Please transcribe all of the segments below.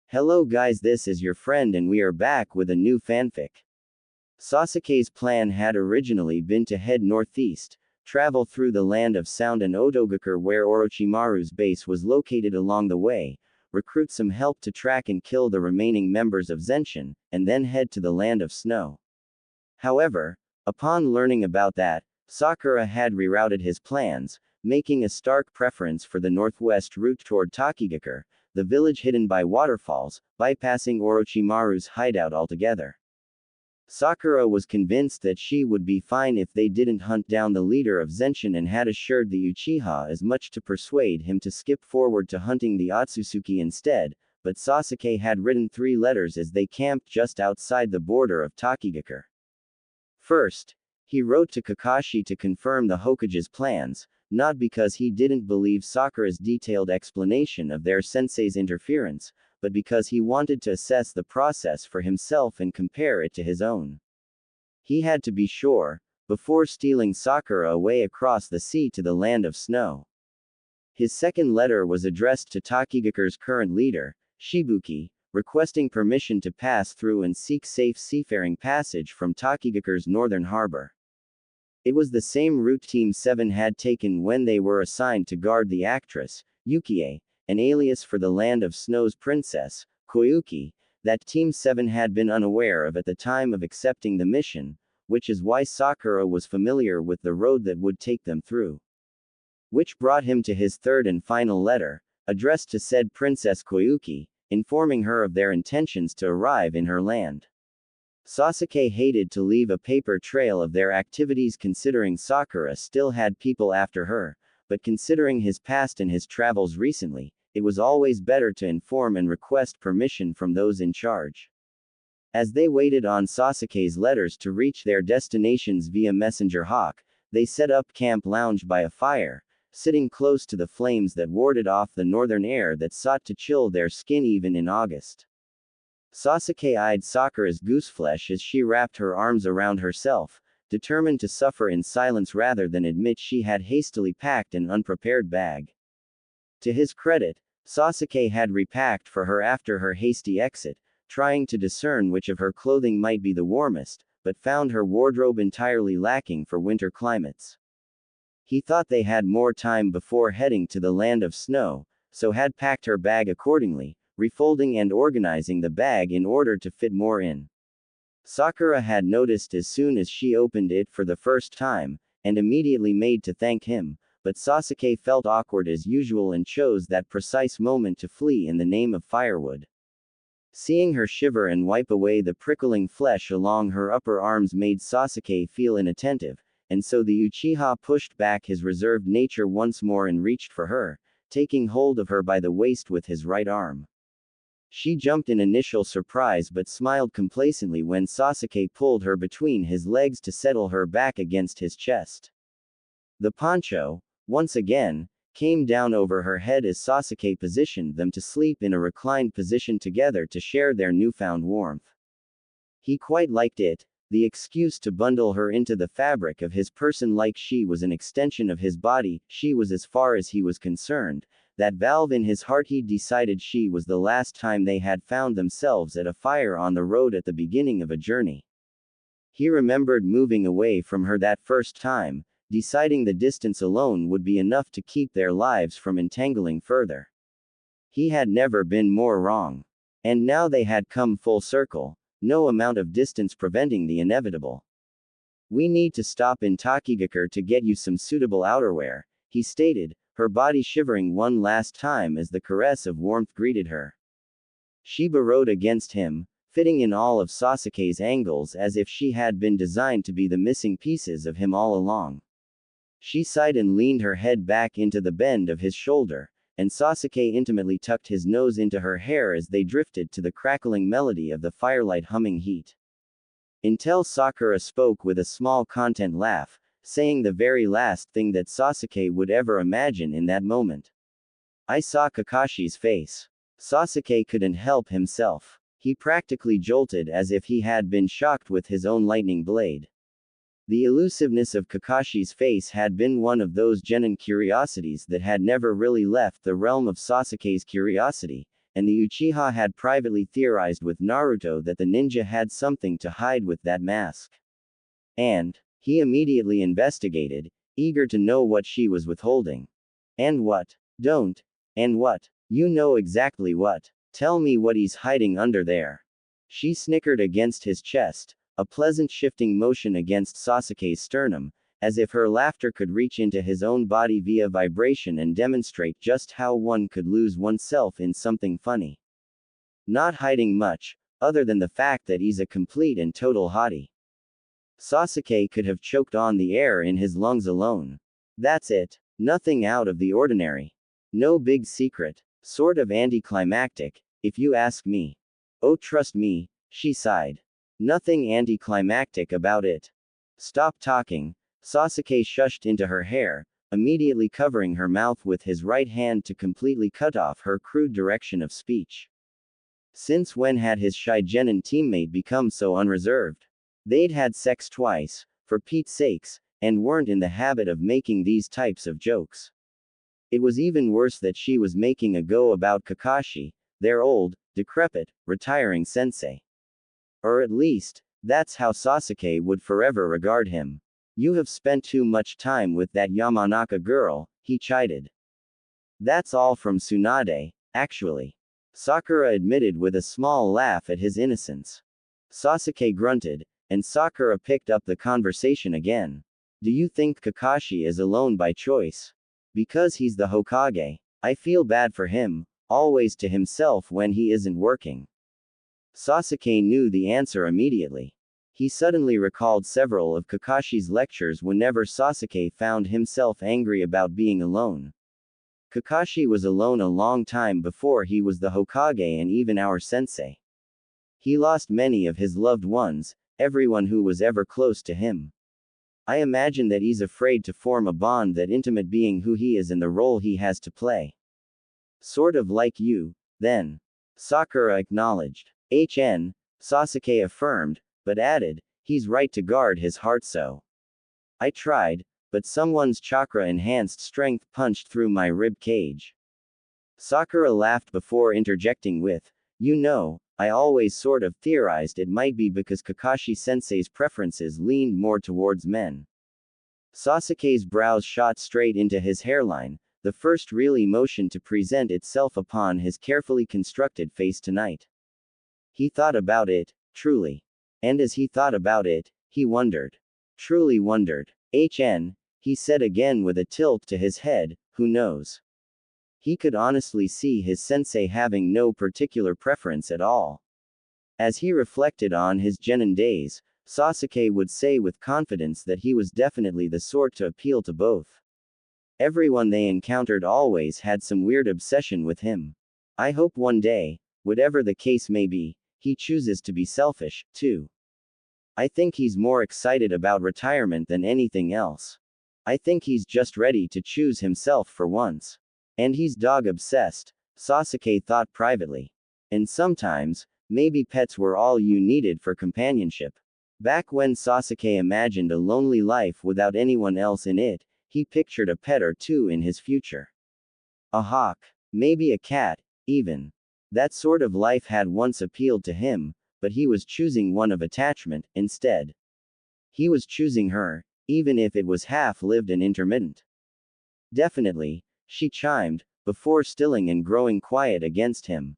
Hello guys, this is your friend and we are back with a new fanfic. Sasuke's plan had originally been to head northeast, travel through the land of Sound and Otogakure where Orochimaru's base was located along the way, recruit some help to track and kill the remaining members of Zenshin, and then head to the land of snow. However, upon learning about that, Sakura had rerouted his plans, making a stark preference for the northwest route toward Takigakure, the village hidden by waterfalls, bypassing Orochimaru's hideout altogether. Sakura was convinced that she would be fine if they didn't hunt down the leader of Zenshin and had assured the Uchiha as much to persuade him to skip forward to hunting the Otsutsuki instead, but Sasuke had written 3 letters as they camped just outside the border of Takigakure. First, he wrote to Kakashi to confirm the Hokage's plans, not because he didn't believe Sakura's detailed explanation of their sensei's interference, but because he wanted to assess the process for himself and compare it to his own. He had to be sure, before stealing Sakura away across the sea to the land of snow. His second letter was addressed to Takigakure's current leader, Shibuki, requesting permission to pass through and seek safe seafaring passage from Takigakure's northern harbor. It was the same route Team 7 had taken when they were assigned to guard the actress, Yukie, an alias for the Land of Snow's princess, Koyuki, that Team 7 had been unaware of at the time of accepting the mission, which is why Sakura was familiar with the road that would take them through. Which brought him to his third and final letter, addressed to said Princess Koyuki, informing her of their intentions to arrive in her land. Sasuke hated to leave a paper trail of their activities considering Sakura still had people after her, but considering his past and his travels recently, it was always better to inform and request permission from those in charge. As they waited on Sasuke's letters to reach their destinations via Messenger Hawk, they set up camp lounge by a fire, sitting close to the flames that warded off the northern air that sought to chill their skin even in August. Sasuke eyed Sakura's gooseflesh as she wrapped her arms around herself, determined to suffer in silence rather than admit she had hastily packed an unprepared bag. To his credit, Sasuke had repacked for her after her hasty exit, trying to discern which of her clothing might be the warmest, but found her wardrobe entirely lacking for winter climates. He thought they had more time before heading to the land of snow, so had packed her bag accordingly, refolding and organizing the bag in order to fit more in. Sakura had noticed as soon as she opened it for the first time, and immediately made to thank him, but Sasuke felt awkward as usual and chose that precise moment to flee in the name of firewood. Seeing her shiver and wipe away the prickling flesh along her upper arms made Sasuke feel inattentive, and so the Uchiha pushed back his reserved nature once more and reached for her, taking hold of her by the waist with his right arm. She jumped in initial surprise but smiled complacently when Sasuke pulled her between his legs to settle her back against his chest. The poncho, once again, came down over her head as Sasuke positioned them to sleep in a reclined position together to share their newfound warmth. He quite liked it, the excuse to bundle her into the fabric of his person like she was an extension of his body, she was as far as he was concerned. That valve in his heart he'd decided she was the last time they had found themselves at a fire on the road at the beginning of a journey. He remembered moving away from her that first time, deciding the distance alone would be enough to keep their lives from entangling further. He had never been more wrong. And now they had come full circle, no amount of distance preventing the inevitable. "We need to stop in Takigakure to get you some suitable outerwear," he stated, her body shivering one last time as the caress of warmth greeted her. She burrowed against him, fitting in all of Sasuke's angles as if she had been designed to be the missing pieces of him all along. She sighed and leaned her head back into the bend of his shoulder, and Sasuke intimately tucked his nose into her hair as they drifted to the crackling melody of the firelight humming heat. Until Sakura spoke with a small content laugh, saying the very last thing that Sasuke would ever imagine in that moment. "I saw Kakashi's face." Sasuke couldn't help himself. He practically jolted as if he had been shocked with his own lightning blade. The elusiveness of Kakashi's face had been one of those genuine curiosities that had never really left the realm of Sasuke's curiosity, and the Uchiha had privately theorized with Naruto that the ninja had something to hide with that mask. And he immediately investigated, eager to know what she was withholding. And what? Don't. And what? You know exactly what. Tell me what he's hiding under there. She snickered against his chest, a pleasant shifting motion against Sasuke's sternum, as if her laughter could reach into his own body via vibration and demonstrate just how one could lose oneself in something funny. Not hiding much, other than the fact that he's a complete and total hottie. Sasuke could have choked on the air in his lungs alone. That's it. Nothing out of the ordinary. No big secret. Sort of anticlimactic, if you ask me. Oh, trust me, she sighed. Nothing anticlimactic about it. Stop talking. Sasuke shushed into her hair, immediately covering her mouth with his right hand to completely cut off her crude direction of speech. Since when had his Shigenin teammate become so unreserved? They'd had sex twice, for Pete's sakes, and weren't in the habit of making these types of jokes. It was even worse that she was making a go about Kakashi, their old, decrepit, retiring sensei. Or at least, that's how Sasuke would forever regard him. You have spent too much time with that Yamanaka girl, he chided. That's all from Tsunade, actually. Sakura admitted with a small laugh at his innocence. Sasuke grunted, and Sakura picked up the conversation again. Do you think Kakashi is alone by choice? Because he's the Hokage. I feel bad for him, always to himself when he isn't working. Sasuke knew the answer immediately. He suddenly recalled several of Kakashi's lectures whenever Sasuke found himself angry about being alone. Kakashi was alone a long time before he was the Hokage and even our sensei. He lost many of his loved ones, everyone who was ever close to him. I imagine that he's afraid to form a bond that intimate being who he is and the role he has to play. Sort of like you, then. Sakura acknowledged. Sasuke affirmed, but added, he's right to guard his heart so. I tried, but someone's chakra-enhanced strength punched through my rib cage. Sakura laughed before interjecting with, you know, I always sort of theorized it might be because Kakashi-sensei's preferences leaned more towards men. Sasuke's brows shot straight into his hairline, the first real emotion to present itself upon his carefully constructed face tonight. He thought about it, truly. And as he thought about it, he wondered. Truly wondered. He said again with a tilt to his head, who knows? He could honestly see his sensei having no particular preference at all. As he reflected on his genin days, Sasuke would say with confidence that he was definitely the sort to appeal to both. Everyone they encountered always had some weird obsession with him. I hope one day, whatever the case may be, he chooses to be selfish, too. I think he's more excited about retirement than anything else. I think he's just ready to choose himself for once. And he's dog-obsessed, Sasuke thought privately. And sometimes, maybe pets were all you needed for companionship. Back when Sasuke imagined a lonely life without anyone else in it, he pictured a pet or two in his future. A hawk. Maybe a cat, even. That sort of life had once appealed to him, but he was choosing one of attachment, instead. He was choosing her, even if it was half-lived and intermittent. Definitely, she chimed, before stilling and growing quiet against him.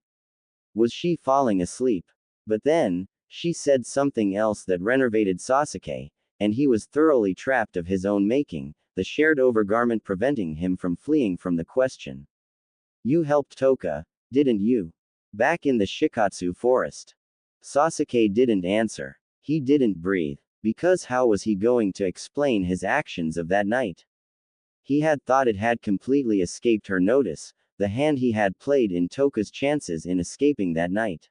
Was she falling asleep? But then, she said something else that renovated Sasuke, and he was thoroughly trapped of his own making, the shared overgarment preventing him from fleeing from the question. You helped Toka, didn't you? Back in the Shikatsu forest. Sasuke didn't answer. He didn't breathe. Because how was he going to explain his actions of that night? He had thought it had completely escaped her notice, the hand he had played in Toka's chances in escaping that night.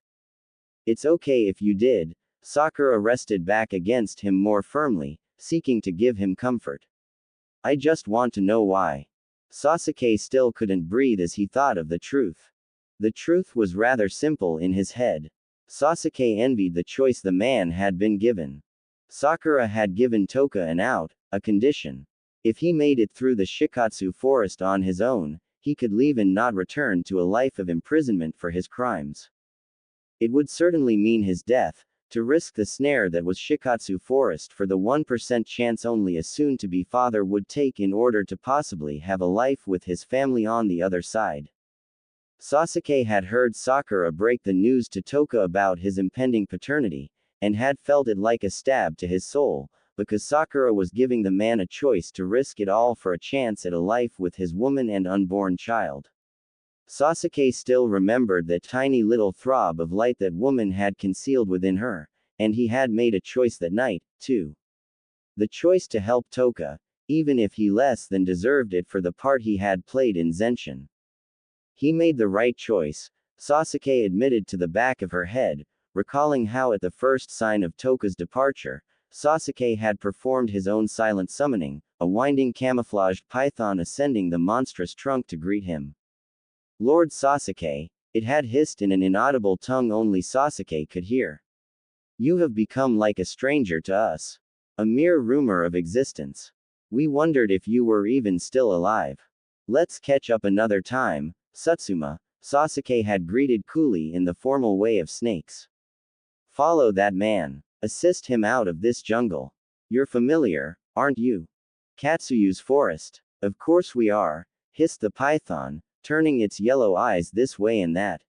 It's okay if you did, Sakura rested back against him more firmly, seeking to give him comfort. I just want to know why. Sasuke still couldn't breathe as he thought of the truth. The truth was rather simple in his head. Sasuke envied the choice the man had been given. Sakura had given Toka an out, a condition. If he made it through the Shikatsu forest on his own, he could leave and not return to a life of imprisonment for his crimes. It would certainly mean his death, to risk the snare that was Shikatsu Forest for the 1% chance only a soon-to-be father would take in order to possibly have a life with his family on the other side. Sasuke had heard Sakura break the news to Toka about his impending paternity, and had felt it like a stab to his soul, because Sakura was giving the man a choice to risk it all for a chance at a life with his woman and unborn child. Sasuke still remembered that tiny little throb of light that woman had concealed within her, and he had made a choice that night, too. The choice to help Toka, even if he less than deserved it for the part he had played in Zenshin. He made the right choice, Sasuke admitted to the back of her head, recalling how at the first sign of Toka's departure, Sasuke had performed his own silent summoning, a winding camouflaged python ascending the monstrous trunk to greet him. Lord Sasuke, it had hissed in an inaudible tongue only Sasuke could hear. You have become like a stranger to us. A mere rumor of existence. We wondered if you were even still alive. Let's catch up another time, Satsuma, Sasuke had greeted coolly in the formal way of snakes. Follow that man. Assist him out of this jungle. You're familiar, aren't you? Katsuyu's forest. Of course we are, hissed the python, turning its yellow eyes this way and that.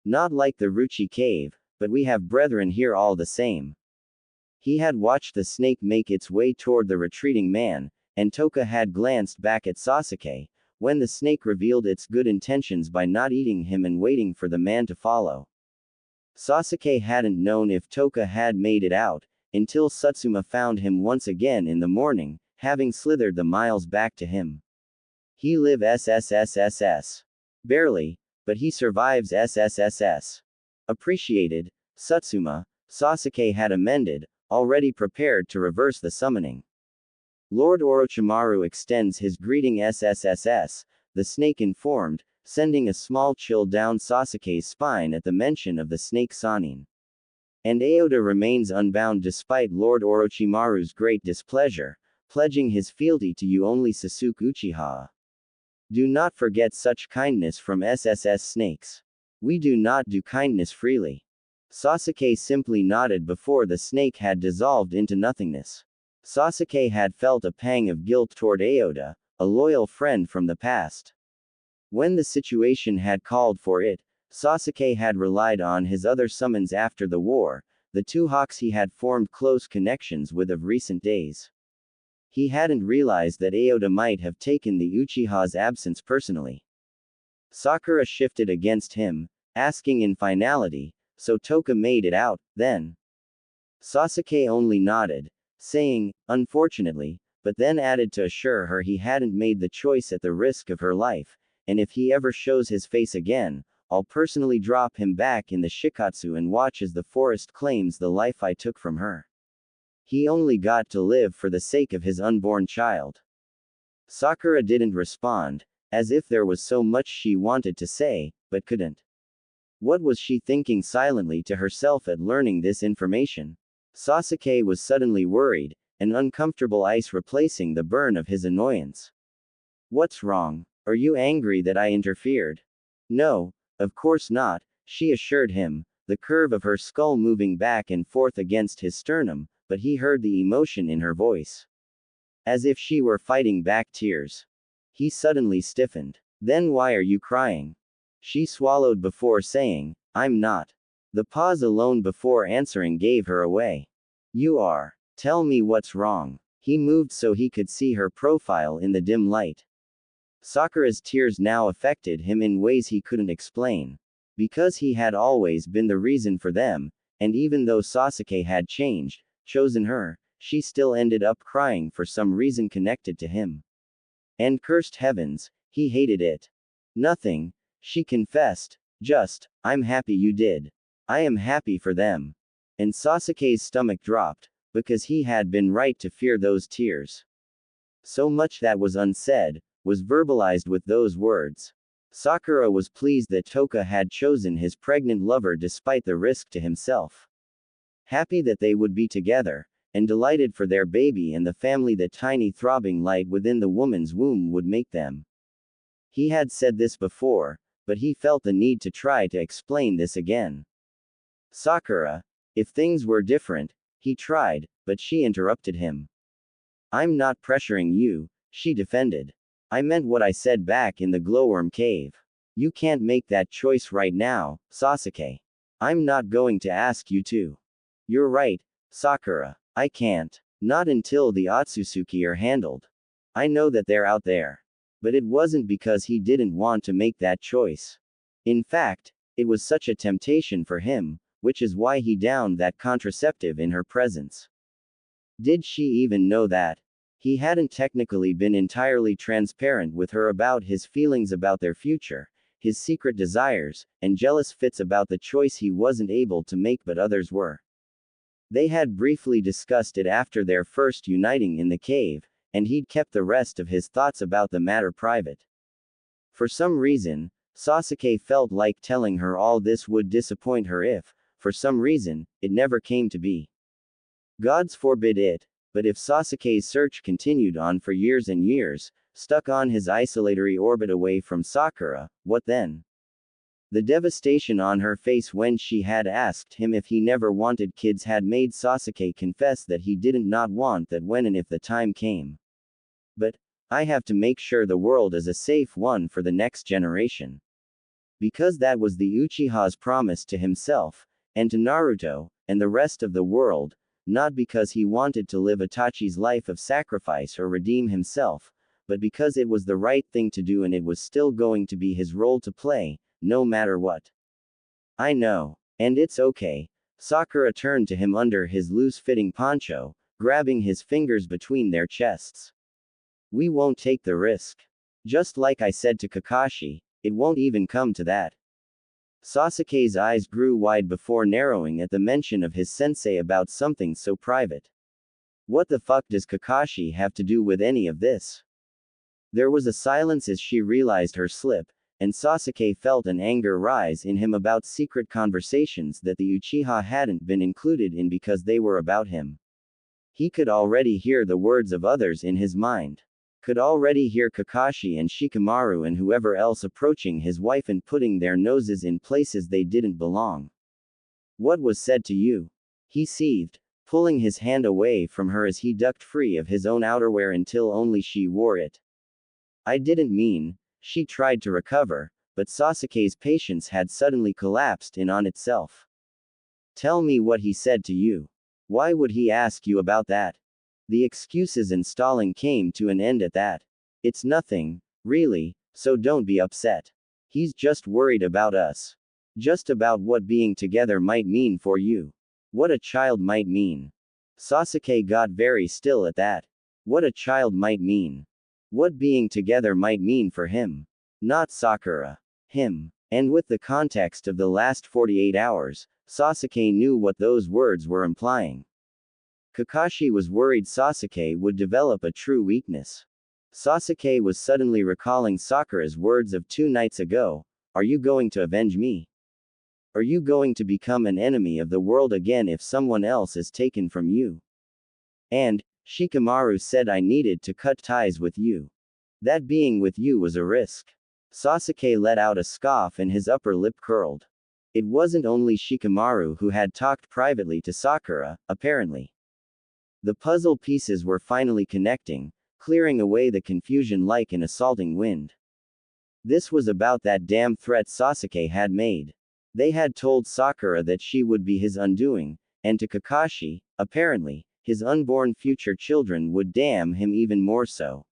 Not like the Ruchi cave, but we have brethren here all the same. He had watched the snake make its way toward the retreating man, and Toka had glanced back at Sasuke, when the snake revealed its good intentions by not eating him and waiting for the man to follow. Sasuke hadn't known if Toka had made it out, until Satsuma found him once again in the morning, having slithered the miles back to him. He live SSSSS. Barely, but he survives SSSS. Appreciated, Satsuma, Sasuke had amended, already prepared to reverse the summoning. Lord Orochimaru extends his greeting SSSS, the snake informed, sending a small chill down Sasuke's spine at the mention of the snake Sannin. And Aoda remains unbound despite Lord Orochimaru's great displeasure, pledging his fealty to you only Sasuke Uchiha. Do not forget such kindness from SSS snakes. We do not do kindness freely. Sasuke simply nodded before the snake had dissolved into nothingness. Sasuke had felt a pang of guilt toward Aoda, a loyal friend from the past. When the situation had called for it, Sasuke had relied on his other summons after the war, the two hawks he had formed close connections with of recent days. He hadn't realized that Aoda might have taken the Uchiha's absence personally. Sakura shifted against him, asking in finality, so Toka made it out, then? Sasuke only nodded, saying, unfortunately, but then added to assure her he hadn't made the choice at the risk of her life, and if he ever shows his face again, I'll personally drop him back in the Shikatsu and watch as the forest claims the life I took from her. He only got to live for the sake of his unborn child. Sakura didn't respond, as if there was so much she wanted to say, but couldn't. What was she thinking silently to herself at learning this information? Sasuke was suddenly worried, an uncomfortable ice replacing the burn of his annoyance. What's wrong? Are you angry that I interfered? No, of course not, she assured him, the curve of her skull moving back and forth against his sternum, but he heard the emotion in her voice. As if she were fighting back tears. He suddenly stiffened. Then why are you crying? She swallowed before saying, I'm not. The pause alone before answering gave her away. You are. Tell me what's wrong. He moved so he could see her profile in the dim light. Sakura's tears now affected him in ways he couldn't explain. Because he had always been the reason for them, and even though Sasuke had changed, chosen her, she still ended up crying for some reason connected to him. And cursed heavens, he hated it. Nothing, she confessed, just, I'm happy you did. I am happy for them. And Sasuke's stomach dropped, because he had been right to fear those tears. So much that was unsaid, was verbalized with those words. Sakura was pleased that Toka had chosen his pregnant lover despite the risk to himself. Happy that they would be together, and delighted for their baby and the family that tiny throbbing light within the woman's womb would make them. He had said this before, but he felt the need to try to explain this again. Sakura, if things were different, he tried, but she interrupted him. I'm not pressuring you, she defended. I meant what I said back in the glowworm cave. You can't make that choice right now, Sasuke. I'm not going to ask you to. You're right, Sakura. I can't. Not until the Otsutsuki are handled. I know that they're out there. But it wasn't because he didn't want to make that choice. In fact, it was such a temptation for him, which is why he downed that contraceptive in her presence. Did she even know that? He hadn't technically been entirely transparent with her about his feelings about their future, his secret desires, and jealous fits about the choice he wasn't able to make but others were. They had briefly discussed it after their first uniting in the cave, and he'd kept the rest of his thoughts about the matter private. For some reason, Sasuke felt like telling her all this would disappoint her if, for some reason, it never came to be. Gods forbid it, but if Sasuke's search continued on for years and years, stuck on his isolatory orbit away from Sakura, what then? The devastation on her face when she had asked him if he never wanted kids had made Sasuke confess that he didn't not want that when and if the time came. But, I have to make sure the world is a safe one for the next generation. Because that was the Uchiha's promise to himself, and to Naruto, and the rest of the world, not because he wanted to live Itachi's life of sacrifice or redeem himself, but because it was the right thing to do and it was still going to be his role to play, no matter what. I know. And it's okay. Sakura turned to him under his loose-fitting poncho, grabbing his fingers between their chests. We won't take the risk. Just like I said to Kakashi, it won't even come to that. Sasuke's eyes grew wide before narrowing at the mention of his sensei about something so private. What the fuck does Kakashi have to do with any of this? There was a silence as she realized her slip, and Sasuke felt an anger rise in him about secret conversations that the Uchiha hadn't been included in because they were about him. He could already hear the words of others in his mind. Could already hear Kakashi and Shikamaru and whoever else approaching his wife and putting their noses in places they didn't belong. What was said to you? He seethed, pulling his hand away from her as he ducked free of his own outerwear until only she wore it. I didn't mean, she tried to recover, but Sasuke's patience had suddenly collapsed in on itself. Tell me what he said to you. Why would he ask you about that? The excuses and stalling came to an end at that. It's nothing, really, so don't be upset. He's just worried about us. Just about what being together might mean for you. What a child might mean. Sasuke got very still at that. What a child might mean. What being together might mean for him. Not Sakura. Him. And with the context of the last 48 hours, Sasuke knew what those words were implying. Kakashi was worried Sasuke would develop a true weakness. Sasuke was suddenly recalling Sakura's words of 2 nights ago, "Are you going to avenge me? Are you going to become an enemy of the world again if someone else is taken from you? And, Shikamaru said I needed to cut ties with you. That being with you was a risk." Sasuke let out a scoff and his upper lip curled. It wasn't only Shikamaru who had talked privately to Sakura, apparently. The puzzle pieces were finally connecting, clearing away the confusion like an assaulting wind. This was about that damn threat Sasuke had made. They had told Sakura that she would be his undoing, and to Kakashi, apparently, his unborn future children would damn him even more so.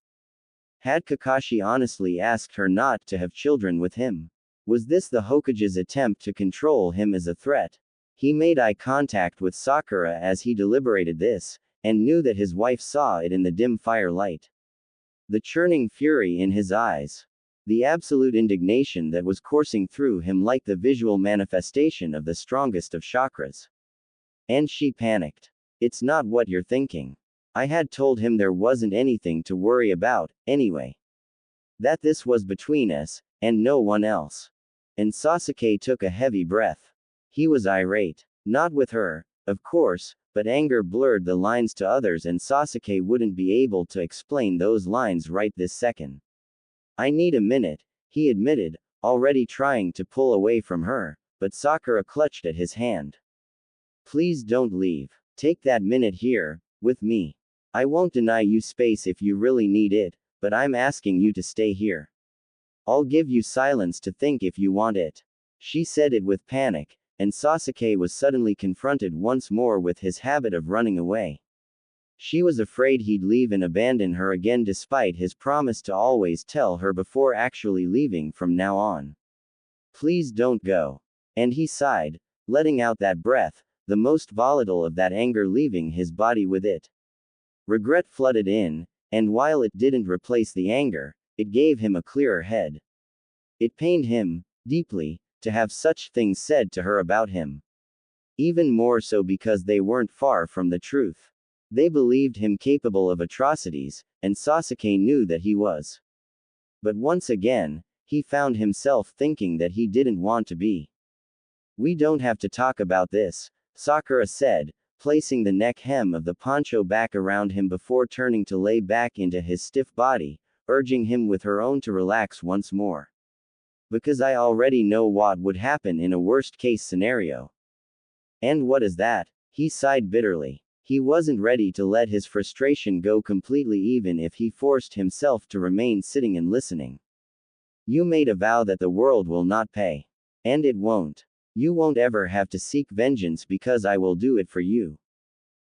Had Kakashi honestly asked her not to have children with him? Was this the Hokage's attempt to control him as a threat? He made eye contact with Sakura as he deliberated this, and knew that his wife saw it in the dim firelight. The churning fury in his eyes. The absolute indignation that was coursing through him like the visual manifestation of the strongest of chakras. And she panicked. It's not what you're thinking. I had told him there wasn't anything to worry about, anyway. That this was between us, and no one else. And Sasuke took a heavy breath. He was irate. Not with her, of course, but anger blurred the lines to others and Sasuke wouldn't be able to explain those lines right this second. I need a minute, he admitted, already trying to pull away from her, but Sakura clutched at his hand. Please don't leave. Take that minute here, with me. I won't deny you space if you really need it, but I'm asking you to stay here. I'll give you silence to think if you want it. She said it with panic, and Sasuke was suddenly confronted once more with his habit of running away. She was afraid he'd leave and abandon her again despite his promise to always tell her before actually leaving from now on. Please don't go. And he sighed, letting out that breath, the most volatile of that anger leaving his body with it. Regret flooded in, and while it didn't replace the anger, it gave him a clearer head. It pained him, deeply, to have such things said to her about him. Even more so because they weren't far from the truth. They believed him capable of atrocities, and Sasuke knew that he was. But once again, he found himself thinking that he didn't want to be. We don't have to talk about this, Sakura said, placing the neck hem of the poncho back around him before turning to lay back into his stiff body, urging him with her own to relax once more. Because I already know what would happen in a worst-case scenario. And what is that? He sighed bitterly. He wasn't ready to let his frustration go completely even if he forced himself to remain sitting and listening. You made a vow that the world will not pay. And it won't. You won't ever have to seek vengeance because I will do it for you.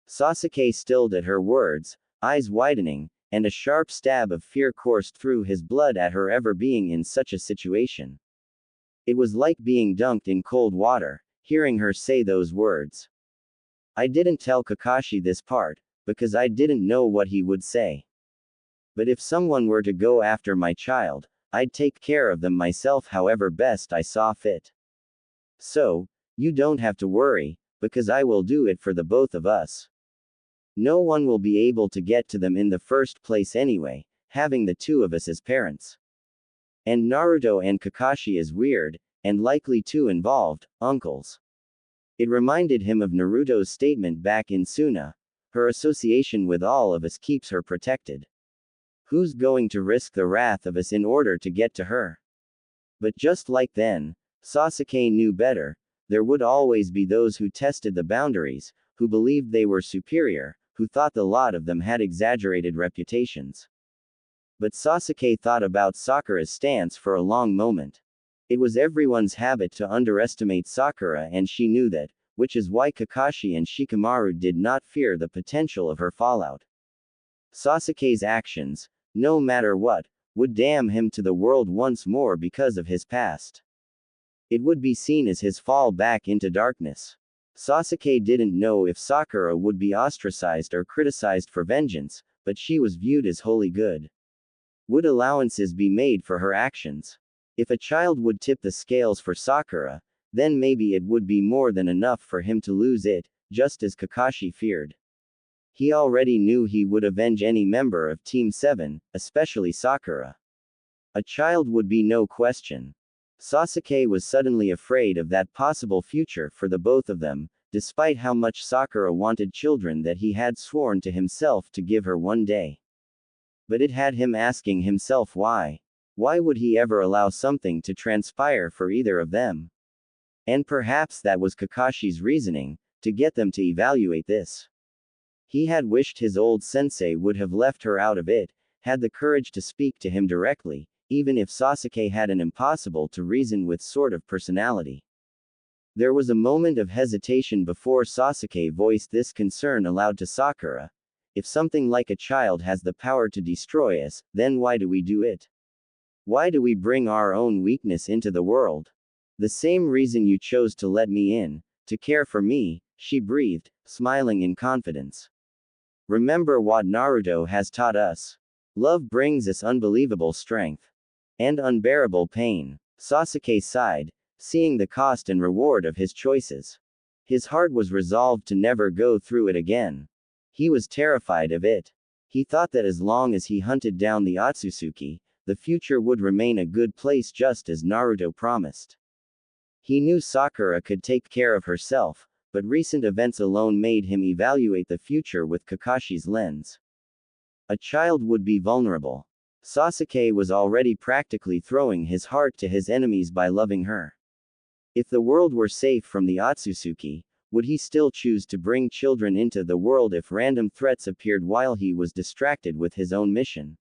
Sasuke stilled at her words, eyes widening, and a sharp stab of fear coursed through his blood at her ever being in such a situation. It was like being dunked in cold water, hearing her say those words. I didn't tell Kakashi this part, because I didn't know what he would say. But if someone were to go after my child, I'd take care of them myself however best I saw fit. So, you don't have to worry, because I will do it for the both of us. No one will be able to get to them in the first place anyway, having the two of us as parents. And Naruto and Kakashi as weird, and likely too involved, uncles. It reminded him of Naruto's statement back in Suna. Her association with all of us keeps her protected. Who's going to risk the wrath of us in order to get to her? But just like then, Sasuke knew better. There would always be those who tested the boundaries, who believed they were superior, who thought the lot of them had exaggerated reputations. But Sasuke thought about Sakura's stance for a long moment. It was everyone's habit to underestimate Sakura and she knew that, which is why Kakashi and Shikamaru did not fear the potential of her fallout. Sasuke's actions, no matter what, would damn him to the world once more because of his past. It would be seen as his fall back into darkness. Sasuke didn't know if Sakura would be ostracized or criticized for vengeance, but she was viewed as wholly good. Would allowances be made for her actions? If a child would tip the scales for Sakura, then maybe it would be more than enough for him to lose it, just as Kakashi feared. He already knew he would avenge any member of Team 7, especially Sakura. A child would be no question. Sasuke was suddenly afraid of that possible future for the both of them, despite how much Sakura wanted children that he had sworn to himself to give her one day. But it had him asking himself why. Why would he ever allow something to transpire for either of them? And perhaps that was Kakashi's reasoning, to get them to evaluate this. He had wished his old sensei would have left her out of it, had the courage to speak to him directly, even if Sasuke had an impossible to reason with sort of personality. There was a moment of hesitation before Sasuke voiced this concern aloud to Sakura. If something like a child has the power to destroy us, then why do we do it? Why do we bring our own weakness into the world? The same reason you chose to let me in, to care for me, she breathed, smiling in confidence. Remember what Naruto has taught us. Love brings us unbelievable strength. And unbearable pain. Sasuke sighed, seeing the cost and reward of his choices. His heart was resolved to never go through it again. He was terrified of it. He thought that as long as he hunted down the Otsutsuki, the future would remain a good place just as Naruto promised. He knew Sakura could take care of herself, but recent events alone made him evaluate the future with Kakashi's lens. A child would be vulnerable. Sasuke was already practically throwing his heart to his enemies by loving her. If the world were safe from the Otsutsuki, would he still choose to bring children into the world if random threats appeared while he was distracted with his own mission?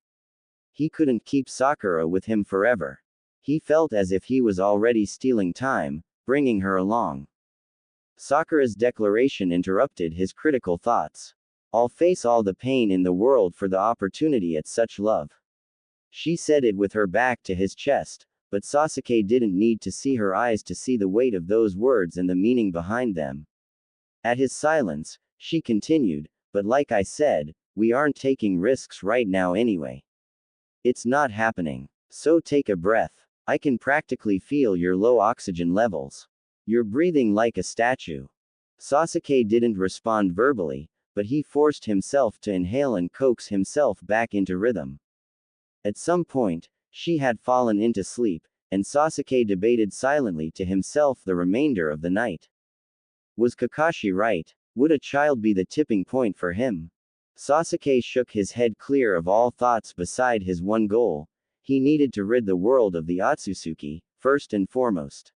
He couldn't keep Sakura with him forever. He felt as if he was already stealing time, bringing her along. Sakura's declaration interrupted his critical thoughts. I'll face all the pain in the world for the opportunity at such love. She said it with her back to his chest, but Sasuke didn't need to see her eyes to see the weight of those words and the meaning behind them. At his silence, she continued, but like I said, we aren't taking risks right now anyway. It's not happening. So take a breath. I can practically feel your low oxygen levels. You're breathing like a statue. Sasuke didn't respond verbally, but he forced himself to inhale and coax himself back into rhythm. At some point, she had fallen into sleep, and Sasuke debated silently to himself the remainder of the night. Was Kakashi right? Would a child be the tipping point for him? Sasuke shook his head clear of all thoughts beside his one goal. He needed to rid the world of the Otsutsuki, first and foremost.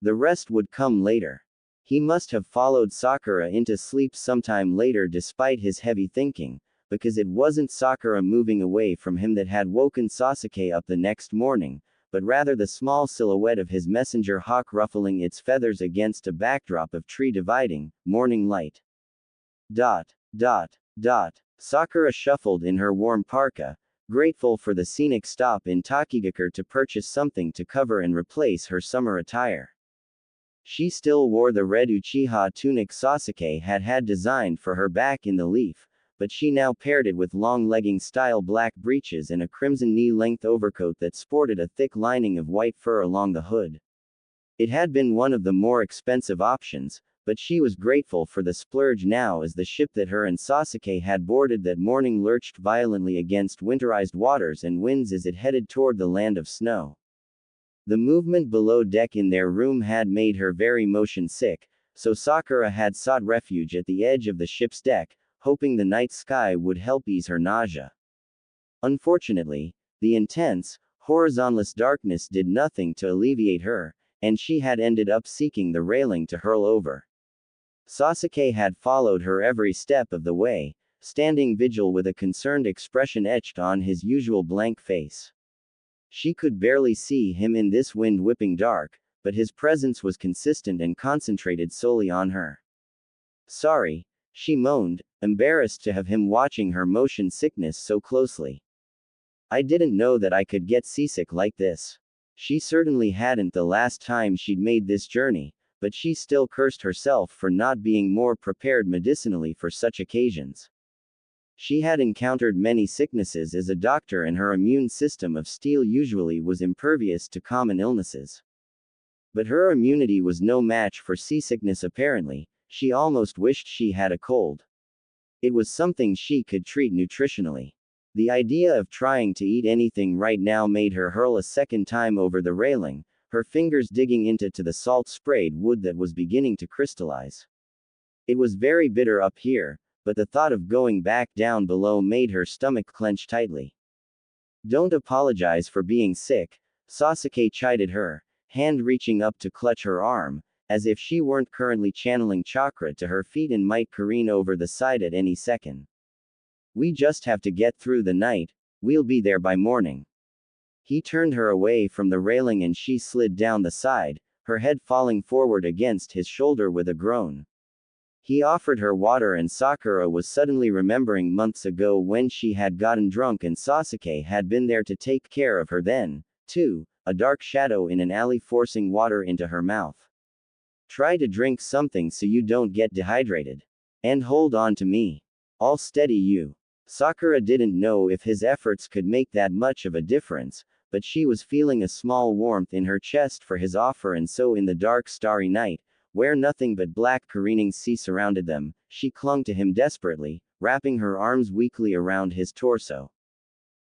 The rest would come later. He must have followed Sakura into sleep sometime later despite his heavy thinking, because it wasn't Sakura moving away from him that had woken Sasuke up the next morning, but rather the small silhouette of his messenger hawk ruffling its feathers against a backdrop of tree dividing, morning light. Dot. Sakura shuffled in her warm parka, grateful for the scenic stop in Takigakure to purchase something to cover and replace her summer attire. She still wore the red Uchiha tunic Sasuke had designed for her back in the leaf, but she now paired it with long legging-style black breeches and a crimson knee-length overcoat that sported a thick lining of white fur along the hood. It had been one of the more expensive options, but she was grateful for the splurge now as the ship that her and Sasuke had boarded that morning lurched violently against winterized waters and winds as it headed toward the land of snow. The movement below deck in their room had made her very motion sick, so Sakura had sought refuge at the edge of the ship's deck, hoping the night sky would help ease her nausea. Unfortunately, the intense, horizonless darkness did nothing to alleviate her, and she had ended up seeking the railing to hurl over. Sasuke had followed her every step of the way, standing vigil with a concerned expression etched on his usual blank face. She could barely see him in this wind-whipping dark, but his presence was consistent and concentrated solely on her. Sorry, she moaned, embarrassed to have him watching her motion sickness so closely. I didn't know that I could get seasick like this. She certainly hadn't the last time she'd made this journey, but she still cursed herself for not being more prepared medicinally for such occasions. She had encountered many sicknesses as a doctor, and her immune system of steel usually was impervious to common illnesses. But her immunity was no match for seasickness apparently. She almost wished she had a cold. It was something she could treat nutritionally. The idea of trying to eat anything right now made her hurl a second time over the railing, her fingers digging into the salt-sprayed wood that was beginning to crystallize. It was very bitter up here, but the thought of going back down below made her stomach clench tightly. Don't apologize for being sick, Sasuke chided her, hand reaching up to clutch her arm, as if she weren't currently channeling chakra to her feet and might careen over the side at any second. We just have to get through the night, we'll be there by morning. He turned her away from the railing and she slid down the side, her head falling forward against his shoulder with a groan. He offered her water, and Sakura was suddenly remembering months ago when she had gotten drunk and Sasuke had been there to take care of her then, too, a dark shadow in an alley forcing water into her mouth. Try to drink something so you don't get dehydrated. And hold on to me. I'll steady you. Sakura didn't know if his efforts could make that much of a difference, but she was feeling a small warmth in her chest for his offer, and so in the dark starry night, where nothing but black careening sea surrounded them, she clung to him desperately, wrapping her arms weakly around his torso.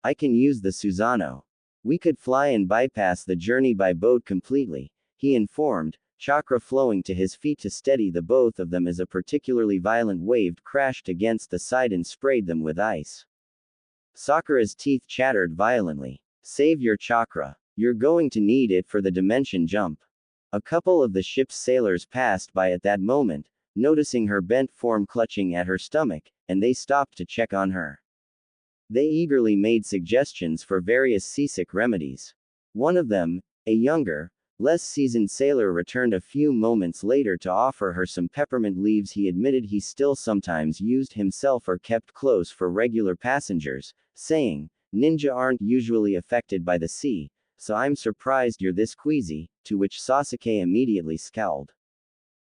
I can use the Susanoo. We could fly and bypass the journey by boat completely, he informed, chakra flowing to his feet to steady the both of them as a particularly violent wave crashed against the side and sprayed them with ice. Sakura's teeth chattered violently. Save your chakra. You're going to need it for the dimension jump. A couple of the ship's sailors passed by at that moment, noticing her bent form clutching at her stomach, and they stopped to check on her. They eagerly made suggestions for various seasick remedies. One of them, a younger, less seasoned sailor, returned a few moments later to offer her some peppermint leaves he admitted he still sometimes used himself or kept close for regular passengers, saying, "Ninja aren't usually affected by the sea, so I'm surprised you're this queasy," to which Sasuke immediately scowled.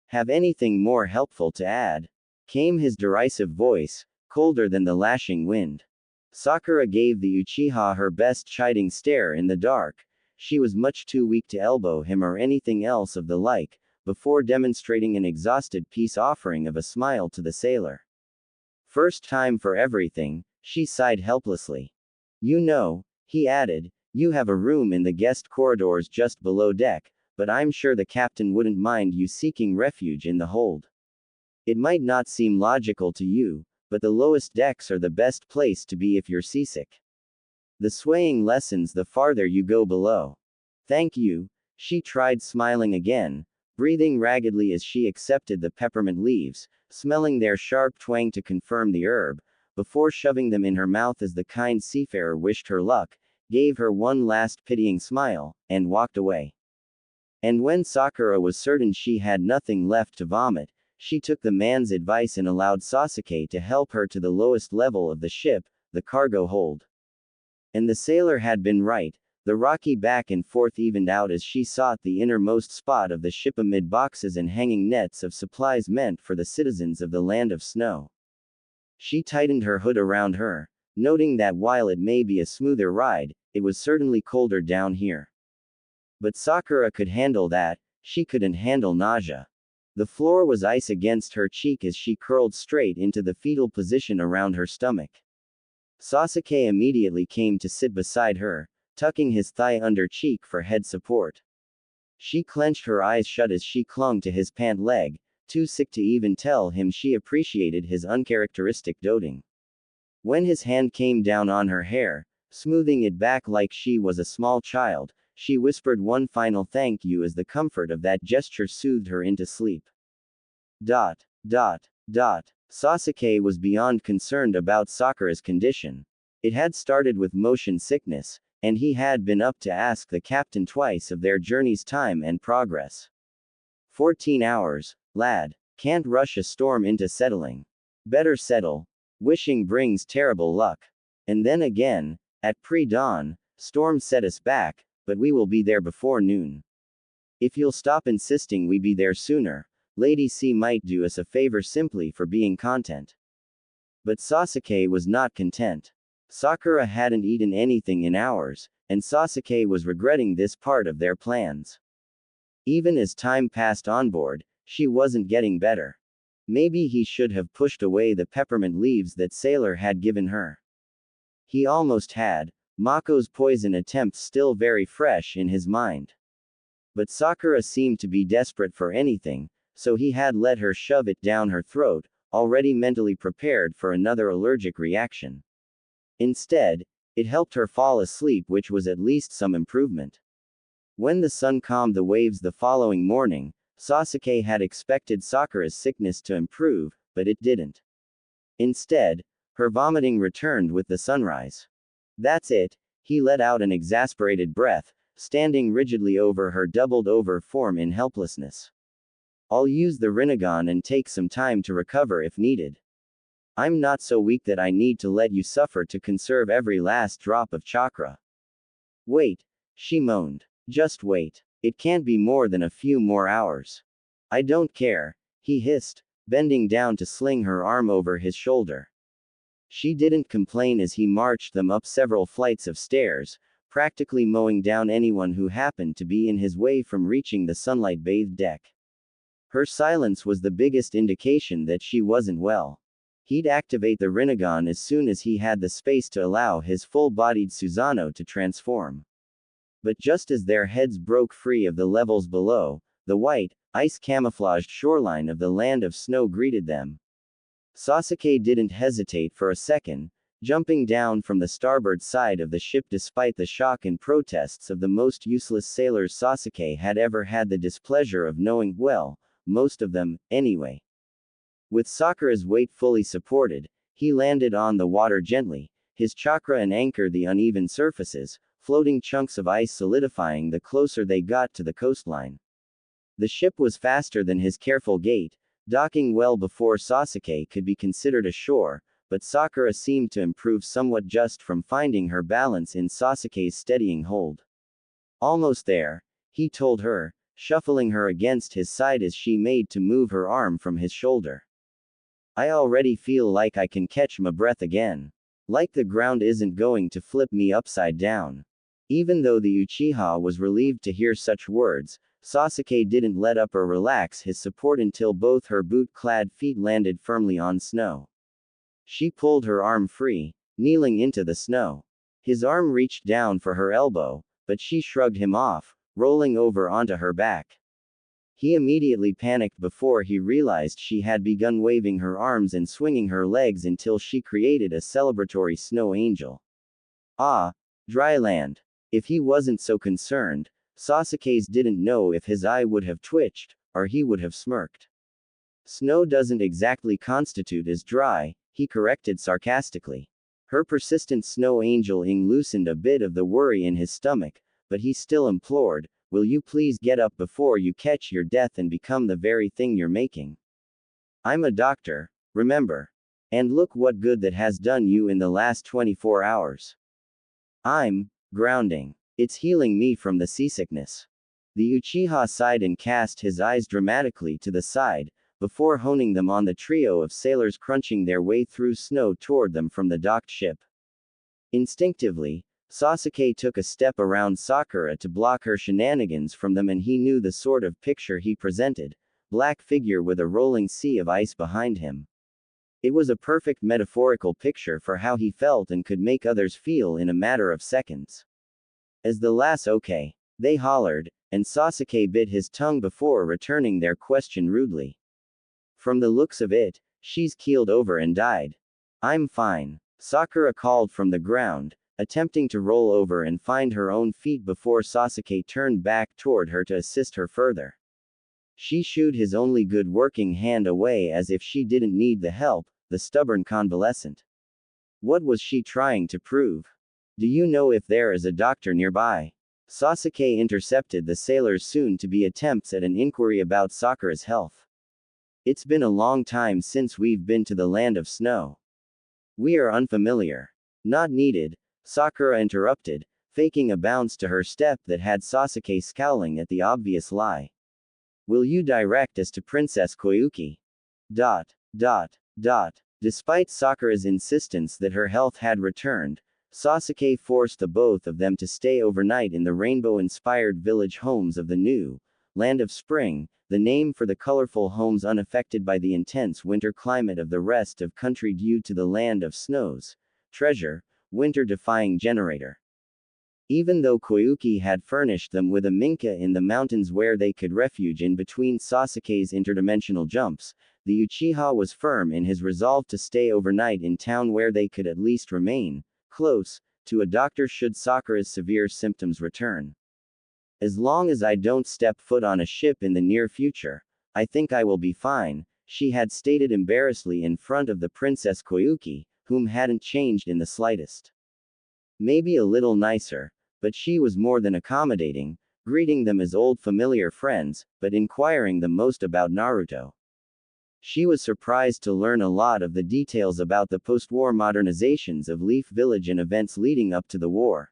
"Have anything more helpful to add?" came his derisive voice, colder than the lashing wind. Sakura gave the Uchiha her best chiding stare in the dark. She was much too weak to elbow him or anything else of the like, before demonstrating an exhausted peace offering of a smile to the sailor. "First time for everything," she sighed helplessly. "You know," he added, "you have a room in the guest corridors just below deck, but I'm sure the captain wouldn't mind you seeking refuge in the hold. It might not seem logical to you, but the lowest decks are the best place to be if you're seasick. The swaying lessens the farther you go below." "Thank you." She tried smiling again, breathing raggedly as she accepted the peppermint leaves, smelling their sharp twang to confirm the herb, before shoving them in her mouth as the kind seafarer wished her luck, gave her one last pitying smile, and walked away. And when Sakura was certain she had nothing left to vomit, she took the man's advice and allowed Sasuke to help her to the lowest level of the ship, the cargo hold. And the sailor had been right. The rocky back and forth evened out as she sought the innermost spot of the ship amid boxes and hanging nets of supplies meant for the citizens of the land of snow. She tightened her hood around her, noting that while it may be a smoother ride, it was certainly colder down here. But Sakura could handle that. She couldn't handle nausea. The floor was ice against her cheek as she curled straight into the fetal position around her stomach. Sasuke immediately came to sit beside her, tucking his thigh under cheek for head support. She clenched her eyes shut as she clung to his pant leg, too sick to even tell him she appreciated his uncharacteristic doting. When his hand came down on her hair, smoothing it back like she was a small child, she whispered one final thank you as the comfort of that gesture soothed her into sleep. Sasuke was beyond concerned about Sakura's condition. It had started with motion sickness, and he had been up to ask the captain twice of their journey's time and progress. 14 hours, lad. Can't rush a storm into settling. Better settle. Wishing brings terrible luck. And then again, at pre-dawn, storm set us back, but we will be there before noon. If you'll stop insisting we be there sooner, Lady C might do us a favor simply for being content. But Sasuke was not content. Sakura hadn't eaten anything in hours, and Sasuke was regretting this part of their plans. Even as time passed on board, she wasn't getting better. Maybe he should have pushed away the peppermint leaves that sailor had given her. He almost had, Mako's poison attempt still very fresh in his mind. But Sakura seemed to be desperate for anything, so he had let her shove it down her throat, already mentally prepared for another allergic reaction. Instead, it helped her fall asleep, which was at least some improvement. When the sun calmed the waves the following morning, Sasuke had expected Sakura's sickness to improve, but it didn't. Instead, her vomiting returned with the sunrise. "That's it," he let out an exasperated breath, standing rigidly over her doubled-over form in helplessness. "I'll use the Rinnegan and take some time to recover if needed. I'm not so weak that I need to let you suffer to conserve every last drop of chakra." "Wait," she moaned. "Just wait. It can't be more than a few more hours." "I don't care," he hissed, bending down to sling her arm over his shoulder. She didn't complain as he marched them up several flights of stairs, practically mowing down anyone who happened to be in his way from reaching the sunlight-bathed deck. Her silence was the biggest indication that she wasn't well. He'd activate the Rinnegan as soon as he had the space to allow his full-bodied Susanoo to transform. But just as their heads broke free of the levels below, the white, ice-camouflaged shoreline of the land of snow greeted them. Sasuke didn't hesitate for a second, jumping down from the starboard side of the ship despite the shock and protests of the most useless sailors Sasuke had ever had the displeasure of knowing, well, most of them, anyway. With Sakura's weight fully supported, he landed on the water gently, his chakra and anchor the uneven surfaces, floating chunks of ice solidifying the closer they got to the coastline. The ship was faster than his careful gait, docking well before Sasuke could be considered ashore, but Sakura seemed to improve somewhat just from finding her balance in Sasuke's steadying hold. Almost there, he told her, shuffling her against his side as she made to move her arm from his shoulder. I already feel like I can catch my breath again. Like the ground isn't going to flip me upside down. Even though the Uchiha was relieved to hear such words, Sasuke didn't let up or relax his support until both her boot-clad feet landed firmly on snow. She pulled her arm free, kneeling into the snow. His arm reached down for her elbow, but she shrugged him off, rolling over onto her back. He immediately panicked before he realized she had begun waving her arms and swinging her legs until she created a celebratory snow angel. Ah, dry land. If he wasn't so concerned, Sasuke's didn't know if his eye would have twitched, or he would have smirked. Snow doesn't exactly constitute as dry, he corrected sarcastically. Her persistent snow angel-ing loosened a bit of the worry in his stomach, but he still implored, will you please get up before you catch your death and become the very thing you're making? I'm a doctor, remember. And look what good that has done you in the last 24 hours. I'm grounding. It's healing me from the seasickness. The Uchiha sighed and cast his eyes dramatically to the side, before honing them on the trio of sailors crunching their way through snow toward them from the docked ship. Instinctively, Sasuke took a step around Sakura to block her shenanigans from them, and he knew the sort of picture he presented, black figure with a rolling sea of ice behind him. It was a perfect metaphorical picture for how he felt and could make others feel in a matter of seconds. As the last okay, they hollered, and Sasuke bit his tongue before returning their question rudely. From the looks of it, she's keeled over and died. I'm fine, Sakura called from the ground, attempting to roll over and find her own feet before Sasuke turned back toward her to assist her further. She shooed his only good working hand away as if she didn't need the help, the stubborn convalescent. What was she trying to prove? Do you know if there is a doctor nearby? Sasuke intercepted the sailor's soon-to-be attempts at an inquiry about Sakura's health. It's been a long time since we've been to the land of snow. We are unfamiliar. Not needed, Sakura interrupted, faking a bounce to her step that had Sasuke scowling at the obvious lie. Will you direct us to Princess Koyuki? Despite Sakura's insistence that her health had returned, Sasuke forced the both of them to stay overnight in the rainbow-inspired village homes of the new Land of Spring, the name for the colorful homes unaffected by the intense winter climate of the rest of country due to the Land of Snow's treasure, winter-defying generator. Even though Koyuki had furnished them with a minka in the mountains where they could refuge in between Sasuke's interdimensional jumps, the Uchiha was firm in his resolve to stay overnight in town where they could at least remain close to a doctor should Sakura's severe symptoms return. As long as I don't step foot on a ship in the near future, I think I will be fine, she had stated embarrassedly in front of the Princess Koyuki, whom hadn't changed in the slightest. Maybe a little nicer, but she was more than accommodating, greeting them as old familiar friends, but inquiring the most about Naruto. She was surprised to learn a lot of the details about the post-war modernizations of Leaf Village and events leading up to the war.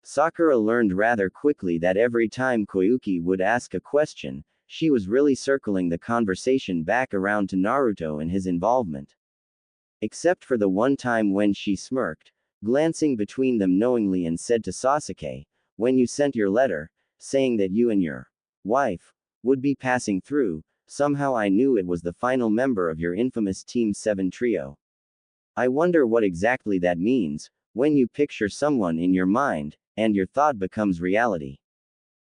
Sakura learned rather quickly that every time Koyuki would ask a question, she was really circling the conversation back around to Naruto and his involvement. Except for the one time when she smirked, glancing between them knowingly, and said to Sasuke, when you sent your letter, saying that you and your wife would be passing through, somehow I knew it was the final member of your infamous Team 7 trio. I wonder what exactly that means, when you picture someone in your mind, and your thought becomes reality.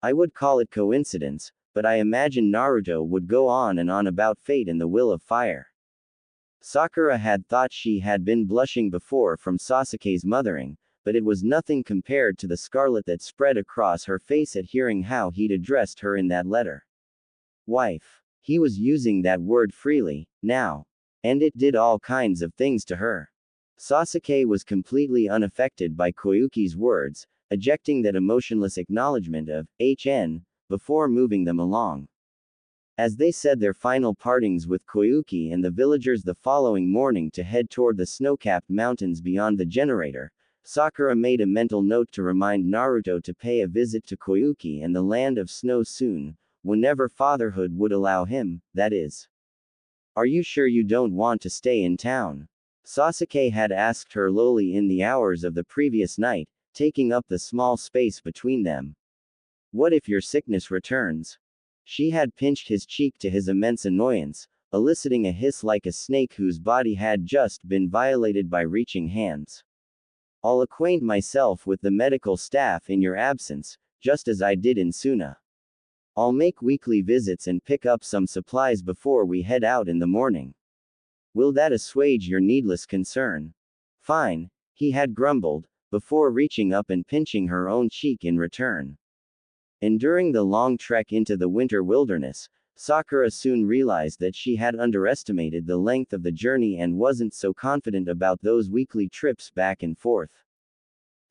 I would call it coincidence, but I imagine Naruto would go on and on about fate and the will of fire. Sakura had thought she had been blushing before from Sasuke's mothering, but it was nothing compared to the scarlet that spread across her face at hearing how he'd addressed her in that letter. Wife. He was using that word freely, now. And it did all kinds of things to her. Sasuke was completely unaffected by Koyuki's words, ejecting that emotionless acknowledgement of HN before moving them along. As they said their final partings with Koyuki and the villagers the following morning to head toward the snow-capped mountains beyond the generator, Sakura made a mental note to remind Naruto to pay a visit to Koyuki and the land of snow soon, whenever fatherhood would allow him, that is. Are you sure you don't want to stay in town? Sasuke had asked her lowly in the hours of the previous night, taking up the small space between them. What if your sickness returns? She had pinched his cheek to his immense annoyance, eliciting a hiss like a snake whose body had just been violated by reaching hands. I'll acquaint myself with the medical staff in your absence, just as I did in Suna. I'll make weekly visits and pick up some supplies before we head out in the morning. Will that assuage your needless concern? Fine, he had grumbled, before reaching up and pinching her own cheek in return. And during the long trek into the winter wilderness, Sakura soon realized that she had underestimated the length of the journey and wasn't so confident about those weekly trips back and forth.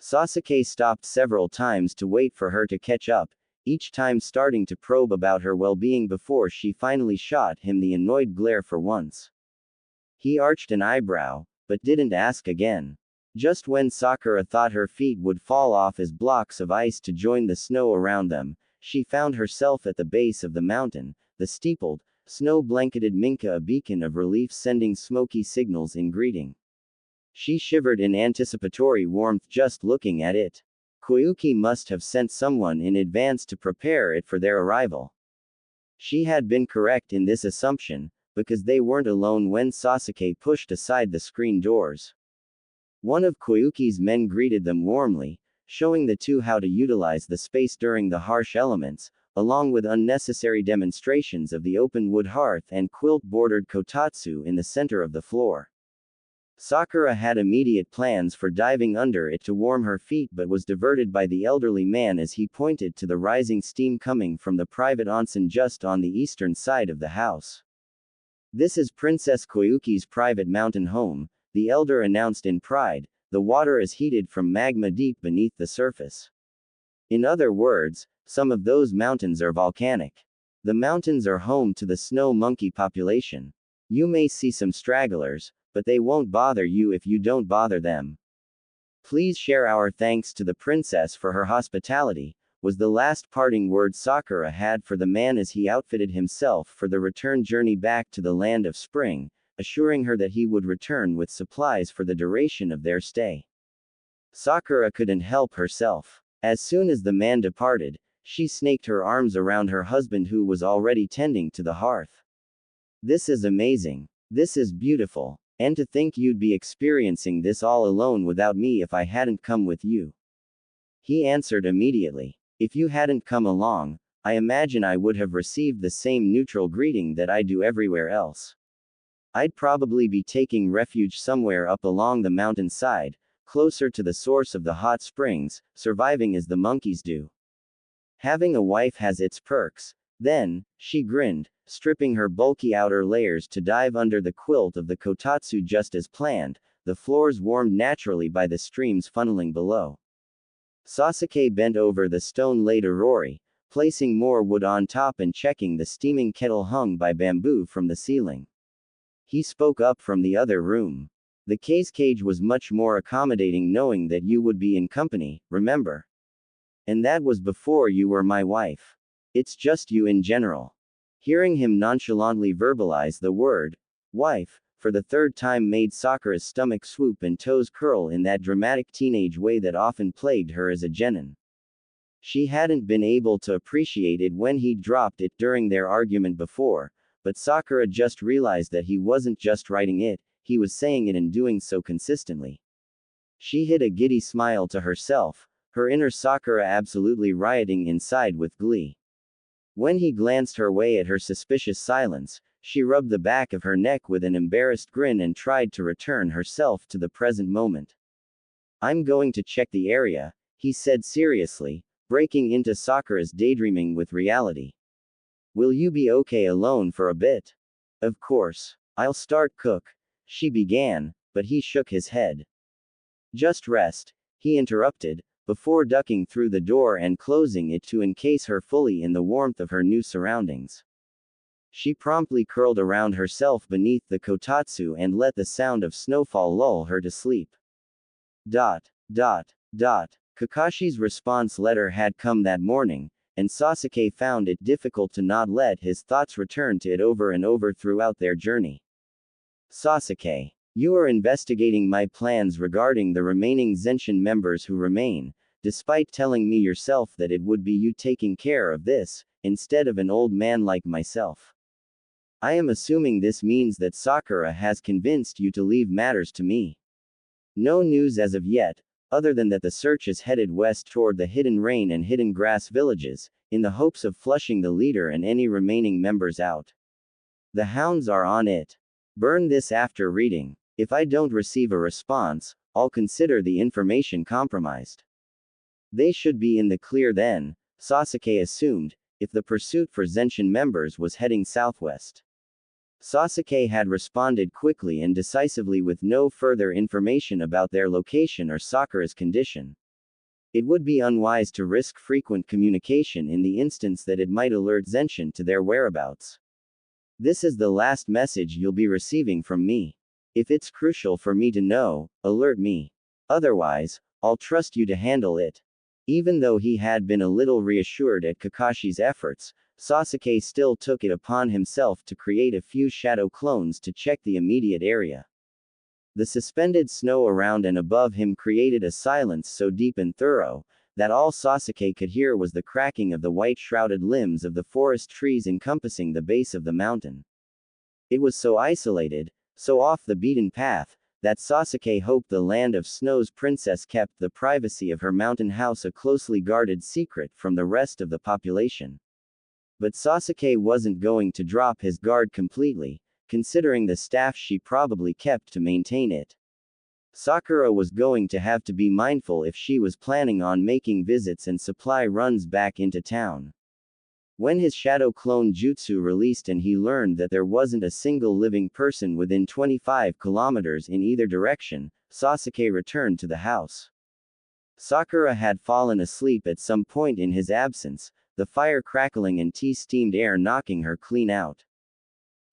Sasuke stopped several times to wait for her to catch up, each time starting to probe about her well-being before she finally shot him the annoyed glare for once. He arched an eyebrow, but didn't ask again. Just when Sakura thought her feet would fall off as blocks of ice to join the snow around them, she found herself at the base of the mountain, the steepled, snow-blanketed Minka a beacon of relief sending smoky signals in greeting. She shivered in anticipatory warmth just looking at it. Koyuki must have sent someone in advance to prepare it for their arrival. She had been correct in this assumption, because they weren't alone when Sasuke pushed aside the screen doors. One of Koyuki's men greeted them warmly, showing the two how to utilize the space during the harsh elements, along with unnecessary demonstrations of the open wood hearth and quilt-bordered kotatsu in the center of the floor. Sakura had immediate plans for diving under it to warm her feet but was diverted by the elderly man as he pointed to the rising steam coming from the private onsen just on the eastern side of the house. This is Princess Koyuki's private mountain home, the elder announced in pride. The water is heated from magma deep beneath the surface. In other words, some of those mountains are volcanic. The mountains are home to the snow monkey population. You may see some stragglers, but they won't bother you if you don't bother them. Please share our thanks to the princess for her hospitality, was the last parting word Sakura had for the man as he outfitted himself for the return journey back to the land of spring, assuring her that he would return with supplies for the duration of their stay. Sakura couldn't help herself. As soon as the man departed, she snaked her arms around her husband who was already tending to the hearth. This is amazing. This is beautiful. And to think you'd be experiencing this all alone without me if I hadn't come with you. He answered immediately. If you hadn't come along, I imagine I would have received the same neutral greeting that I do everywhere else. I'd probably be taking refuge somewhere up along the mountainside, closer to the source of the hot springs, surviving as the monkeys do. Having a wife has its perks. Then, she grinned, stripping her bulky outer layers to dive under the quilt of the kotatsu just as planned, the floors warmed naturally by the streams funneling below. Sasuke bent over the stone-laid orori, placing more wood on top and checking the steaming kettle hung by bamboo from the ceiling. He spoke up from the other room. The cage was much more accommodating knowing that you would be in company, remember? And that was before you were my wife. It's just you in general. Hearing him nonchalantly verbalize the word, wife, for the third time made Sakura's stomach swoop and toes curl in that dramatic teenage way that often plagued her as a genin. She hadn't been able to appreciate it when he'd dropped it during their argument before, but Sakura just realized that he wasn't just writing it, he was saying it and doing so consistently. She hid a giddy smile to herself, her inner Sakura absolutely rioting inside with glee. When he glanced her way at her suspicious silence, she rubbed the back of her neck with an embarrassed grin and tried to return herself to the present moment. I'm going to check the area, he said seriously, breaking into Sakura's daydreaming with reality. Will you be okay alone for a bit? Of course. I'll start cook, she began, but he shook his head. Just rest, he interrupted, before ducking through the door and closing it to encase her fully in the warmth of her new surroundings. She promptly curled around herself beneath the kotatsu and let the sound of snowfall lull her to sleep. Kakashi's response letter had come that morning, and Sasuke found it difficult to not let his thoughts return to it over and over throughout their journey. Sasuke, you are investigating my plans regarding the remaining Zenshin members who remain, despite telling me yourself that it would be you taking care of this, instead of an old man like myself. I am assuming this means that Sakura has convinced you to leave matters to me. No news as of yet, other than that the search is headed west toward the Hidden Rain and Hidden Grass villages, in the hopes of flushing the leader and any remaining members out. The hounds are on it. Burn this after reading. If I don't receive a response, I'll consider the information compromised. They should be in the clear then, Sasuke assumed, if the pursuit for Zenshin members was heading southwest. Sasuke had responded quickly and decisively with no further information about their location or Sakura's condition. It would be unwise to risk frequent communication in the instance that it might alert Zenshin to their whereabouts. This is the last message you'll be receiving from me. If it's crucial for me to know, alert me. Otherwise, I'll trust you to handle it. Even though he had been a little reassured at Kakashi's efforts, Sasuke still took it upon himself to create a few shadow clones to check the immediate area. The suspended snow around and above him created a silence so deep and thorough, that all Sasuke could hear was the cracking of the white-shrouded limbs of the forest trees encompassing the base of the mountain. It was so isolated, so off the beaten path, that Sasuke hoped the Land of Snow's princess kept the privacy of her mountain house a closely guarded secret from the rest of the population. But Sasuke wasn't going to drop his guard completely, considering the staff she probably kept to maintain it. Sakura was going to have to be mindful if she was planning on making visits and supply runs back into town. When his shadow clone jutsu released and he learned that there wasn't a single living person within 25 kilometers in either direction, Sasuke returned to the house. Sakura had fallen asleep at some point in his absence, the fire crackling and tea-steamed air knocking her clean out.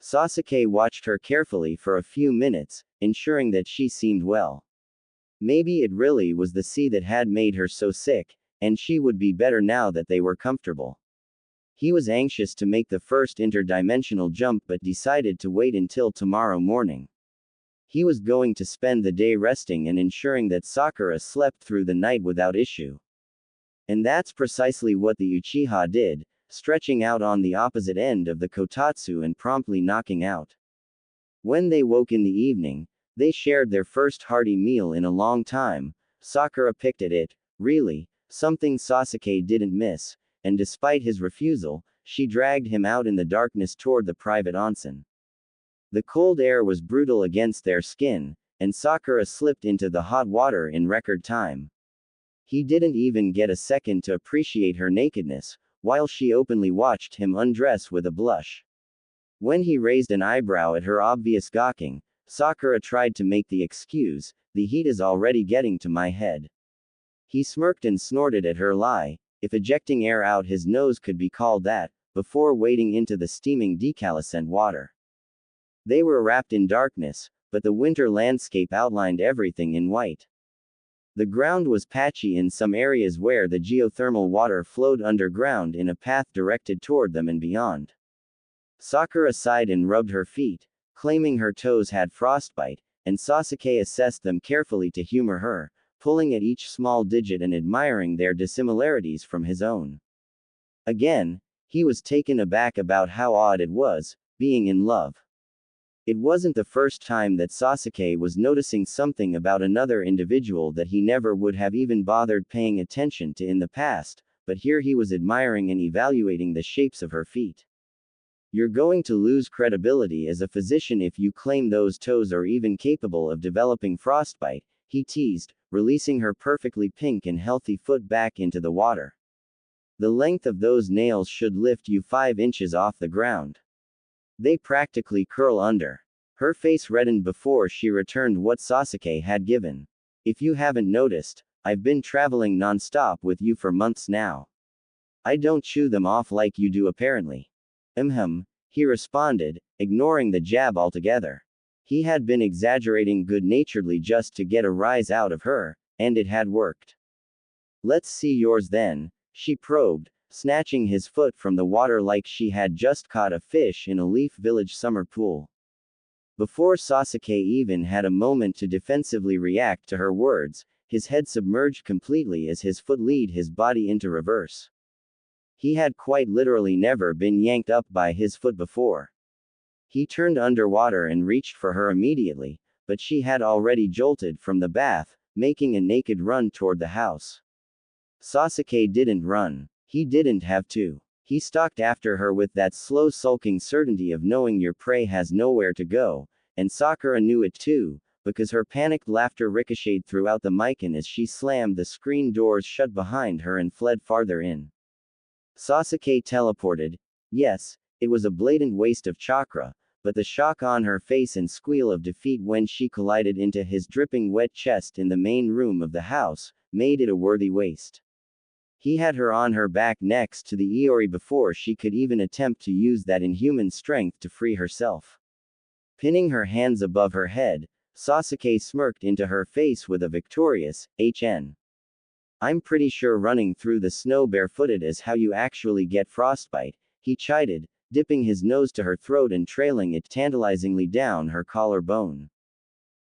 Sasuke watched her carefully for a few minutes, ensuring that she seemed well. Maybe it really was the sea that had made her so sick, and she would be better now that they were comfortable. He was anxious to make the first interdimensional jump but decided to wait until tomorrow morning. He was going to spend the day resting and ensuring that Sakura slept through the night without issue. And that's precisely what the Uchiha did, stretching out on the opposite end of the kotatsu and promptly knocking out. When they woke in the evening, they shared their first hearty meal in a long time. Sakura picked at it, really, something Sasuke didn't miss, and despite his refusal, she dragged him out in the darkness toward the private onsen. The cold air was brutal against their skin, and Sakura slipped into the hot water in record time. He didn't even get a second to appreciate her nakedness, while she openly watched him undress with a blush. When he raised an eyebrow at her obvious gawking, Sakura tried to make the excuse, "The heat is already getting to my head." He smirked and snorted at her lie, if ejecting air out his nose could be called that, before wading into the steaming decalescent water. They were wrapped in darkness, but the winter landscape outlined everything in white. The ground was patchy in some areas where the geothermal water flowed underground in a path directed toward them and beyond. Sakura sighed and rubbed her feet, claiming her toes had frostbite, and Sasuke assessed them carefully to humor her, pulling at each small digit and admiring their dissimilarities from his own. Again, he was taken aback about how odd it was, being in love. It wasn't the first time that Sasuke was noticing something about another individual that he never would have even bothered paying attention to in the past, but here he was admiring and evaluating the shapes of her feet. You're going to lose credibility as a physician if you claim those toes are even capable of developing frostbite, he teased, releasing her perfectly pink and healthy foot back into the water. The length of those nails should lift you 5 inches off the ground. They practically curl under. Her face reddened before she returned what Sasuke had given. If you haven't noticed, I've been traveling non-stop with you for months now. I don't chew them off like you do apparently. He responded, ignoring the jab altogether. He had been exaggerating good-naturedly just to get a rise out of her, and it had worked. Let's see yours then, she probed, snatching his foot from the water like she had just caught a fish in a Leaf Village summer pool. Before Sasuke even had a moment to defensively react to her words, his head submerged completely as his foot led his body into reverse. He had quite literally never been yanked up by his foot before. He turned underwater and reached for her immediately, but she had already jolted from the bath, making a naked run toward the house. Sasuke didn't run. He didn't have to. He stalked after her with that slow sulking certainty of knowing your prey has nowhere to go, and Sakura knew it too, because her panicked laughter ricocheted throughout the mikan as she slammed the screen doors shut behind her and fled farther in. Sasuke teleported. Yes, it was a blatant waste of chakra, but the shock on her face and squeal of defeat when she collided into his dripping wet chest in the main room of the house made it a worthy waste. He had her on her back next to the Iori before she could even attempt to use that inhuman strength to free herself. Pinning her hands above her head, Sasuke smirked into her face with a victorious, "HN. I'm pretty sure running through the snow barefooted is how you actually get frostbite," he chided, dipping his nose to her throat and trailing it tantalizingly down her collarbone.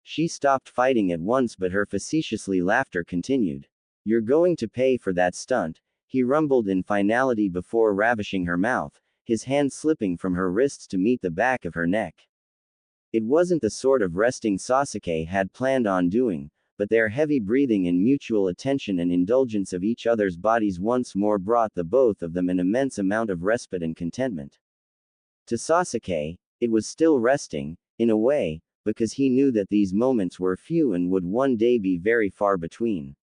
She stopped fighting at once, but her facetiously laughter continued. "You're going to pay for that stunt," he rumbled in finality before ravishing her mouth, his hand slipping from her wrists to meet the back of her neck. It wasn't the sort of resting Sasuke had planned on doing, but their heavy breathing and mutual attention and indulgence of each other's bodies once more brought the both of them an immense amount of respite and contentment. To Sasuke, it was still resting, in a way, because he knew that these moments were few and would one day be very far between.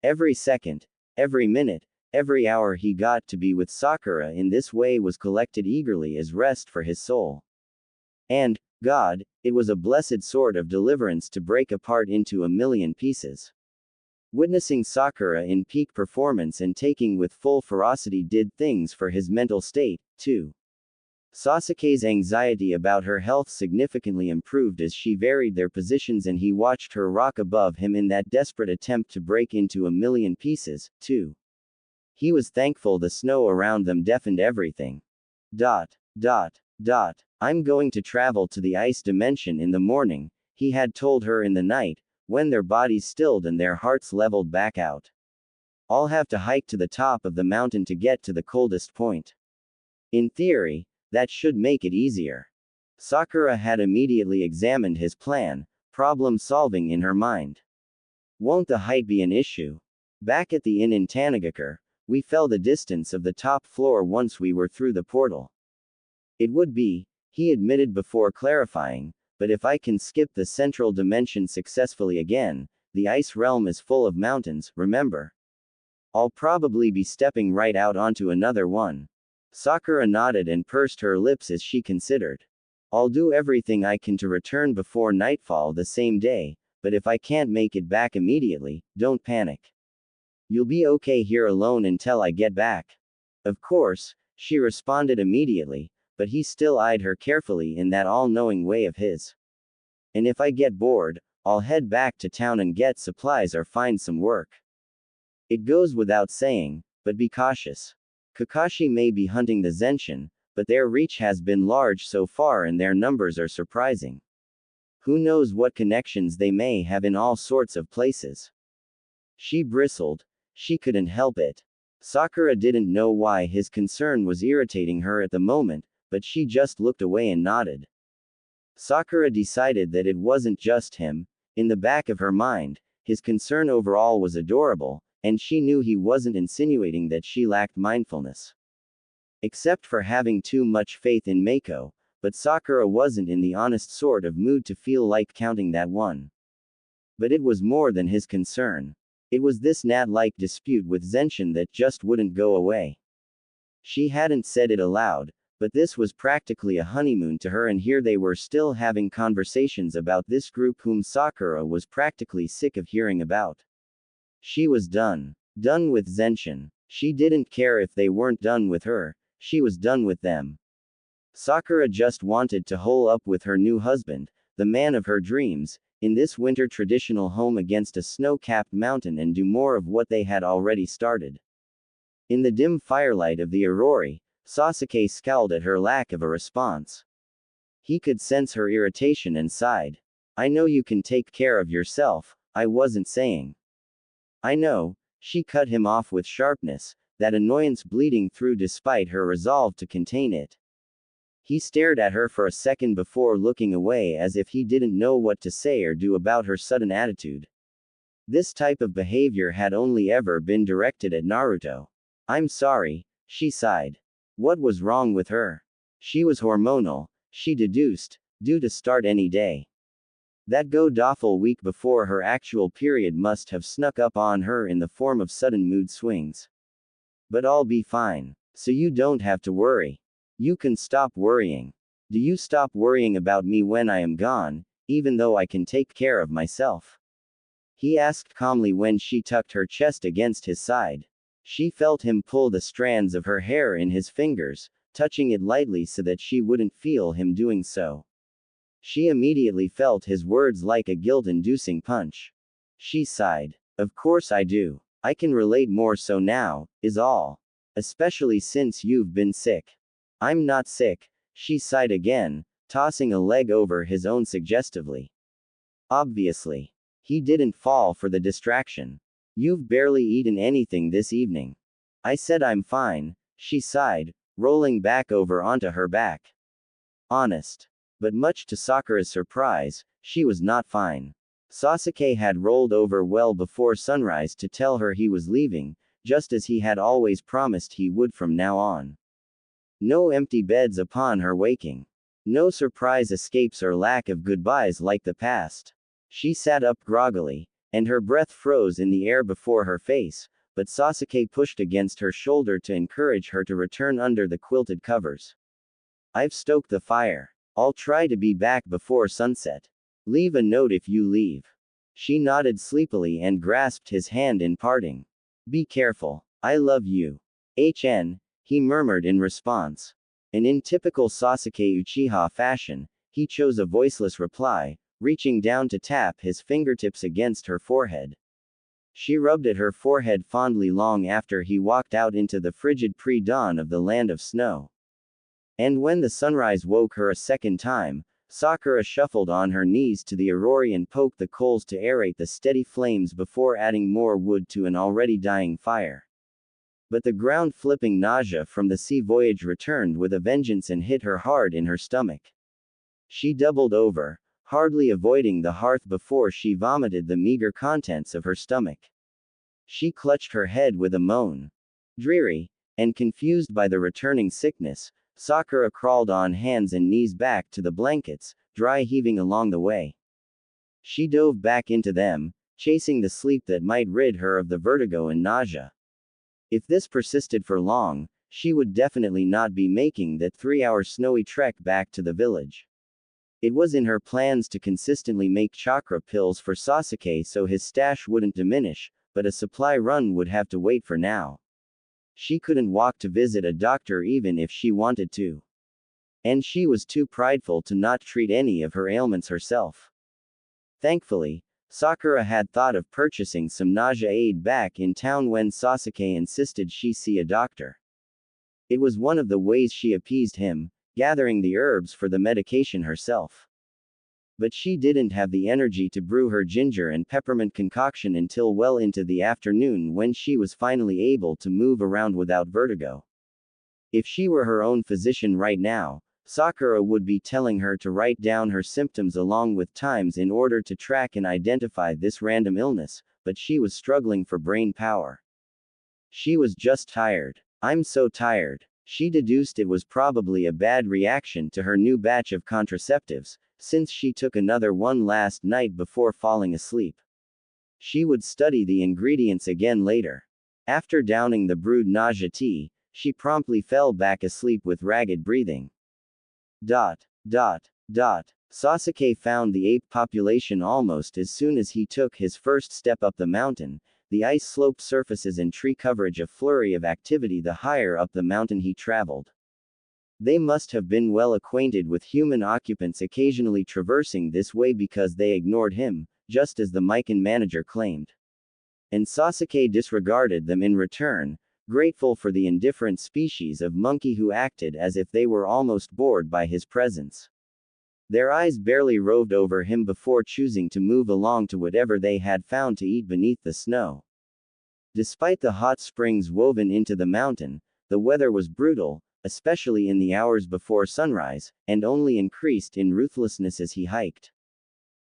Every second, every minute, every hour he got to be with Sakura in this way was collected eagerly as rest for his soul. And, God, it was a blessed sort of deliverance to break apart into a million pieces. Witnessing Sakura in peak performance and taking with full ferocity did things for his mental state, too. Sasuke's anxiety about her health significantly improved as she varied their positions and he watched her rock above him in that desperate attempt to break into a million pieces, too. He was thankful the snow around them deafened everything. I'm going to travel to the ice dimension in the morning, he had told her in the night, when their bodies stilled and their hearts leveled back out. I'll have to hike to the top of the mountain to get to the coldest point. In theory, that should make it easier. Sakura had immediately examined his plan, problem solving in her mind. Won't the height be an issue? Back at the inn in Tanagakure, we fell the distance of the top floor once we were through the portal. It would be, he admitted before clarifying, but if I can skip the central dimension successfully again, the ice realm is full of mountains, remember? I'll probably be stepping right out onto another one. Sakura nodded and pursed her lips as she considered. I'll do everything I can to return before nightfall the same day, but if I can't make it back immediately, don't panic. You'll be okay here alone until I get back. Of course, she responded immediately, but he still eyed her carefully in that all-knowing way of his. And if I get bored, I'll head back to town and get supplies or find some work. It goes without saying, but be cautious. Kakashi may be hunting the Zenshin, but their reach has been large so far and their numbers are surprising. Who knows what connections they may have in all sorts of places. She bristled. She couldn't help it. Sakura didn't know why his concern was irritating her at the moment, but she just looked away and nodded. Sakura decided that it wasn't just him. In the back of her mind, his concern overall was adorable, and she knew he wasn't insinuating that she lacked mindfulness. except for having too much faith in Mako, but Sakura wasn't in the honest sort of mood to feel like counting that one. But it was more than his concern. It was this gnat-like dispute with Zenshin that just wouldn't go away. She hadn't said it aloud, but this was practically a honeymoon to her, and here they were still having conversations about this group whom Sakura was practically sick of hearing about. She was done. Done with Zenshin. She didn't care if they weren't done with her, she was done with them. Sakura just wanted to hole up with her new husband, the man of her dreams, in this winter traditional home against a snow-capped mountain and do more of what they had already started. In the dim firelight of the Aurora, Sasuke scowled at her lack of a response. He could sense her irritation and sighed. I know you can take care of yourself, I wasn't saying. I know, she cut him off with sharpness, that annoyance bleeding through despite her resolve to contain it. He stared at her for a second before looking away as if he didn't know what to say or do about her sudden attitude. This type of behavior had only ever been directed at Naruto. I'm sorry, she sighed. What was wrong with her? She was hormonal, she deduced, due to start any day. That god-awful week before her actual period must have snuck up on her in the form of sudden mood swings. But I'll be fine, so you don't have to worry. You can stop worrying. Do you stop worrying about me when I am gone, even though I can take care of myself? He asked calmly when she tucked her chest against his side. She felt him pull the strands of her hair in his fingers, touching it lightly so that she wouldn't feel him doing so. She immediately felt his words like a guilt-inducing punch. She sighed. Of course I do. I can relate more so now, is all. Especially since you've been sick. I'm not sick, she sighed again, tossing a leg over his own suggestively. Obviously. He didn't fall for the distraction. You've barely eaten anything this evening. I said I'm fine, she sighed, rolling back over onto her back. Honest. But much to Sakura's surprise, she was not fine. Sasuke had rolled over well before sunrise to tell her he was leaving, just as he had always promised he would from now on. No empty beds upon her waking. No surprise escapes or lack of goodbyes like the past. She sat up groggily, and her breath froze in the air before her face, but Sasuke pushed against her shoulder to encourage her to return under the quilted covers. I've stoked the fire. I'll try to be back before sunset. Leave a note if you leave. She nodded sleepily and grasped his hand in parting. Be careful. I love you. HN, he murmured in response. And in typical Sasuke Uchiha fashion, he chose a voiceless reply, reaching down to tap his fingertips against her forehead. She rubbed at her forehead fondly long after he walked out into the frigid pre-dawn of the land of snow. And when the sunrise woke her a second time, Sakura shuffled on her knees to the Aurora and poked the coals to aerate the steady flames before adding more wood to an already dying fire. But the ground-flipping nausea from the sea voyage returned with a vengeance and hit her hard in her stomach. She doubled over, hardly avoiding the hearth before she vomited the meager contents of her stomach. She clutched her head with a moan. Dreary, and confused by the returning sickness, Sakura crawled on hands and knees back to the blankets, dry heaving along the way. She dove back into them, chasing the sleep that might rid her of the vertigo and nausea. If this persisted for long, she would definitely not be making that 3-hour snowy trek back to the village. It was in her plans to consistently make chakra pills for Sasuke so his stash wouldn't diminish, but a supply run would have to wait for now. She couldn't walk to visit a doctor even if she wanted to. And she was too prideful to not treat any of her ailments herself. Thankfully, Sakura had thought of purchasing some nausea aid back in town when Sasuke insisted she see a doctor. It was one of the ways she appeased him, gathering the herbs for the medication herself. But she didn't have the energy to brew her ginger and peppermint concoction until well into the afternoon when she was finally able to move around without vertigo. If she were her own physician right now, Sakura would be telling her to write down her symptoms along with times in order to track and identify this random illness, but she was struggling for brain power. She was just tired. I'm so tired. She deduced it was probably a bad reaction to her new batch of contraceptives, since she took another one last night before falling asleep. She would study the ingredients again later. After downing the brewed nausea tea, she promptly fell back asleep with ragged breathing. Dot. Dot. Dot. Sasuke found the ape population almost as soon as he took his first step up the mountain. The ice-sloped surfaces and tree coverage a flurry of activity the higher up the mountain he traveled. They must have been well acquainted with human occupants occasionally traversing this way because they ignored him, just as the Mikan manager claimed. And Sasuke disregarded them in return, grateful for the indifferent species of monkey who acted as if they were almost bored by his presence. Their eyes barely roved over him before choosing to move along to whatever they had found to eat beneath the snow. Despite the hot springs woven into the mountain, the weather was brutal, especially in the hours before sunrise, and only increased in ruthlessness as he hiked.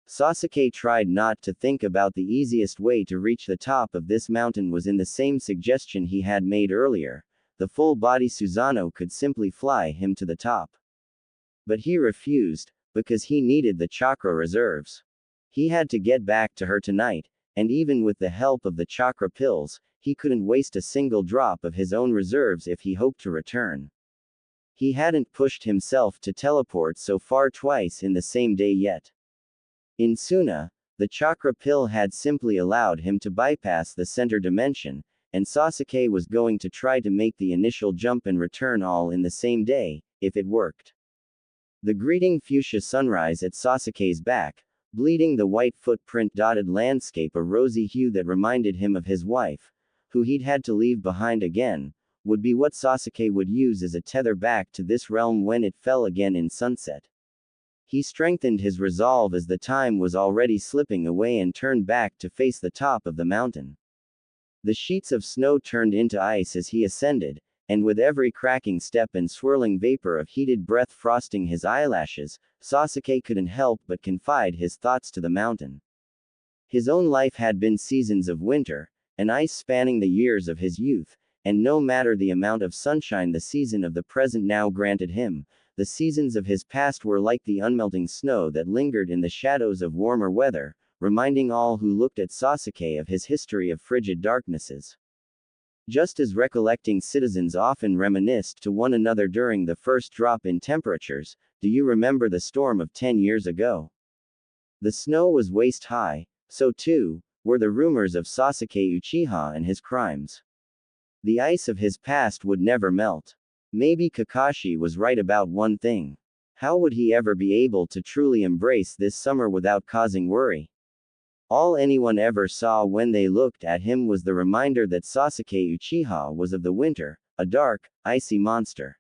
Sasuke tried not to think about the easiest way to reach the top of this mountain was in the same suggestion he had made earlier. The full-body Susanoo could simply fly him to the top. But he refused, because he needed the chakra reserves. He had to get back to her tonight, and even with the help of the chakra pills, he couldn't waste a single drop of his own reserves if he hoped to return. He hadn't pushed himself to teleport so far twice in the same day yet. In Suna, the chakra pill had simply allowed him to bypass the center dimension, and Sasuke was going to try to make the initial jump and return all in the same day, if it worked. The greeting fuchsia sunrise at Sasuke's back, bleeding the white footprint-dotted landscape a rosy hue that reminded him of his wife, who he'd had to leave behind again, would be what Sasuke would use as a tether back to this realm when it fell again in sunset. He strengthened his resolve as the time was already slipping away and turned back to face the top of the mountain. The sheets of snow turned into ice as he ascended, and with every cracking step and swirling vapor of heated breath frosting his eyelashes, Sasuke couldn't help but confide his thoughts to the mountain. His own life had been seasons of winter, an ice spanning the years of his youth, and no matter the amount of sunshine the season of the present now granted him, the seasons of his past were like the unmelting snow that lingered in the shadows of warmer weather, reminding all who looked at Sasuke of his history of frigid darknesses. Just as recollecting citizens often reminisced to one another during the first drop in temperatures, do you remember the storm of 10 years ago? The snow was waist high, so too were the rumors of Sasuke Uchiha and his crimes. The ice of his past would never melt. Maybe Kakashi was right about one thing. How would he ever be able to truly embrace this summer without causing worry? All anyone ever saw when they looked at him was the reminder that Sasuke Uchiha was of the winter, a dark, icy monster.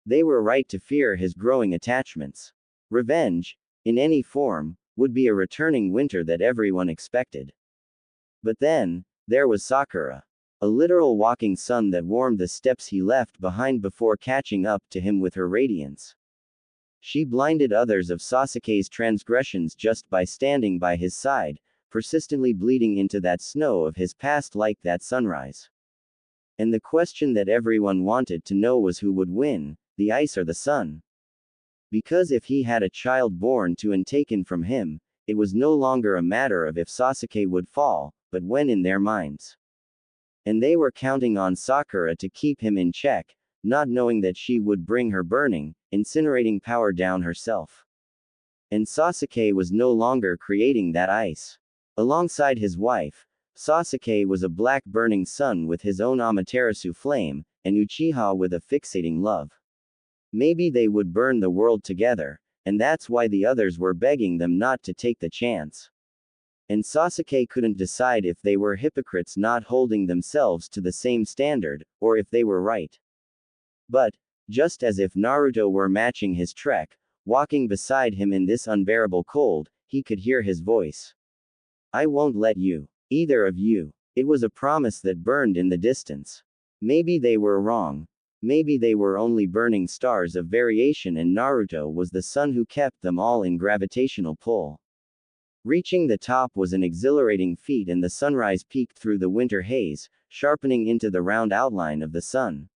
They were right to fear his growing attachments. Revenge, in any form, would be a returning winter that everyone expected. But then, there was Sakura. A literal walking sun that warmed the steps he left behind before catching up to him with her radiance. She blinded others of Sasuke's transgressions just by standing by his side, persistently bleeding into that snow of his past like that sunrise. And the question that everyone wanted to know was who would win, the ice or the sun? Because if he had a child born to and taken from him, it was no longer a matter of if Sasuke would fall, but when in their minds. And they were counting on Sakura to keep him in check, not knowing that she would bring her burning, incinerating power down herself. And Sasuke was no longer creating that ice. Alongside his wife, Sasuke was a black burning sun with his own Amaterasu flame, and Uchiha with a fixating love. Maybe they would burn the world together, and that's why the others were begging them not to take the chance. And Sasuke couldn't decide if they were hypocrites not holding themselves to the same standard, or if they were right. But, just as if Naruto were matching his trek, walking beside him in this unbearable cold, he could hear his voice. I won't let you. Either of you. It was a promise that burned in the distance. Maybe they were wrong. Maybe they were only burning stars of variation and Naruto was the sun who kept them all in gravitational pull. Reaching the top was an exhilarating feat and the sunrise peeked through the winter haze, sharpening into the round outline of the sun.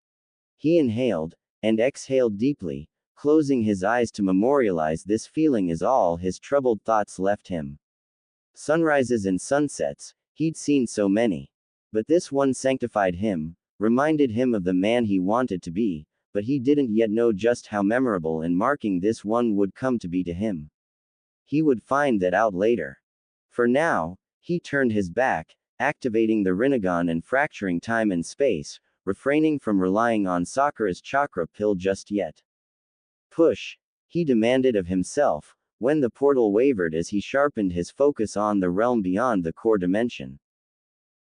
He inhaled, and exhaled deeply, closing his eyes to memorialize this feeling as all his troubled thoughts left him. Sunrises and sunsets, he'd seen so many. But this one sanctified him, reminded him of the man he wanted to be, but he didn't yet know just how memorable and marking this one would come to be to him. He would find that out later. For now, he turned his back, activating the Rinnegan and fracturing time and space, refraining from relying on Sakura's chakra pill just yet. Push, he demanded of himself, when the portal wavered as he sharpened his focus on the realm beyond the core dimension.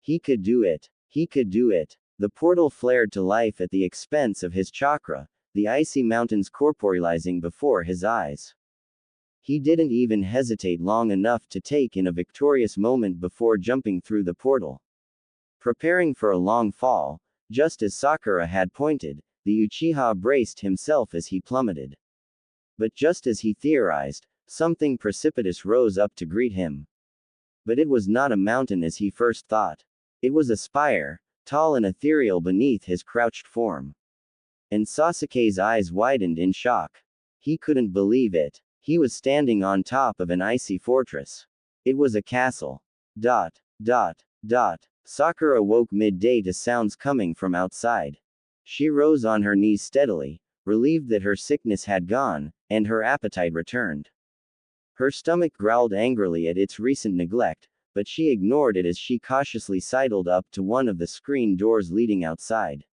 He could do it. He could do it. The portal flared to life at the expense of his chakra, the icy mountains corporealizing before his eyes. He didn't even hesitate long enough to take in a victorious moment before jumping through the portal. Preparing for a long fall, just as Sakura had pointed, the Uchiha braced himself as he plummeted. But just as he theorized, something precipitous rose up to greet him. But it was not a mountain as he first thought. It was a spire, tall and ethereal beneath his crouched form. And Sasuke's eyes widened in shock. He couldn't believe it. He was standing on top of an icy fortress. It was a castle. Dot, dot, dot. Sakura woke midday to sounds coming from outside. She rose on her knees steadily, relieved that her sickness had gone, and her appetite returned. Her stomach growled angrily at its recent neglect, but she ignored it as she cautiously sidled up to one of the screen doors leading outside.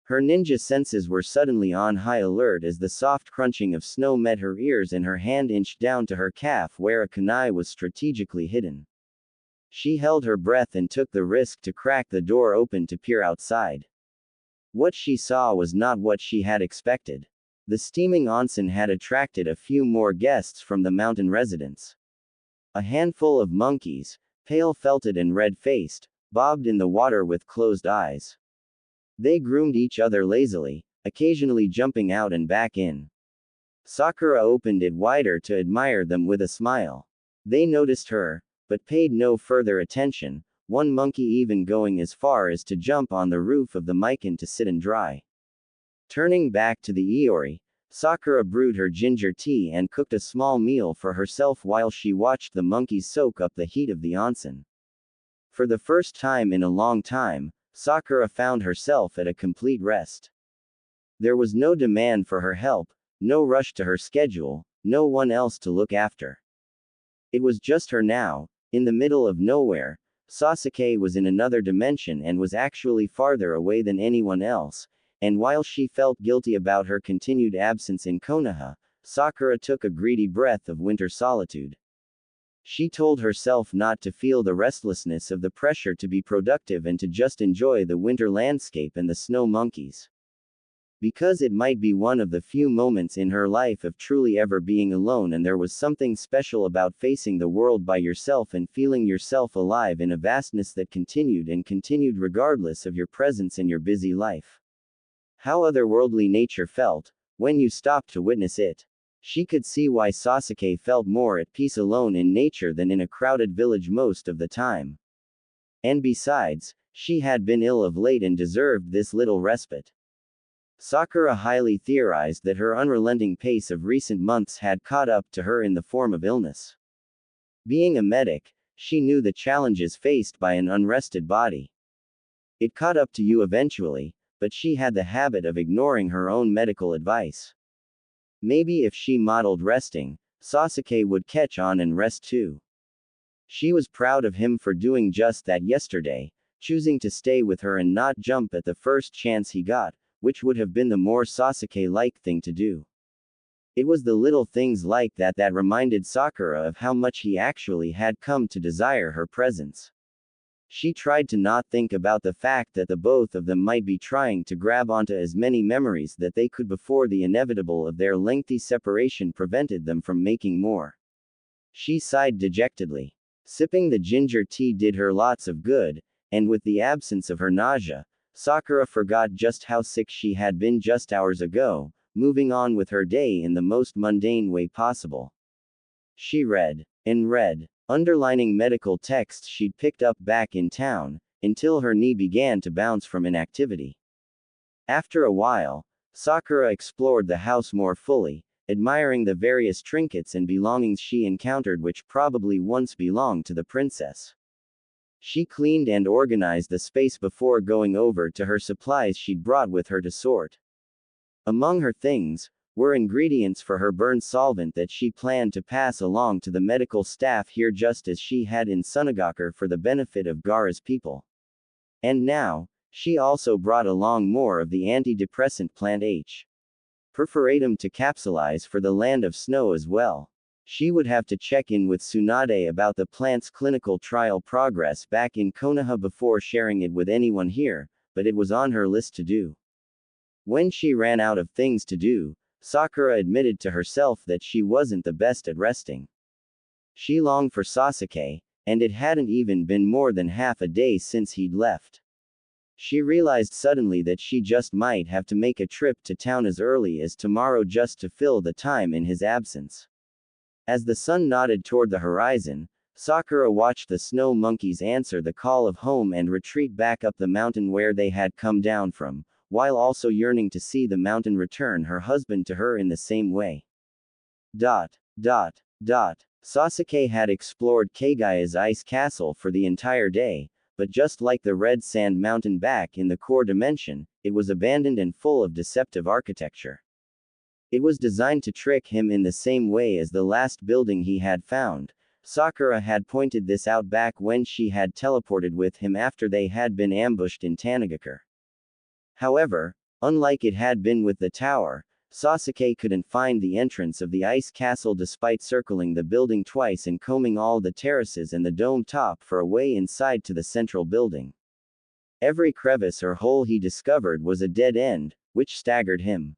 Her ninja senses were suddenly on high alert as the soft crunching of snow met her ears and her hand inched down to her calf where a kunai was strategically hidden. She held her breath and took the risk to crack the door open to peer outside. What she saw was not what she had expected. The steaming onsen had attracted a few more guests from the mountain residents. A handful of monkeys, pale felted and red-faced, bobbed in the water with closed eyes. They groomed each other lazily, occasionally jumping out and back in. Sakura opened it wider to admire them with a smile. They noticed her, but paid no further attention, one monkey even going as far as to jump on the roof of the mikan to sit and dry. Turning back to the Iori, Sakura brewed her ginger tea and cooked a small meal for herself while she watched the monkeys soak up the heat of the onsen. For the first time in a long time, Sakura found herself at a complete rest. There was no demand for her help, no rush to her schedule, no one else to look after. It was just her now, in the middle of nowhere. Sasuke was in another dimension and was actually farther away than anyone else, and while she felt guilty about her continued absence in Konoha, Sakura took a greedy breath of winter solitude. She told herself not to feel the restlessness of the pressure to be productive and to just enjoy the winter landscape and the snow monkeys. Because it might be one of the few moments in her life of truly ever being alone, and there was something special about facing the world by yourself and feeling yourself alive in a vastness that continued and continued regardless of your presence in your busy life. How otherworldly nature felt, when you stopped to witness it. She could see why Sasuke felt more at peace alone in nature than in a crowded village most of the time. And besides, she had been ill of late and deserved this little respite. Sakura highly theorized that her unrelenting pace of recent months had caught up to her in the form of illness. Being a medic, she knew the challenges faced by an unrested body. It caught up to you eventually, but she had the habit of ignoring her own medical advice. Maybe if she modeled resting, Sasuke would catch on and rest too. She was proud of him for doing just that yesterday, choosing to stay with her and not jump at the first chance he got, which would have been the more Sasuke-like thing to do. It was the little things like that that reminded Sakura of how much he actually had come to desire her presence. She tried to not think about the fact that the both of them might be trying to grab onto as many memories that they could before the inevitable of their lengthy separation prevented them from making more. She sighed dejectedly. Sipping the ginger tea did her lots of good, and with the absence of her nausea, Sakura forgot just how sick she had been just hours ago, moving on with her day in the most mundane way possible. She read, and read, underlining medical texts she'd picked up back in town, until her knee began to bounce from inactivity. After a while, Sakura explored the house more fully, admiring the various trinkets and belongings she encountered which probably once belonged to the princess. She cleaned and organized the space before going over to her supplies she'd brought with her to sort. Among her things were ingredients for her burn solvent that she planned to pass along to the medical staff here just as she had in Sunagakure for the benefit of Gaara's people. And now, she also brought along more of the antidepressant plant H. Perforatum to capsulize for the land of snow as well. She would have to check in with Tsunade about the plant's clinical trial progress back in Konoha before sharing it with anyone here, but it was on her list to do. When she ran out of things to do, Sakura admitted to herself that she wasn't the best at resting. She longed for Sasuke, and it hadn't even been more than half a day since he'd left. She realized suddenly that she just might have to make a trip to town as early as tomorrow just to fill the time in his absence. As the sun nodded toward the horizon, Sakura watched the snow monkeys answer the call of home and retreat back up the mountain where they had come down from, while also yearning to see the mountain return her husband to her in the same way. Sasuke had explored Kagaya's ice castle for the entire day, but just like the red sand mountain back in the core dimension, it was abandoned and full of deceptive architecture. It was designed to trick him in the same way as the last building he had found. Sakura had pointed this out back when she had teleported with him after they had been ambushed in Tanagakure. However, unlike it had been with the tower, Sasuke couldn't find the entrance of the ice castle despite circling the building twice and combing all the terraces and the dome top for a way inside to the central building. Every crevice or hole he discovered was a dead end, which staggered him.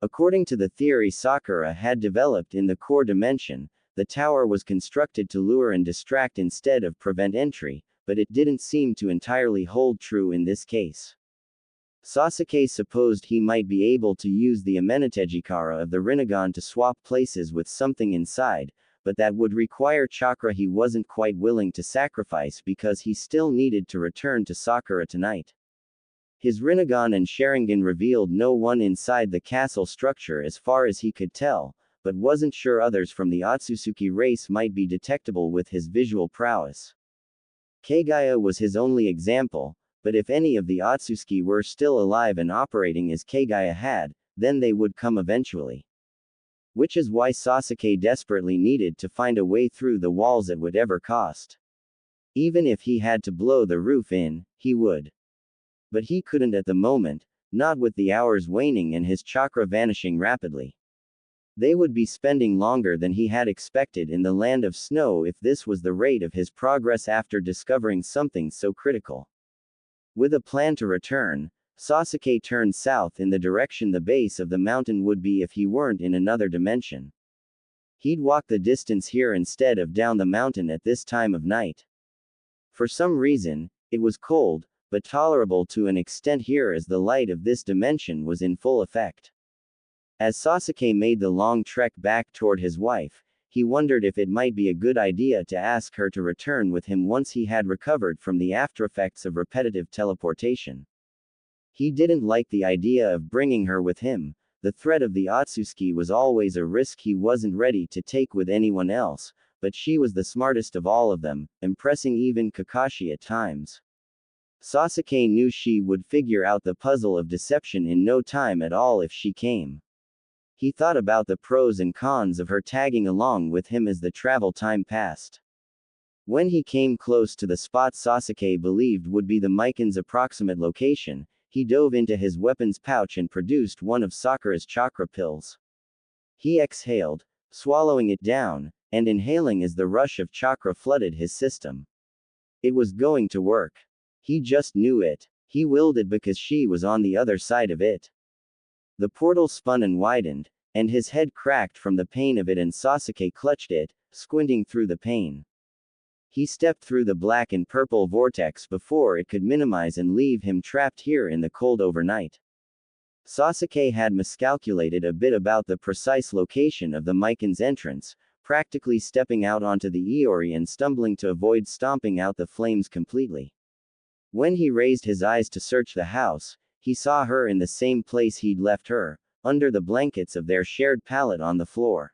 According to the theory Sakura had developed in the core dimension, the tower was constructed to lure and distract instead of prevent entry, but it didn't seem to entirely hold true in this case. Sasuke supposed he might be able to use the Amenetejikara of the Rinnegan to swap places with something inside, but that would require chakra he wasn't quite willing to sacrifice because he still needed to return to Sakura tonight. His Rinnegan and Sharingan revealed no one inside the castle structure as far as he could tell, but wasn't sure others from the Otsutsuki race might be detectable with his visual prowess. Kagaya was his only example, but if any of the Otsutsuki were still alive and operating as Kagaya had, then they would come eventually. Which is why Sasuke desperately needed to find a way through the walls at whatever cost. Even if he had to blow the roof in, he would. But he couldn't at the moment, not with the hours waning and his chakra vanishing rapidly. They would be spending longer than he had expected in the land of snow if this was the rate of his progress after discovering something so critical. With a plan to return, Sasuke turned south in the direction the base of the mountain would be if he weren't in another dimension. He'd walk the distance here instead of down the mountain at this time of night. For some reason, it was cold, but tolerable to an extent here as the light of this dimension was in full effect. As Sasuke made the long trek back toward his wife, he wondered if it might be a good idea to ask her to return with him once he had recovered from the aftereffects of repetitive teleportation. He didn't like the idea of bringing her with him. The threat of the Otsutsuki was always a risk he wasn't ready to take with anyone else, but she was the smartest of all of them, impressing even Kakashi at times. Sasuke knew she would figure out the puzzle of deception in no time at all if she came. He thought about the pros and cons of her tagging along with him as the travel time passed. When he came close to the spot Sasuke believed would be the Mikan's approximate location, he dove into his weapons pouch and produced one of Sakura's chakra pills. He exhaled, swallowing it down, and inhaling as the rush of chakra flooded his system. It was going to work. He just knew it. He willed it because she was on the other side of it. The portal spun and widened, and his head cracked from the pain of it and Sasuke clutched it, squinting through the pain. He stepped through the black and purple vortex before it could minimize and leave him trapped here in the cold overnight. Sasuke had miscalculated a bit about the precise location of the Mikan's entrance, practically stepping out onto the Iori and stumbling to avoid stomping out the flames completely. When he raised his eyes to search the house, he saw her in the same place he'd left her, under the blankets of their shared pallet on the floor.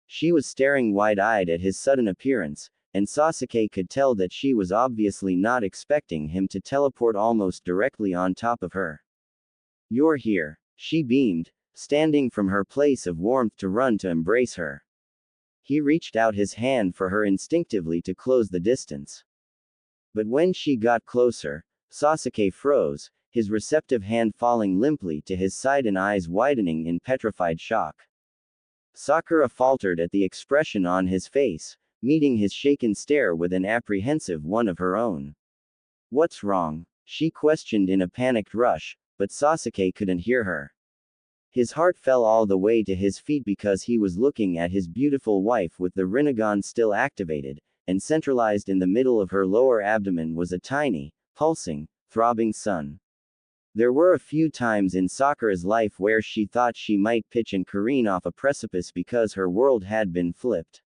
She was staring wide-eyed at his sudden appearance, and Sasuke could tell that she was obviously not expecting him to teleport almost directly on top of her. "You're here," she beamed, standing from her place of warmth to run to embrace her. He reached out his hand for her instinctively to close the distance. But when she got closer, Sasuke froze, his receptive hand falling limply to his side and eyes widening in petrified shock. Sakura faltered at the expression on his face, meeting his shaken stare with an apprehensive one of her own. "What's wrong?" she questioned in a panicked rush, but Sasuke couldn't hear her. His heart fell all the way to his feet because he was looking at his beautiful wife with the Rinnegan still activated, and centralized in the middle of her lower abdomen was a tiny, pulsing, throbbing sun. There were a few times in Sakura's life where she thought she might pitch and careen off a precipice because her world had been flipped.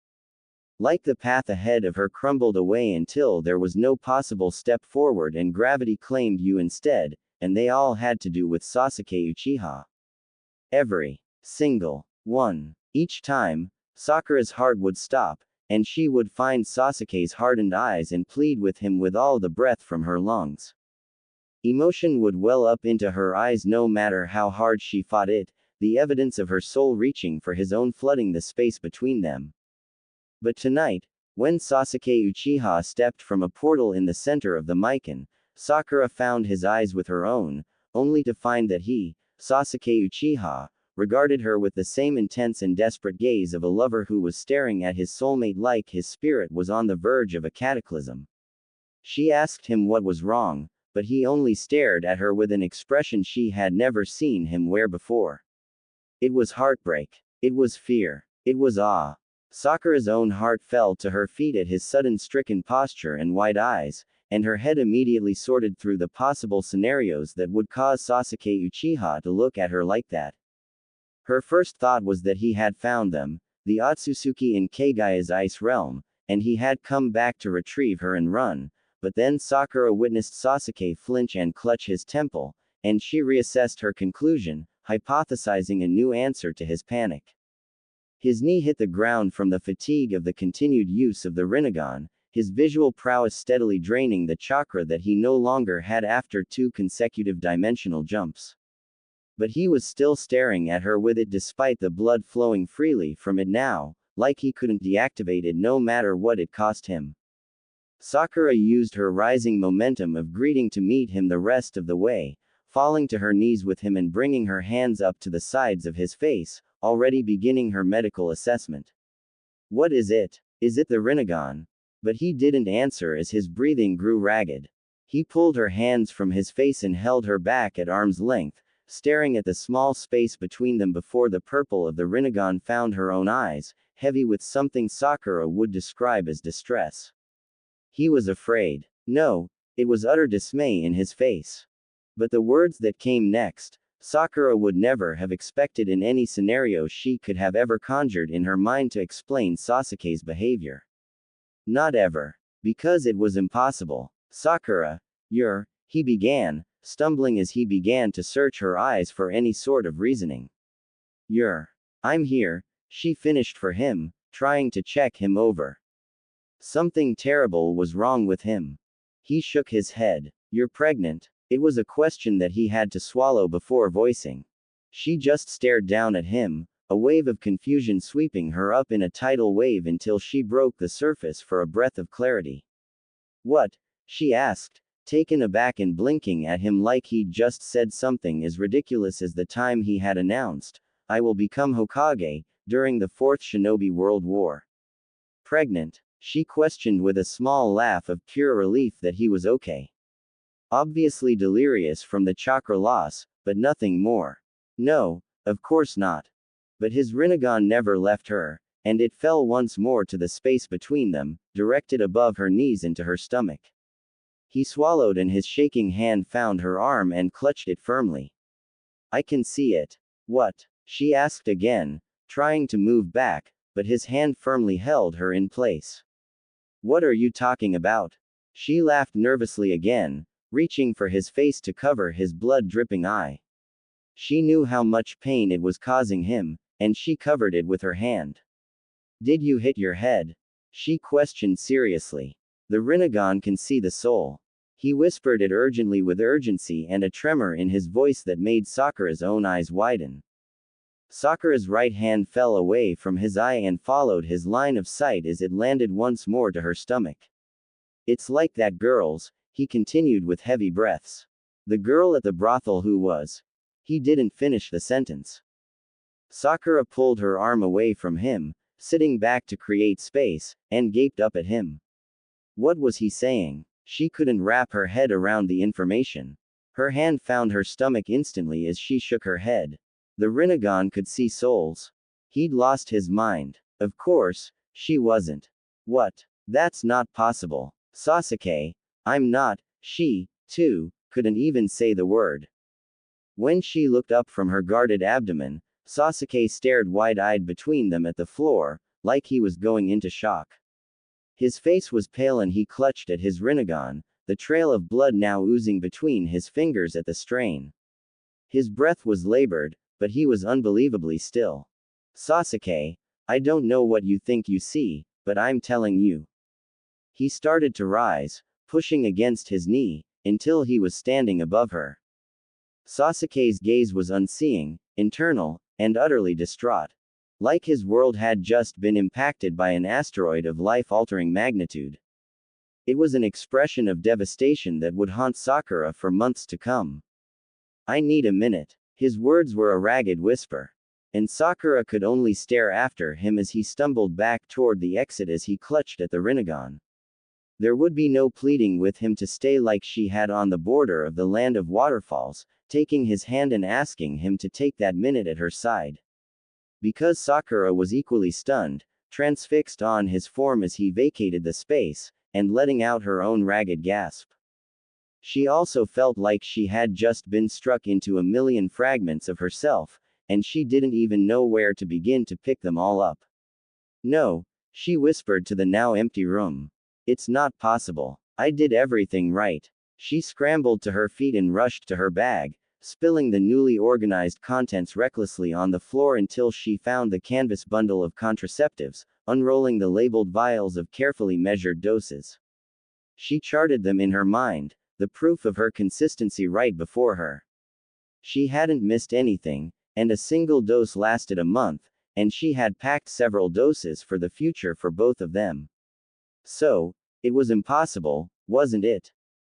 Like the path ahead of her crumbled away until there was no possible step forward and gravity claimed you instead, and they all had to do with Sasuke Uchiha. Every single one. Each time, Sakura's heart would stop, and she would find Sasuke's hardened eyes and plead with him with all the breath from her lungs. Emotion would well up into her eyes no matter how hard she fought it, the evidence of her soul reaching for his own flooding the space between them. But tonight, when Sasuke Uchiha stepped from a portal in the center of the Mikan, Sakura found his eyes with her own, only to find that he, Sasuke Uchiha, regarded her with the same intense and desperate gaze of a lover who was staring at his soulmate like his spirit was on the verge of a cataclysm. She asked him what was wrong, but he only stared at her with an expression she had never seen him wear before. It was heartbreak. It was fear. It was awe. Sakura's own heart fell to her feet at his sudden stricken posture and wide eyes, and her head immediately sorted through the possible scenarios that would cause Sasuke Uchiha to look at her like that. Her first thought was that he had found them, the Otsutsuki in Kagaya's ice realm, and he had come back to retrieve her and run, but then Sakura witnessed Sasuke flinch and clutch his temple, and she reassessed her conclusion, hypothesizing a new answer to his panic. His knee hit the ground from the fatigue of the continued use of the Rinnegan, his visual prowess steadily draining the chakra that he no longer had after 2 consecutive dimensional jumps. But he was still staring at her with it despite the blood flowing freely from it now, like he couldn't deactivate it no matter what it cost him. Sakura used her rising momentum of greeting to meet him the rest of the way, falling to her knees with him and bringing her hands up to the sides of his face, already beginning her medical assessment. "What is it? Is it the Rinnegan?" But he didn't answer as his breathing grew ragged. He pulled her hands from his face and held her back at arm's length, staring at the small space between them before the purple of the Rinnegan found her own eyes, heavy with something Sakura would describe as distress. He was afraid. No, it was utter dismay in his face. But the words that came next, Sakura would never have expected in any scenario she could have ever conjured in her mind to explain Sasuke's behavior. Not ever. Because it was impossible. "Sakura, he began, stumbling as he began to search her eyes for any sort of reasoning. I'm here," she finished for him, trying to check him over. Something terrible was wrong with him. He shook his head. "You're pregnant." It was a question that he had to swallow before voicing. She just stared down at him, a wave of confusion sweeping her up in a tidal wave until she broke the surface for a breath of clarity. "What?" she asked, taken aback and blinking at him like he'd just said something as ridiculous as the time he had announced, "I will become Hokage," during the Fourth Shinobi World War. "Pregnant?" she questioned with a small laugh of pure relief that he was okay. Obviously delirious from the chakra loss, but nothing more. No, of course not. But his Rinnegan never left her, and it fell once more to the space between them, directed above her knees into her stomach. He swallowed and his shaking hand found her arm and clutched it firmly. "I can see it." "What?" she asked again, trying to move back, but his hand firmly held her in place. "What are you talking about?" She laughed nervously again, reaching for his face to cover his blood-dripping eye. She knew how much pain it was causing him, and she covered it with her hand. Did you hit your head? She questioned seriously. The Rinnegan can see the soul. He whispered it urgently with urgency and a tremor in his voice that made Sakura's own eyes widen. Sakura's right hand fell away from his eye and followed his line of sight as it landed once more to her stomach. It's like that girl's, he continued with heavy breaths. The girl at the brothel who was. He didn't finish the sentence. Sakura pulled her arm away from him, sitting back to create space, and gaped up at him. What was he saying? She couldn't wrap her head around the information. Her hand found her stomach instantly as she shook her head. The Rinnegan could see souls. He'd lost his mind. Of course, she wasn't. What? That's not possible. Sasuke, I'm not. She, too, couldn't even say the word. When she looked up from her guarded abdomen, Sasuke stared wide-eyed between them at the floor, like he was going into shock. His face was pale and he clutched at his Rinnegan, the trail of blood now oozing between his fingers at the strain. His breath was labored, but he was unbelievably still. Sasuke, I don't know what you think you see, but I'm telling you. He started to rise, pushing against his knee, until he was standing above her. Sasuke's gaze was unseeing, internal, and utterly distraught. Like his world had just been impacted by an asteroid of life-altering magnitude. It was an expression of devastation that would haunt Sakura for months to come. I need a minute. His words were a ragged whisper. And Sakura could only stare after him as he stumbled back toward the exit as he clutched at the Rinnegan. There would be no pleading with him to stay like she had on the border of the land of waterfalls, taking his hand and asking him to take that minute at her side. Because Sakura was equally stunned, transfixed on his form as he vacated the space, and letting out her own ragged gasp. She also felt like she had just been struck into a million fragments of herself, and she didn't even know where to begin to pick them all up. No, she whispered to the now empty room. It's not possible. I did everything right. She scrambled to her feet and rushed to her bag, spilling the newly organized contents recklessly on the floor until she found the canvas bundle of contraceptives, unrolling the labeled vials of carefully measured doses. She charted them in her mind, the proof of her consistency right before her. She hadn't missed anything, and a single dose lasted a month, and she had packed several doses for the future for both of them. So, it was impossible, wasn't it?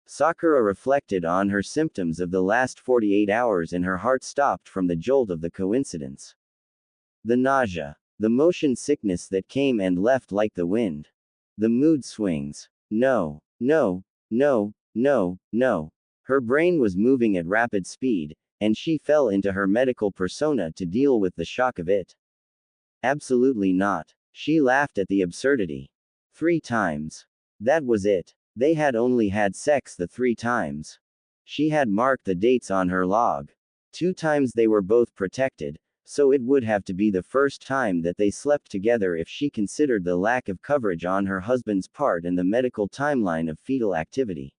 Sakura reflected on her symptoms of the last 48 hours and her heart stopped from the jolt of the coincidence. The nausea. The motion sickness that came and left like the wind. The mood swings. No, no, no, no, no. Her brain was moving at rapid speed, and she fell into her medical persona to deal with the shock of it. Absolutely not. She laughed at the absurdity. 3 times. That was it. They had only had sex the 3 times. She had marked the dates on her log. 2 times they were both protected, so it would have to be the first time that they slept together if she considered the lack of coverage on her husband's part and the medical timeline of fetal activity.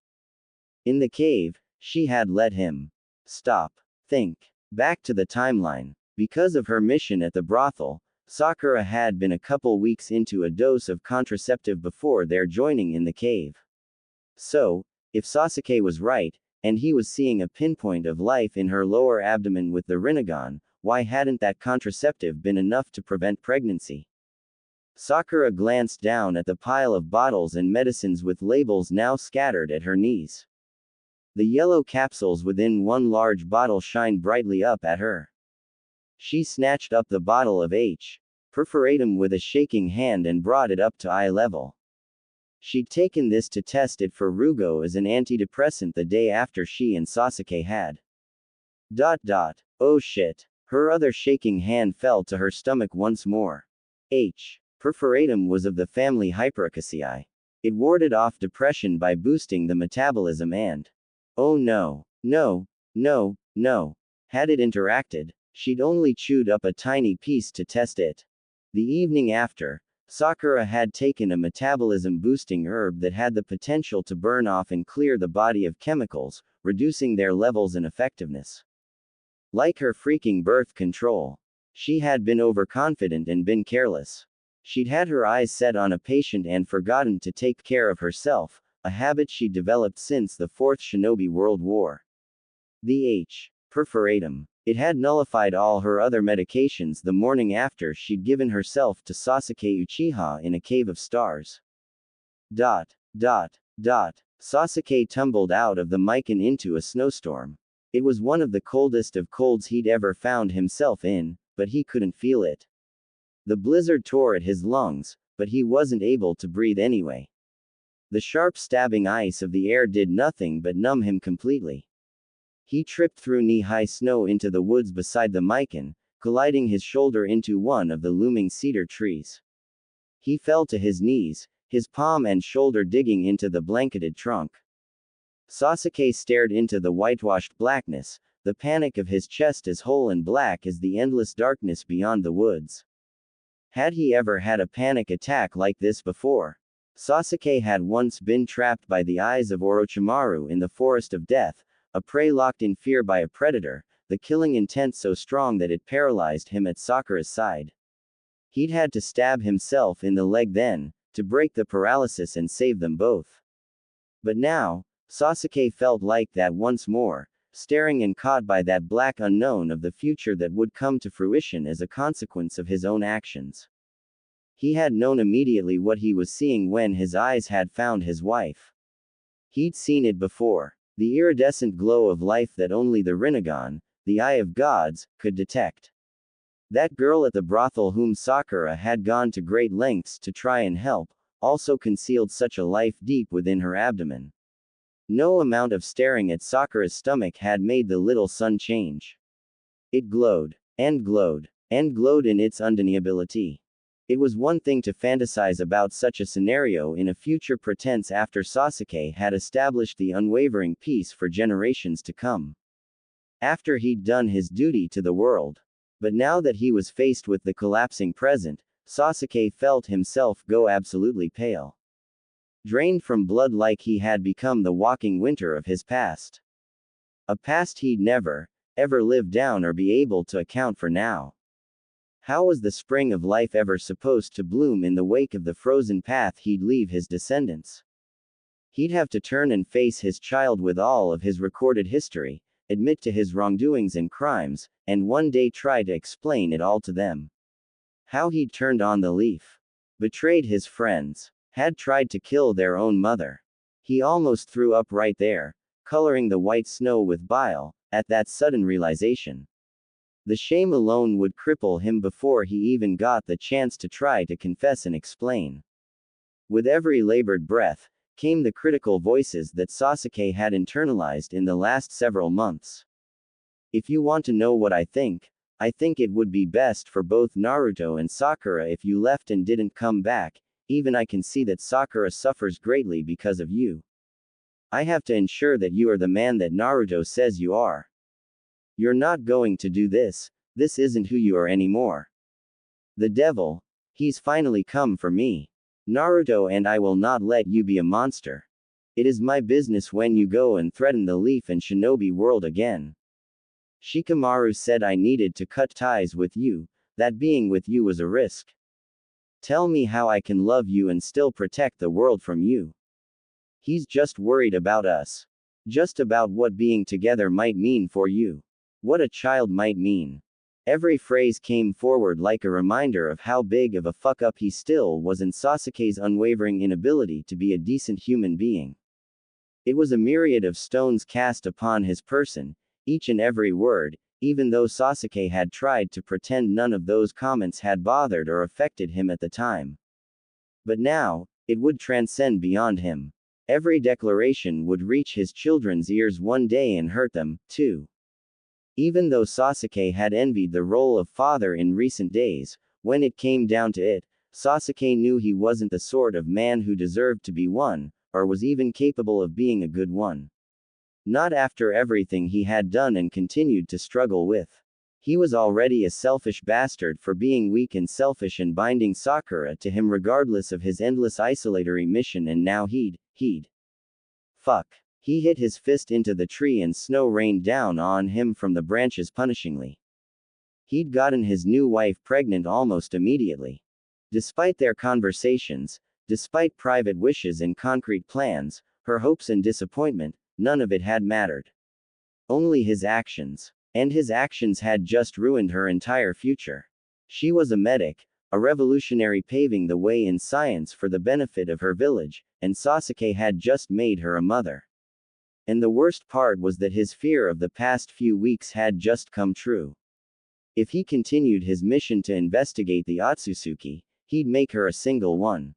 In the cave, she had let him stop. Think. Back to the timeline. Because of her mission at the brothel, Sakura had been a couple weeks into a dose of contraceptive before their joining in the cave. So, if Sasuke was right, and he was seeing a pinpoint of life in her lower abdomen with the Rinnegan, why hadn't that contraceptive been enough to prevent pregnancy? Sakura glanced down at the pile of bottles and medicines with labels now scattered at her knees. The yellow capsules within one large bottle shined brightly up at her. She snatched up the bottle of H. Perforatum with a shaking hand and brought it up to eye level. She'd taken this to test it for Rugo as an antidepressant the day after she and Sasuke had. Oh shit. Her other shaking hand fell to her stomach once more. H. Perforatum was of the family Hyperaceae. It warded off depression by boosting the metabolism and. Oh no. No. No. No. Had it interacted, she'd only chewed up a tiny piece to test it. The evening after, Sakura had taken a metabolism-boosting herb that had the potential to burn off and clear the body of chemicals, reducing their levels and effectiveness. Like her freaking birth control. She had been overconfident and been careless. She'd had her eyes set on a patient and forgotten to take care of herself, a habit she'd developed since the Fourth Shinobi World War. The H. Perforatum. It had nullified all her other medications the morning after she'd given herself to Sasuke Uchiha in a cave of stars. Sasuke tumbled out of the mic and into a snowstorm. It was one of the coldest of colds he'd ever found himself in, but he couldn't feel it. The blizzard tore at his lungs, but he wasn't able to breathe anyway. The sharp stabbing ice of the air did nothing but numb him completely. He tripped through knee-high snow into the woods beside the Mikan, colliding his shoulder into one of the looming cedar trees. He fell to his knees, his palm and shoulder digging into the blanketed trunk. Sasuke stared into the whitewashed blackness, the panic of his chest as whole and black as the endless darkness beyond the woods. Had he ever had a panic attack like this before? Sasuke had once been trapped by the eyes of Orochimaru in the Forest of Death, a prey locked in fear by a predator, the killing intent so strong that it paralyzed him at Sakura's side. He'd had to stab himself in the leg then, to break the paralysis and save them both. But now, Sasuke felt like that once more, staring and caught by that black unknown of the future that would come to fruition as a consequence of his own actions. He had known immediately what he was seeing when his eyes had found his wife. He'd seen it before. The iridescent glow of life that only the Rinnegan, the Eye of Gods, could detect. That girl at the brothel whom Sakura had gone to great lengths to try and help, also concealed such a life deep within her abdomen. No amount of staring at Sakura's stomach had made the little sun change. It glowed, and glowed, and glowed in its undeniability. It was one thing to fantasize about such a scenario in a future pretense after Sasuke had established the unwavering peace for generations to come. After he'd done his duty to the world. But now that he was faced with the collapsing present, Sasuke felt himself go absolutely pale. Drained from blood like he had become the walking winter of his past. A past he'd never, ever live down or be able to account for now. How was the spring of life ever supposed to bloom in the wake of the frozen path he'd leave his descendants? He'd have to turn and face his child with all of his recorded history, admit to his wrongdoings and crimes, and one day try to explain it all to them. How he'd turned on the leaf. Betrayed his friends. Had tried to kill their own mother. He almost threw up right there, coloring the white snow with bile, at that sudden realization. The shame alone would cripple him before he even got the chance to try to confess and explain. With every labored breath, came the critical voices that Sasuke had internalized in the last several months. If you want to know what I think it would be best for both Naruto and Sakura if you left and didn't come back, even I can see that Sakura suffers greatly because of you. I have to ensure that you are the man that Naruto says you are. You're not going to do this isn't who you are anymore. The devil, he's finally come for me. Naruto, and I will not let you be a monster. It is my business when you go and threaten the Leaf and Shinobi world again. Shikamaru said I needed to cut ties with you, that being with you was a risk. Tell me how I can love you and still protect the world from you. He's just worried about us. Just about what being together might mean for you. What a child might mean. Every phrase came forward like a reminder of how big of a fuck up he still was and Sasuke's unwavering inability to be a decent human being. It was a myriad of stones cast upon his person, each and every word, even though Sasuke had tried to pretend none of those comments had bothered or affected him at the time. But now, it would transcend beyond him. Every declaration would reach his children's ears one day and hurt them, too. Even though Sasuke had envied the role of father in recent days, when it came down to it, Sasuke knew he wasn't the sort of man who deserved to be one, or was even capable of being a good one. Not after everything he had done and continued to struggle with. He was already a selfish bastard for being weak and selfish and binding Sakura to him regardless of his endless isolatory mission, and now he'd. Fuck. He hit his fist into the tree and snow rained down on him from the branches punishingly. He'd gotten his new wife pregnant almost immediately. Despite their conversations, despite private wishes and concrete plans, her hopes and disappointment, none of it had mattered. Only his actions. And his actions had just ruined her entire future. She was a medic, a revolutionary paving the way in science for the benefit of her village, and Sasuke had just made her a mother. And the worst part was that his fear of the past few weeks had just come true. If he continued his mission to investigate the Otsutsuki, he'd make her a single one.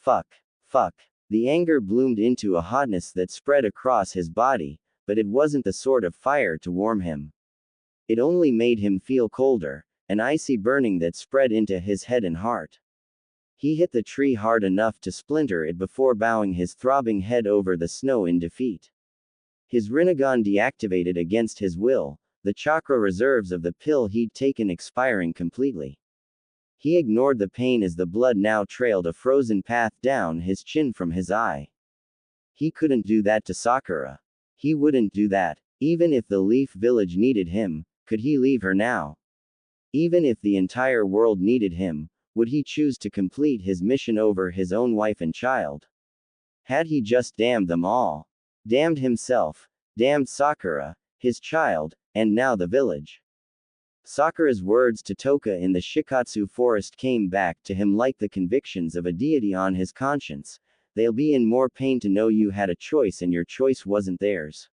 Fuck. The anger bloomed into a hotness that spread across his body, but it wasn't the sort of fire to warm him. It only made him feel colder, an icy burning that spread into his head and heart. He hit the tree hard enough to splinter it before bowing his throbbing head over the snow in defeat. His Rinnegan deactivated against his will, the chakra reserves of the pill he'd taken expiring completely. He ignored the pain as the blood now trailed a frozen path down his chin from his eye. He couldn't do that to Sakura. He wouldn't do that. Even if the Leaf Village needed him, could he leave her now? Even if the entire world needed him, would he choose to complete his mission over his own wife and child? Had he just damned them all? Damned himself, damned Sakura, his child, and now the village. Sakura's words to Toka in the Shikatsu forest came back to him like the convictions of a deity on his conscience. They'll be in more pain to know you had a choice and your choice wasn't theirs.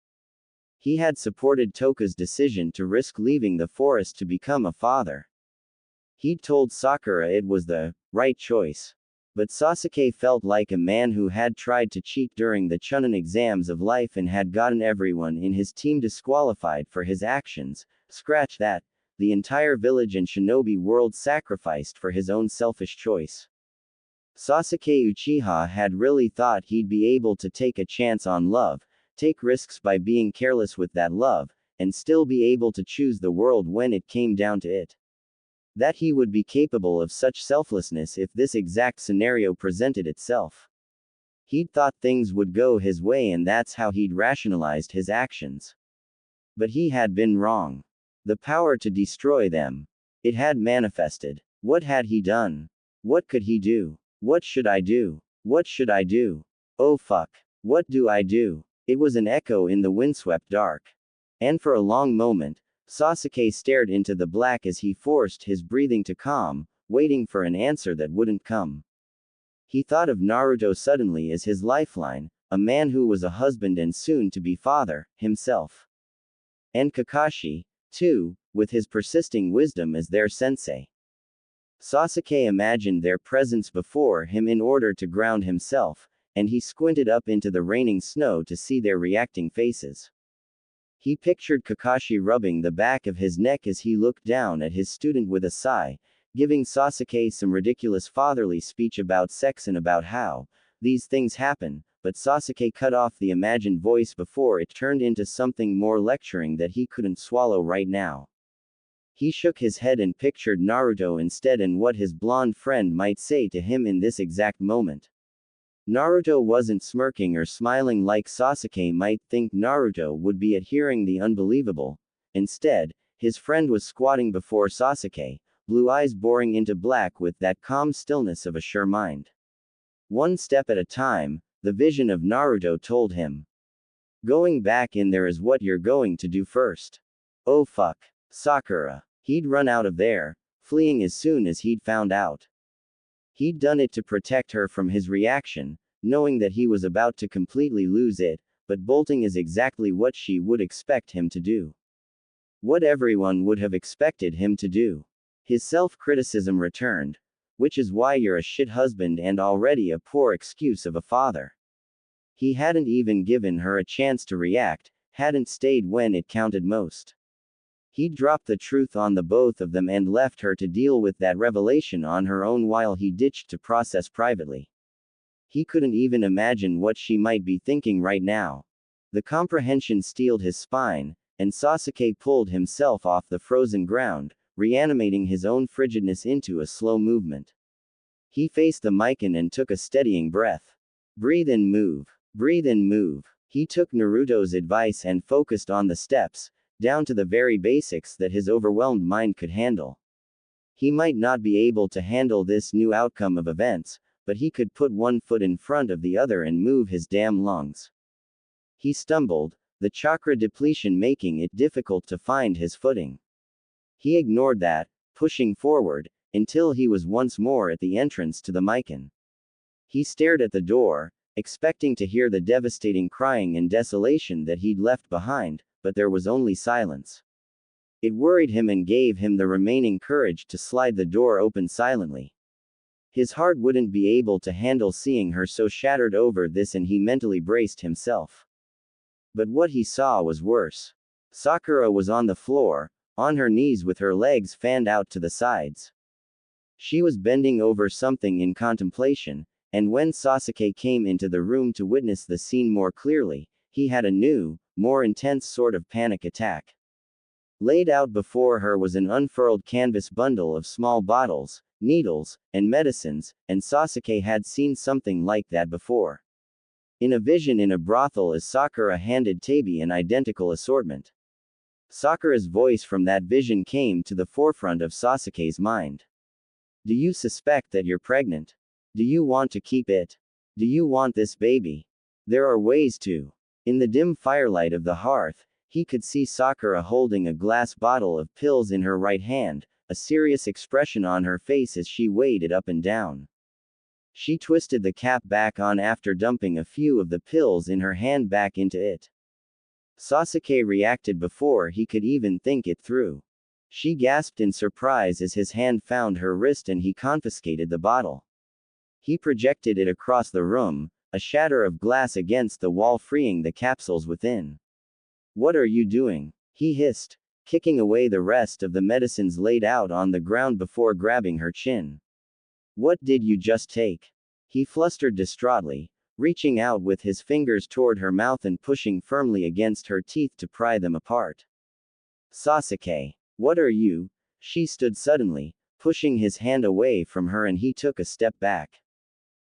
He had supported Toka's decision to risk leaving the forest to become a father. He'd told Sakura it was the right choice. But Sasuke felt like a man who had tried to cheat during the Chunin exams of life and had gotten everyone in his team disqualified for his actions. Scratch that, the entire village and shinobi world sacrificed for his own selfish choice. Sasuke Uchiha had really thought he'd be able to take a chance on love, take risks by being careless with that love, and still be able to choose the world when it came down to it. That he would be capable of such selflessness if this exact scenario presented itself. He'd thought things would go his way and that's how he'd rationalized his actions. But he had been wrong. The power to destroy them. It had manifested. What had he done? What could he do? What should I do? What should I do? Oh fuck. What do I do? It was an echo in the windswept dark. And for a long moment, Sasuke stared into the black as he forced his breathing to calm, waiting for an answer that wouldn't come. He thought of Naruto suddenly as his lifeline, a man who was a husband and soon to be father, himself. And Kakashi, too, with his persisting wisdom as their sensei. Sasuke imagined their presence before him in order to ground himself, and he squinted up into the raining snow to see their reacting faces. He pictured Kakashi rubbing the back of his neck as he looked down at his student with a sigh, giving Sasuke some ridiculous fatherly speech about sex and about how these things happen, but Sasuke cut off the imagined voice before it turned into something more lecturing that he couldn't swallow right now. He shook his head and pictured Naruto instead and what his blonde friend might say to him in this exact moment. Naruto wasn't smirking or smiling like Sasuke might think Naruto would be at hearing the unbelievable. Instead, his friend was squatting before Sasuke, blue eyes boring into black with that calm stillness of a sure mind. One step at a time, the vision of Naruto told him. Going back in there is what you're going to do first. Oh fuck. Sakura. He'd run out of there, fleeing as soon as he'd found out. He'd done it to protect her from his reaction, knowing that he was about to completely lose it, but bolting is exactly what she would expect him to do. What everyone would have expected him to do. His self-criticism returned. Which is why you're a shit husband and already a poor excuse of a father. He hadn't even given her a chance to react, hadn't stayed when it counted most. He dropped the truth on the both of them and left her to deal with that revelation on her own while he ditched to process privately. He couldn't even imagine what she might be thinking right now. The comprehension steeled his spine, and Sasuke pulled himself off the frozen ground, reanimating his own frigidness into a slow movement. He faced the Mikan and took a steadying breath. Breathe and move. Breathe and move. He took Naruto's advice and focused on the steps, down to the very basics that his overwhelmed mind could handle. He might not be able to handle this new outcome of events, but he could put one foot in front of the other and move his damn lungs. He stumbled, the chakra depletion making it difficult to find his footing. He ignored that, pushing forward, until he was once more at the entrance to the Mikan. He stared at the door, expecting to hear the devastating crying and desolation that he'd left behind, but there was only silence. It worried him and gave him the remaining courage to slide the door open silently. His heart wouldn't be able to handle seeing her so shattered over this, and he mentally braced himself. But what he saw was worse. Sakura was on the floor, on her knees with her legs fanned out to the sides. She was bending over something in contemplation, and when Sasuke came into the room to witness the scene more clearly, he had a new, more intense sort of panic attack. Laid out before her was an unfurled canvas bundle of small bottles, needles, and medicines, and Sasuke had seen something like that before. In a vision in a brothel as Sakura handed Tabi an identical assortment. Sakura's voice from that vision came to the forefront of Sasuke's mind. Do you suspect that you're pregnant? Do you want to keep it? Do you want this baby? There are ways to. In the dim firelight of the hearth, he could see Sakura holding a glass bottle of pills in her right hand, a serious expression on her face as she weighed it up and down. She twisted the cap back on after dumping a few of the pills in her hand back into it. Sasuke reacted before he could even think it through. She gasped in surprise as his hand found her wrist and he confiscated the bottle. He projected it across the room, a shatter of glass against the wall freeing the capsules within. What are you doing? He hissed, kicking away the rest of the medicines laid out on the ground before grabbing her chin. What did you just take? He flustered distraughtly, reaching out with his fingers toward her mouth and pushing firmly against her teeth to pry them apart. Sasuke. What are you? She stood suddenly, pushing his hand away from her, and he took a step back.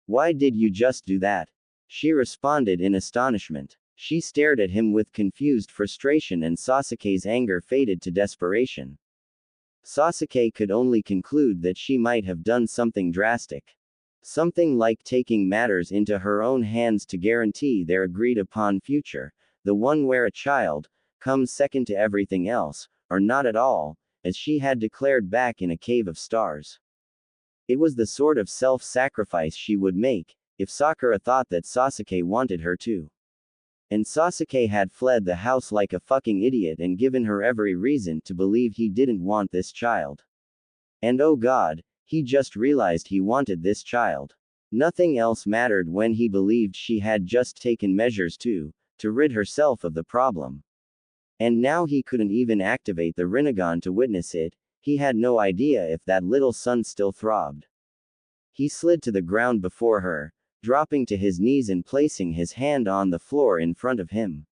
Why did you just do that? She responded in astonishment. She stared at him with confused frustration, and Sasuke's anger faded to desperation. Sasuke could only conclude that she might have done something drastic. Something like taking matters into her own hands to guarantee their agreed upon future, the one where a child comes second to everything else, or not at all, as she had declared back in a cave of stars. It was the sort of self-sacrifice she would make, if Sakura thought that Sasuke wanted her to. And Sasuke had fled the house like a fucking idiot and given her every reason to believe he didn't want this child. And oh god, he just realized he wanted this child. Nothing else mattered when he believed she had just taken measures to rid herself of the problem. And now he couldn't even activate the Rinnegan to witness it. He had no idea if that little sun still throbbed. He slid to the ground before her, dropping to his knees and placing his hand on the floor in front of him.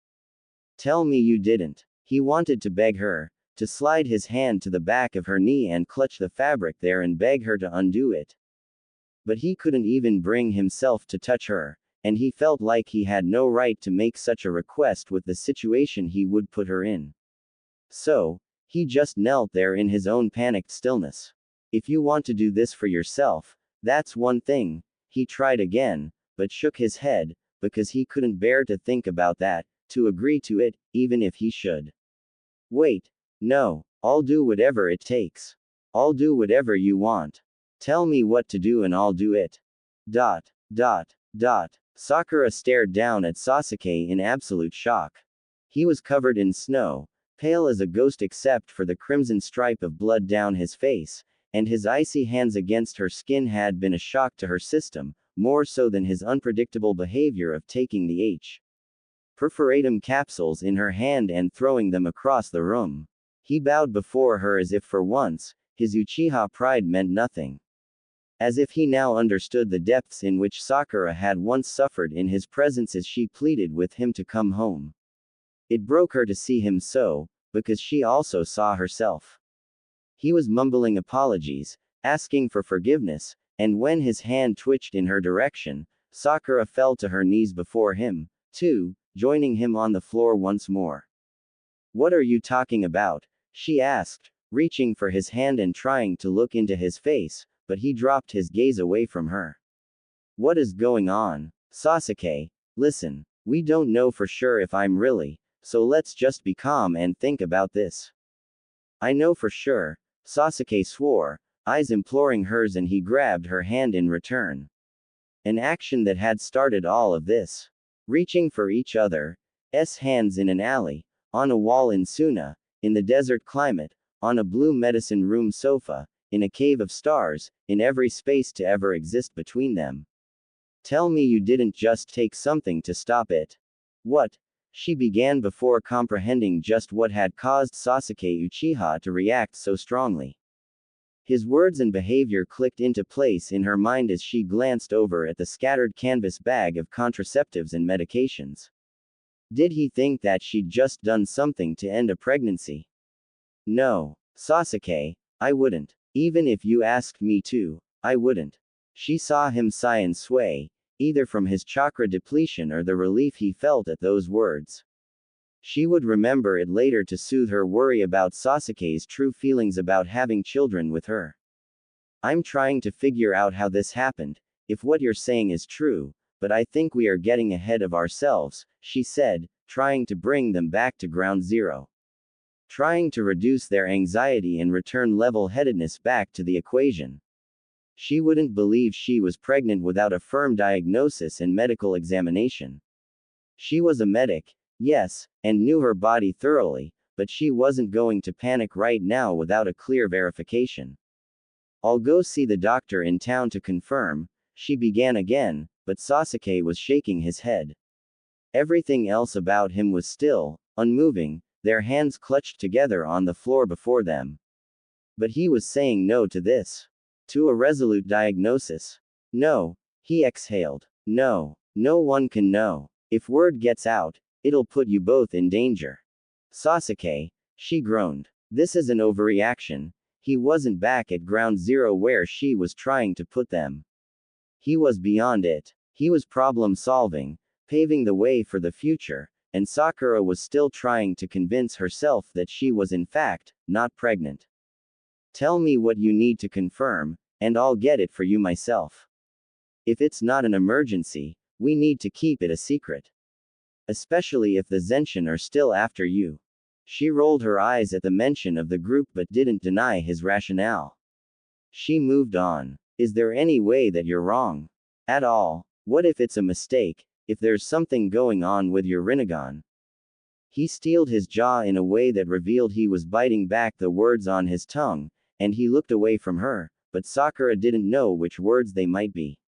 Tell me you didn't. He wanted to beg her, to slide his hand to the back of her knee and clutch the fabric there and beg her to undo it. But he couldn't even bring himself to touch her, and he felt like he had no right to make such a request with the situation he would put her in. So, he just knelt there in his own panicked stillness. If you want to do this for yourself, that's one thing. He tried again, but shook his head, because he couldn't bear to think about that, to agree to it, even if he should. Wait. No. I'll do whatever it takes. I'll do whatever you want. Tell me what to do and I'll do it. Dot. Sakura stared down at Sasuke in absolute shock. He was covered in snow, pale as a ghost except for the crimson stripe of blood down his face, and his icy hands against her skin had been a shock to her system, more so than his unpredictable behavior of taking the H. Perforatum capsules in her hand and throwing them across the room. He bowed before her as if for once, his Uchiha pride meant nothing. As if he now understood the depths in which Sakura had once suffered in his presence as she pleaded with him to come home. It broke her to see him so, because she also saw herself. He was mumbling apologies, asking for forgiveness, and when his hand twitched in her direction, Sakura fell to her knees before him, too, joining him on the floor once more. What are you talking about? She asked, reaching for his hand and trying to look into his face, but he dropped his gaze away from her. What is going on? Sasuke, listen, we don't know for sure if I'm really, so let's just be calm and think about this. I know for sure, Sasuke swore, eyes imploring hers, and he grabbed her hand in return. An action that had started all of this. Reaching for each other's hands in an alley, on a wall in Suna, in the desert climate, on a blue medicine room sofa, in a cave of stars, in every space to ever exist between them. Tell me you didn't just take something to stop it. What? She began before comprehending just what had caused Sasuke Uchiha to react so strongly. His words and behavior clicked into place in her mind as she glanced over at the scattered canvas bag of contraceptives and medications. Did he think that she'd just done something to end a pregnancy? No, Sasuke, I wouldn't. Even if you asked me to, I wouldn't. She saw him sigh and sway, either from his chakra depletion or the relief he felt at those words. She would remember it later to soothe her worry about Sasuke's true feelings about having children with her. I'm trying to figure out how this happened, if what you're saying is true, but I think we are getting ahead of ourselves, she said, trying to bring them back to ground zero. Trying to reduce their anxiety and return level-headedness back to the equation. She wouldn't believe she was pregnant without a firm diagnosis and medical examination. She was a medic, yes, and knew her body thoroughly, but she wasn't going to panic right now without a clear verification. I'll go see the doctor in town to confirm, she began again, but Sasuke was shaking his head. Everything else about him was still, unmoving, their hands clutched together on the floor before them. But he was saying no to this. To a resolute diagnosis. No, he exhaled. No, no one can know. If word gets out, it'll put you both in danger. Sasuke, she groaned. This is an overreaction. He wasn't back at ground zero where she was trying to put them. He was beyond it. He was problem solving, paving the way for the future, and Sakura was still trying to convince herself that she was in fact, not pregnant. Tell me what you need to confirm, and I'll get it for you myself. If it's not an emergency, we need to keep it a secret. Especially if the Zenshin are still after you. She rolled her eyes at the mention of the group but didn't deny his rationale. She moved on. Is there any way that you're wrong? At all? What if it's a mistake? If there's something going on with your Rinnegan? He steeled his jaw in a way that revealed he was biting back the words on his tongue, and he looked away from her, but Sakura didn't know which words they might be.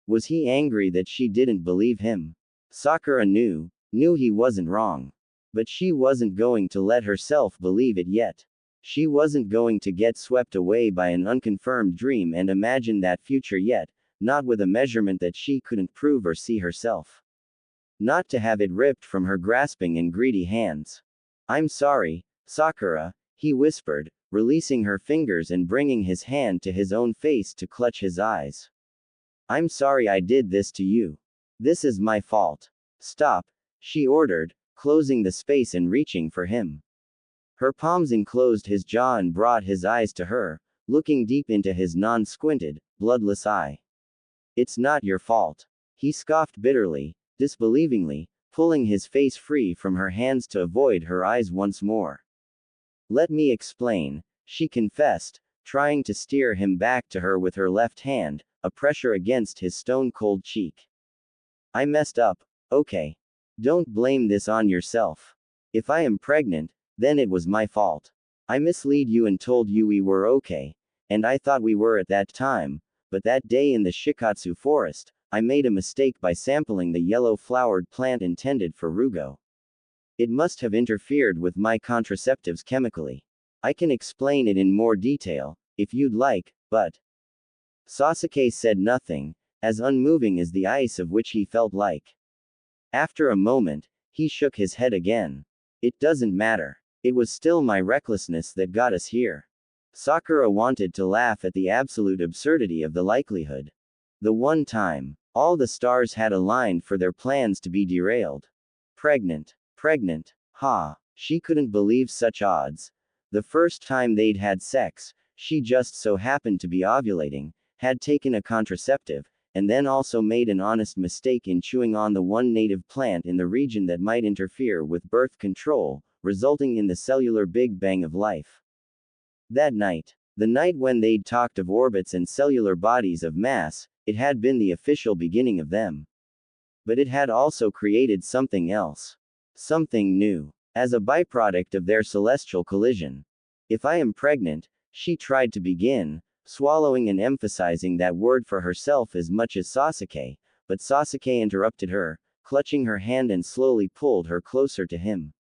Was he angry that she didn't believe him? Sakura knew he wasn't wrong. But she wasn't going to let herself believe it yet. She wasn't going to get swept away by an unconfirmed dream and imagine that future yet, not with a measurement that she couldn't prove or see herself. Not to have it ripped from her grasping and greedy hands. I'm sorry, Sakura, he whispered, releasing her fingers and bringing his hand to his own face to clutch his eyes. I'm sorry I did this to you. This is my fault. Stop, she ordered, closing the space and reaching for him. Her palms enclosed his jaw and brought his eyes to her, looking deep into his non-squinted, bloodless eye. It's not your fault. He scoffed bitterly, disbelievingly, pulling his face free from her hands to avoid her eyes once more. Let me explain, she confessed, trying to steer him back to her with her left hand, a pressure against his stone-cold cheek. I messed up, okay. Don't blame this on yourself. If I am pregnant, then it was my fault. I misled you and told you we were okay, and I thought we were at that time, but that day in the Shikatsu forest, I made a mistake by sampling the yellow-flowered plant intended for Rugo. It must have interfered with my contraceptives chemically. I can explain it in more detail, if you'd like, but... Sasuke said nothing, as unmoving as the ice of which he felt like. After a moment, He shook his head again. It doesn't matter. It was still my recklessness that got us here. Sakura wanted to laugh at the absolute absurdity of the likelihood. The one time, all the stars had aligned for their plans to be derailed. Pregnant. Pregnant. Ha. She couldn't believe such odds. The first time they'd had sex, she just so happened to be ovulating, had taken a contraceptive, and then also made an honest mistake in chewing on the one native plant in the region that might interfere with birth control, resulting in the cellular Big Bang of life. That night, the night when they'd talked of orbits and cellular bodies of mass, it had been the official beginning of them. But it had also created something else. Something new. As a byproduct of their celestial collision. If I am pregnant, she tried to begin, swallowing and emphasizing that word for herself as much as Sasuke, but Sasuke interrupted her, clutching her hand and slowly pulled her closer to him.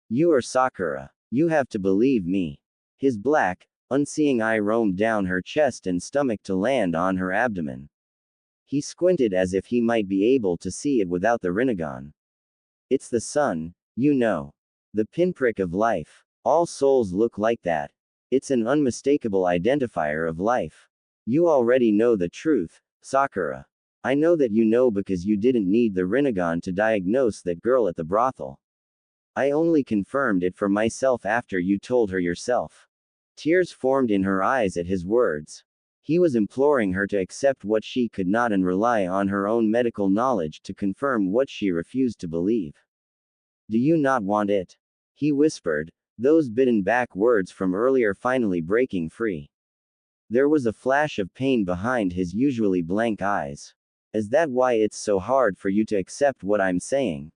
You are Sakura. You have to believe me. His black, unseeing eye roamed down her chest and stomach to land on her abdomen. He squinted as if he might be able to see it without the Rinnegan. It's the sun, you know. The pinprick of life. All souls look like that. It's an unmistakable identifier of life. You already know the truth, Sakura. I know that you know because you didn't need the Rinnegan to diagnose that girl at the brothel. I only confirmed it for myself after you told her yourself. Tears formed in her eyes at his words. He was imploring her to accept what she could not and rely on her own medical knowledge to confirm what she refused to believe. Do you not want it? He whispered, those bitten back words from earlier finally breaking free. There was a flash of pain behind his usually blank eyes. Is that why it's so hard for you to accept what I'm saying?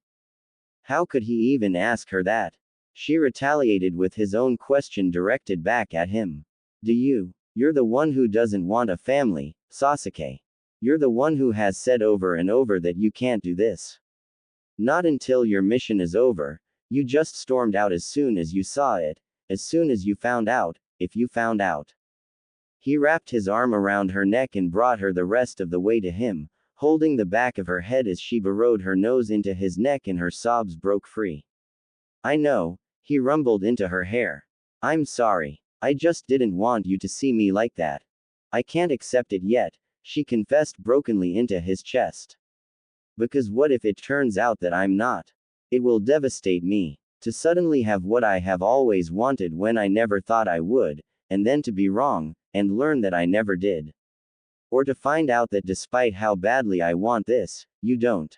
How could he even ask her that? She retaliated with his own question directed back at him. You're the one who doesn't want a family, Sasuke. You're the one who has said over and over that you can't do this. Not until your mission is over. You just stormed out as soon as you saw it, as soon as you found out, if you found out. He wrapped his arm around her neck and brought her the rest of the way to him, holding the back of her head as she burrowed her nose into his neck and her sobs broke free. I know, he rumbled into her hair. I'm sorry. I just didn't want you to see me like that. I can't accept it yet, she confessed brokenly into his chest. Because what if it turns out that I'm not? It will devastate me. To suddenly have what I have always wanted when I never thought I would, and then to be wrong, and learn that I never did. Or to find out that despite how badly I want this, you don't.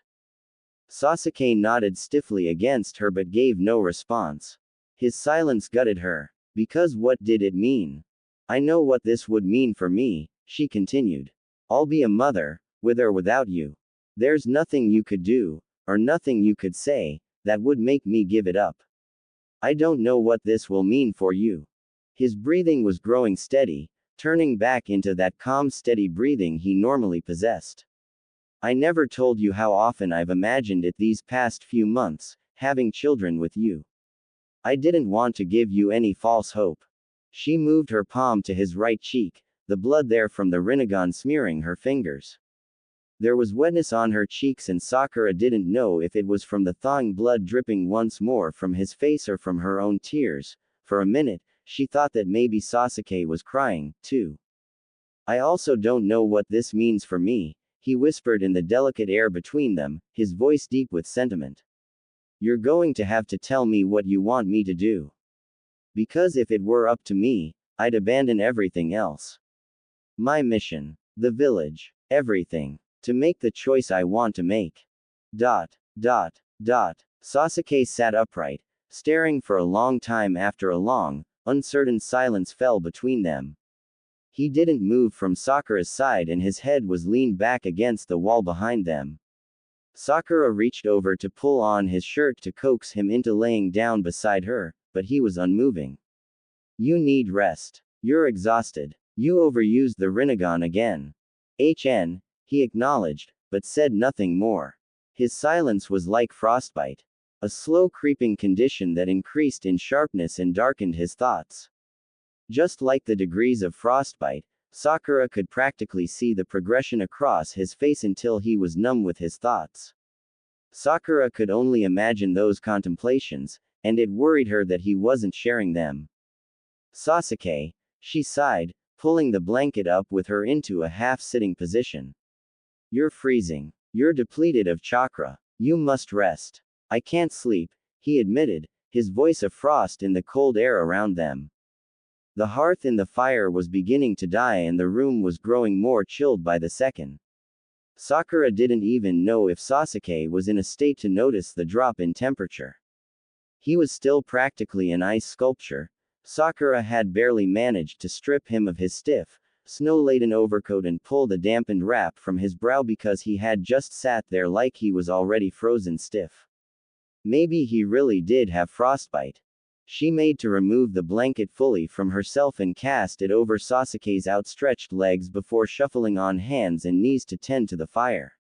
Sasuke nodded stiffly against her but gave no response. His silence gutted her. Because what did it mean? I know what this would mean for me, she continued. I'll be a mother, with or without you. There's nothing you could do, or nothing you could say, that would make me give it up. I don't know what this will mean for you. His breathing was growing steady, turning back into that calm steady breathing he normally possessed. I never told you how often I've imagined it these past few months, having children with you. I didn't want to give you any false hope. She moved her palm to his right cheek, the blood there from the Rinnegan smearing her fingers. There was wetness on her cheeks and Sakura didn't know if it was from the thawing blood dripping once more from his face or from her own tears. For a minute, she thought that maybe Sasuke was crying, too. I also don't know what this means for me, he whispered in the delicate air between them, his voice deep with sentiment. You're going to have to tell me what you want me to do. Because if it were up to me, I'd abandon everything else. My mission. The village. Everything. To make the choice I want to make. Sasuke sat upright, staring for a long time after a long, uncertain silence fell between them. He didn't move from Sakura's side and his head was leaned back against the wall behind them. Sakura reached over to pull on his shirt to coax him into laying down beside her, but he was unmoving. You need rest. You're exhausted. You overused the Rinnegan again. He acknowledged, but said nothing more. His silence was like frostbite. A slow creeping condition that increased in sharpness and darkened his thoughts. Just like the degrees of frostbite, Sakura could practically see the progression across his face until he was numb with his thoughts. Sakura could only imagine those contemplations, and it worried her that he wasn't sharing them. Sasuke, she sighed, pulling the blanket up with her into a half-sitting position. You're freezing. You're depleted of chakra. You must rest. I can't sleep, he admitted, his voice a frost in the cold air around them. The hearth in the fire was beginning to die and the room was growing more chilled by the second. Sakura didn't even know if Sasuke was in a state to notice the drop in temperature. He was still practically an ice sculpture. Sakura had barely managed to strip him of his stiff, snow-laden overcoat and pull the dampened wrap from his brow because he had just sat there like he was already frozen stiff. Maybe he really did have frostbite. She made to remove the blanket fully from herself and cast it over Sasuke's outstretched legs before shuffling on hands and knees to tend to the fire.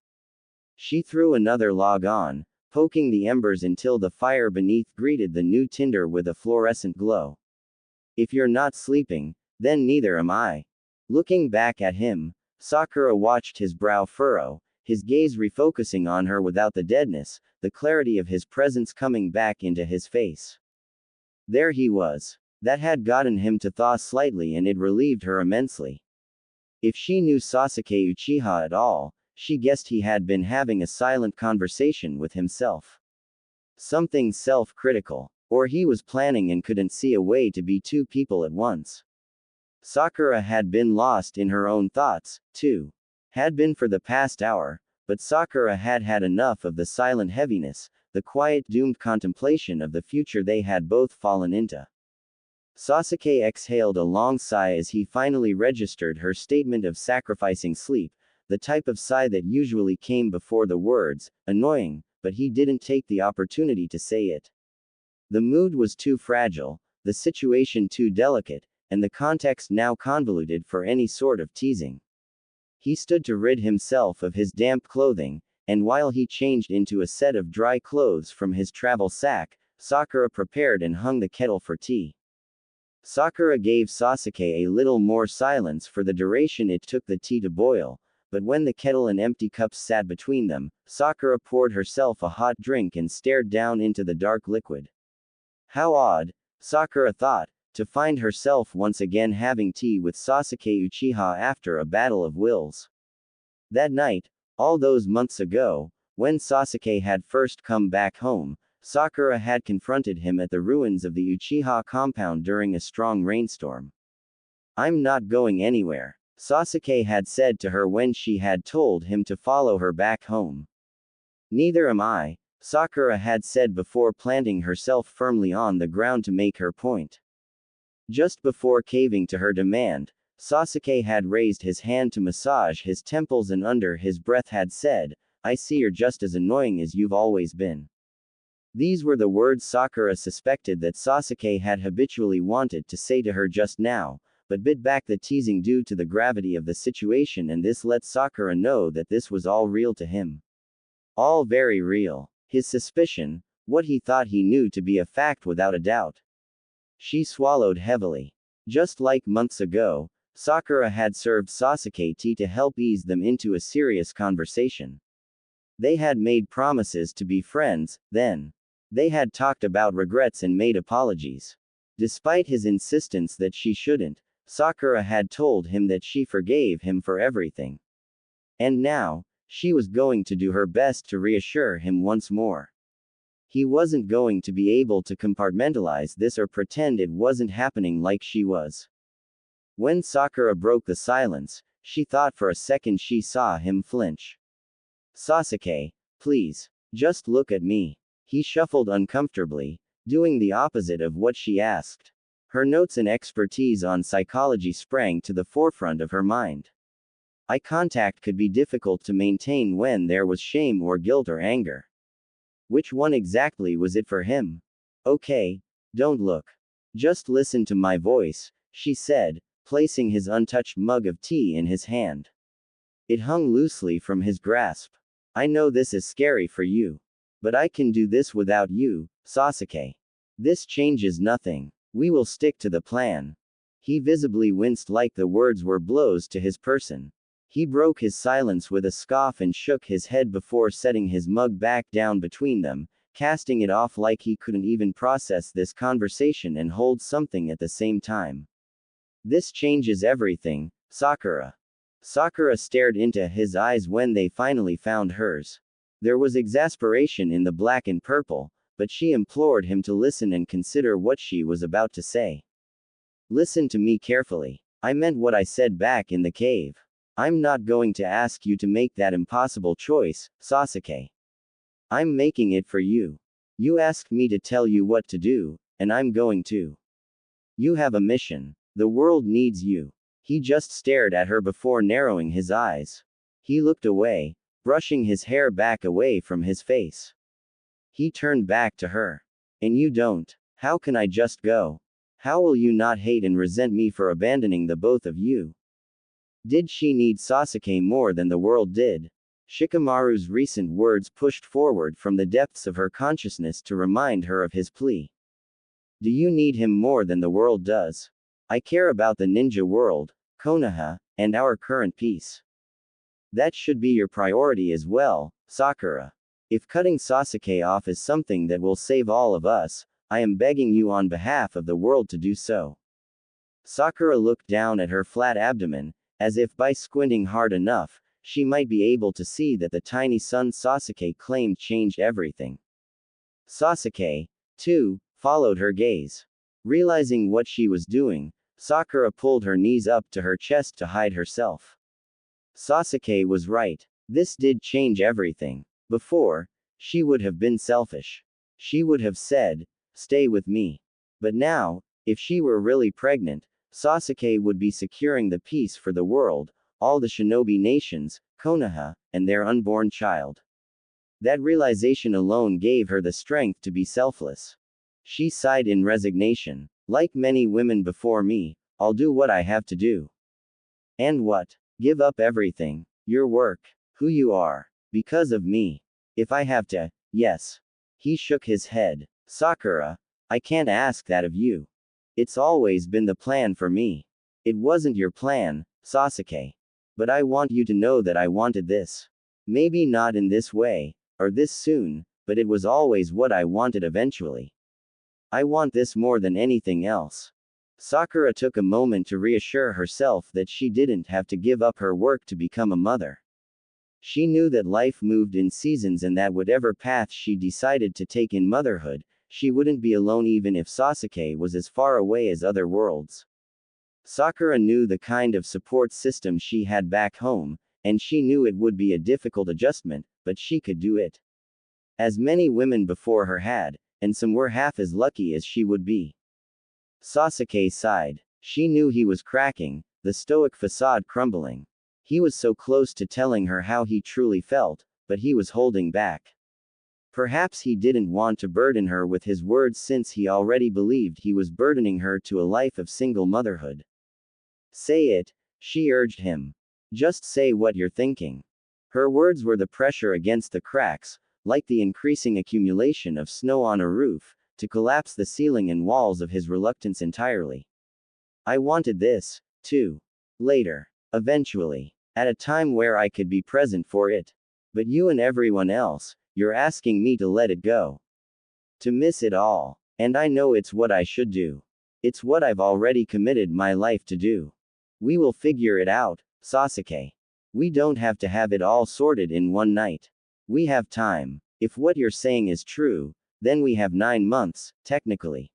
She threw another log on, poking the embers until the fire beneath greeted the new tinder with a fluorescent glow. If you're not sleeping, then neither am I. Looking back at him, Sakura watched his brow furrow, his gaze refocusing on her without the deadness, the clarity of his presence coming back into his face. There he was. That had gotten him to thaw slightly and it relieved her immensely. If she knew Sasuke Uchiha at all, she guessed he had been having a silent conversation with himself. Something self-critical. Or he was planning and couldn't see a way to be two people at once. Sakura had been lost in her own thoughts, too. Had been for the past hour, but Sakura had had enough of the silent heaviness, the quiet doomed contemplation of the future they had both fallen into. Sasuke exhaled a long sigh as he finally registered her statement of sacrificing sleep, the type of sigh that usually came before the words, annoying, but he didn't take the opportunity to say it. The mood was too fragile, the situation too delicate, and the context now convoluted for any sort of teasing. He stood to rid himself of his damp clothing, and while he changed into a set of dry clothes from his travel sack, Sakura prepared and hung the kettle for tea. Sakura gave Sasuke a little more silence for the duration it took the tea to boil, but when the kettle and empty cups sat between them, Sakura poured herself a hot drink and stared down into the dark liquid. How odd, Sakura thought, to find herself once again having tea with Sasuke Uchiha after a battle of wills. That night, all those months ago, when Sasuke had first come back home, Sakura had confronted him at the ruins of the Uchiha compound during a strong rainstorm. I'm not going anywhere, Sasuke had said to her when she had told him to follow her back home. Neither am I, Sakura had said before planting herself firmly on the ground to make her point. Just before caving to her demand, Sasuke had raised his hand to massage his temples and under his breath had said, I see you're just as annoying as you've always been. These were the words Sakura suspected that Sasuke had habitually wanted to say to her just now, but bit back the teasing due to the gravity of the situation, and this let Sakura know that this was all real to him. All very real. His suspicion, what he thought he knew to be a fact without a doubt. She swallowed heavily. Just like months ago, Sakura had served Sasuke tea to help ease them into a serious conversation. They had made promises to be friends, then. They had talked about regrets and made apologies. Despite his insistence that she shouldn't, Sakura had told him that she forgave him for everything. And now, she was going to do her best to reassure him once more. He wasn't going to be able to compartmentalize this or pretend it wasn't happening like she was. When Sakura broke the silence, she thought for a second she saw him flinch. Sasuke, please, just look at me. He shuffled uncomfortably, doing the opposite of what she asked. Her notes and expertise on psychology sprang to the forefront of her mind. Eye contact could be difficult to maintain when there was shame or guilt or anger. Which one exactly was it for him? Okay, don't look. Just listen to my voice, she said, placing his untouched mug of tea in his hand. It hung loosely from his grasp. I know this is scary for you. But I can do this without you, Sasuke. This changes nothing. We will stick to the plan. He visibly winced like the words were blows to his person. He broke his silence with a scoff and shook his head before setting his mug back down between them, casting it off like he couldn't even process this conversation and hold something at the same time. This changes everything, Sakura. Sakura stared into his eyes when they finally found hers. There was exasperation in the black and purple, but she implored him to listen and consider what she was about to say. Listen to me carefully. I meant what I said back in the cave. I'm not going to ask you to make that impossible choice, Sasuke. I'm making it for you. You asked me to tell you what to do, and I'm going to. You have a mission. The world needs you. He just stared at her before narrowing his eyes. He looked away, brushing his hair back away from his face. He turned back to her. And you don't. How can I just go? How will you not hate and resent me for abandoning the both of you? Did she need Sasuke more than the world did? Shikamaru's recent words pushed forward from the depths of her consciousness to remind her of his plea. Do you need him more than the world does? I care about the ninja world, Konoha, and our current peace. That should be your priority as well, Sakura. If cutting Sasuke off is something that will save all of us, I am begging you on behalf of the world to do so. Sakura looked down at her flat abdomen, as if by squinting hard enough, she might be able to see that the tiny son Sasuke claimed changed everything. Sasuke, too, followed her gaze. Realizing what she was doing, Sakura pulled her knees up to her chest to hide herself. Sasuke was right. This did change everything. Before, she would have been selfish. She would have said, "Stay with me." But now, if she were really pregnant, Sasuke would be securing the peace for the world, all the shinobi nations, Konoha, and their unborn child. That realization alone gave her the strength to be selfless. She sighed in resignation. Like many women before me, I'll do what I have to do. And what? Give up everything. Your work. Who you are. Because of me. If I have to, yes. He shook his head. Sakura, I can't ask that of you. It's always been the plan for me. It wasn't your plan, Sasuke. But I want you to know that I wanted this. Maybe not in this way, or this soon, but it was always what I wanted eventually. I want this more than anything else. Sakura took a moment to reassure herself that she didn't have to give up her work to become a mother. She knew that life moved in seasons and that whatever path she decided to take in motherhood, she wouldn't be alone even if Sasuke was as far away as other worlds. Sakura knew the kind of support system she had back home, and she knew it would be a difficult adjustment, but she could do it. As many women before her had, and some were half as lucky as she would be. Sasuke sighed. She knew he was cracking, the stoic facade crumbling. He was so close to telling her how he truly felt, but he was holding back. Perhaps he didn't want to burden her with his words since he already believed he was burdening her to a life of single motherhood. Say it, she urged him. Just say what you're thinking. Her words were the pressure against the cracks, like the increasing accumulation of snow on a roof, to collapse the ceiling and walls of his reluctance entirely. I wanted this, too. Later. Eventually. At a time where I could be present for it. But you and everyone else, you're asking me to let it go. To miss it all. And I know it's what I should do. It's what I've already committed my life to do. We will figure it out, Sasuke. We don't have to have it all sorted in one night. We have time. If what you're saying is true, then we have 9 months, technically.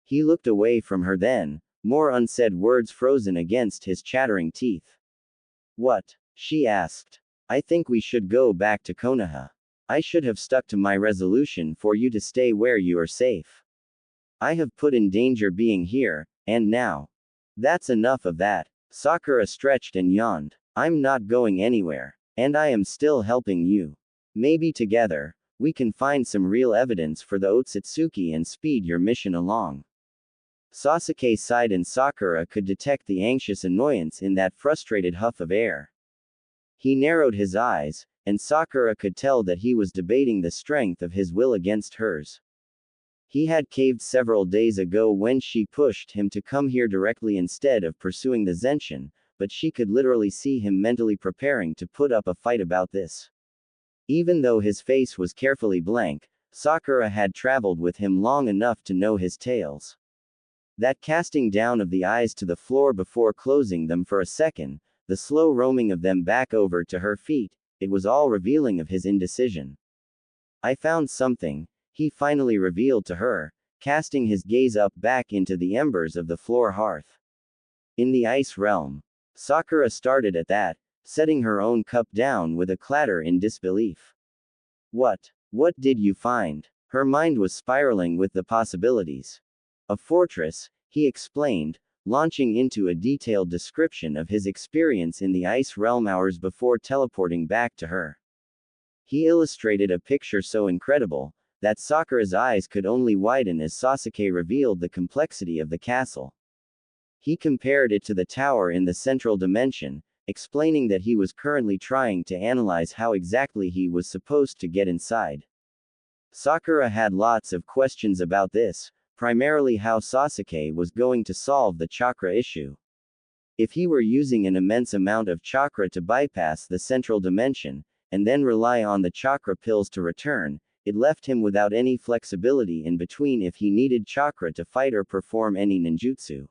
He looked away from her then, more unsaid words frozen against his chattering teeth. What? She asked. I think we should go back to Konoha. I should have stuck to my resolution for you to stay where you are safe. I have put in danger being here, and now. That's enough of that. Sakura stretched and yawned. I'm not going anywhere. And I am still helping you. Maybe together, we can find some real evidence for the Otsutsuki and speed your mission along. Sasuke sighed and Sakura could detect the anxious annoyance in that frustrated huff of air. He narrowed his eyes, and Sakura could tell that he was debating the strength of his will against hers. He had caved several days ago when she pushed him to come here directly instead of pursuing the Zenshin, but she could literally see him mentally preparing to put up a fight about this. Even though his face was carefully blank, Sakura had traveled with him long enough to know his tales. That casting down of the eyes to the floor before closing them for a second, the slow roaming of them back over to her feet, it was all revealing of his indecision. I found something, he finally revealed to her, casting his gaze up back into the embers of the floor hearth. In the ice realm. Sakura started at that, setting her own cup down with a clatter in disbelief. What did you find? Her mind was spiraling with the possibilities. A fortress, he explained, launching into a detailed description of his experience in the ice realm hours before teleporting back to her. He illustrated a picture so incredible, that Sakura's eyes could only widen as Sasuke revealed the complexity of the castle. He compared it to the tower in the central dimension, explaining that he was currently trying to analyze how exactly he was supposed to get inside. Sakura had lots of questions about this, primarily how Sasuke was going to solve the chakra issue. If he were using an immense amount of chakra to bypass the central dimension, and then rely on the chakra pills to return, it left him without any flexibility in between if he needed chakra to fight or perform any ninjutsu.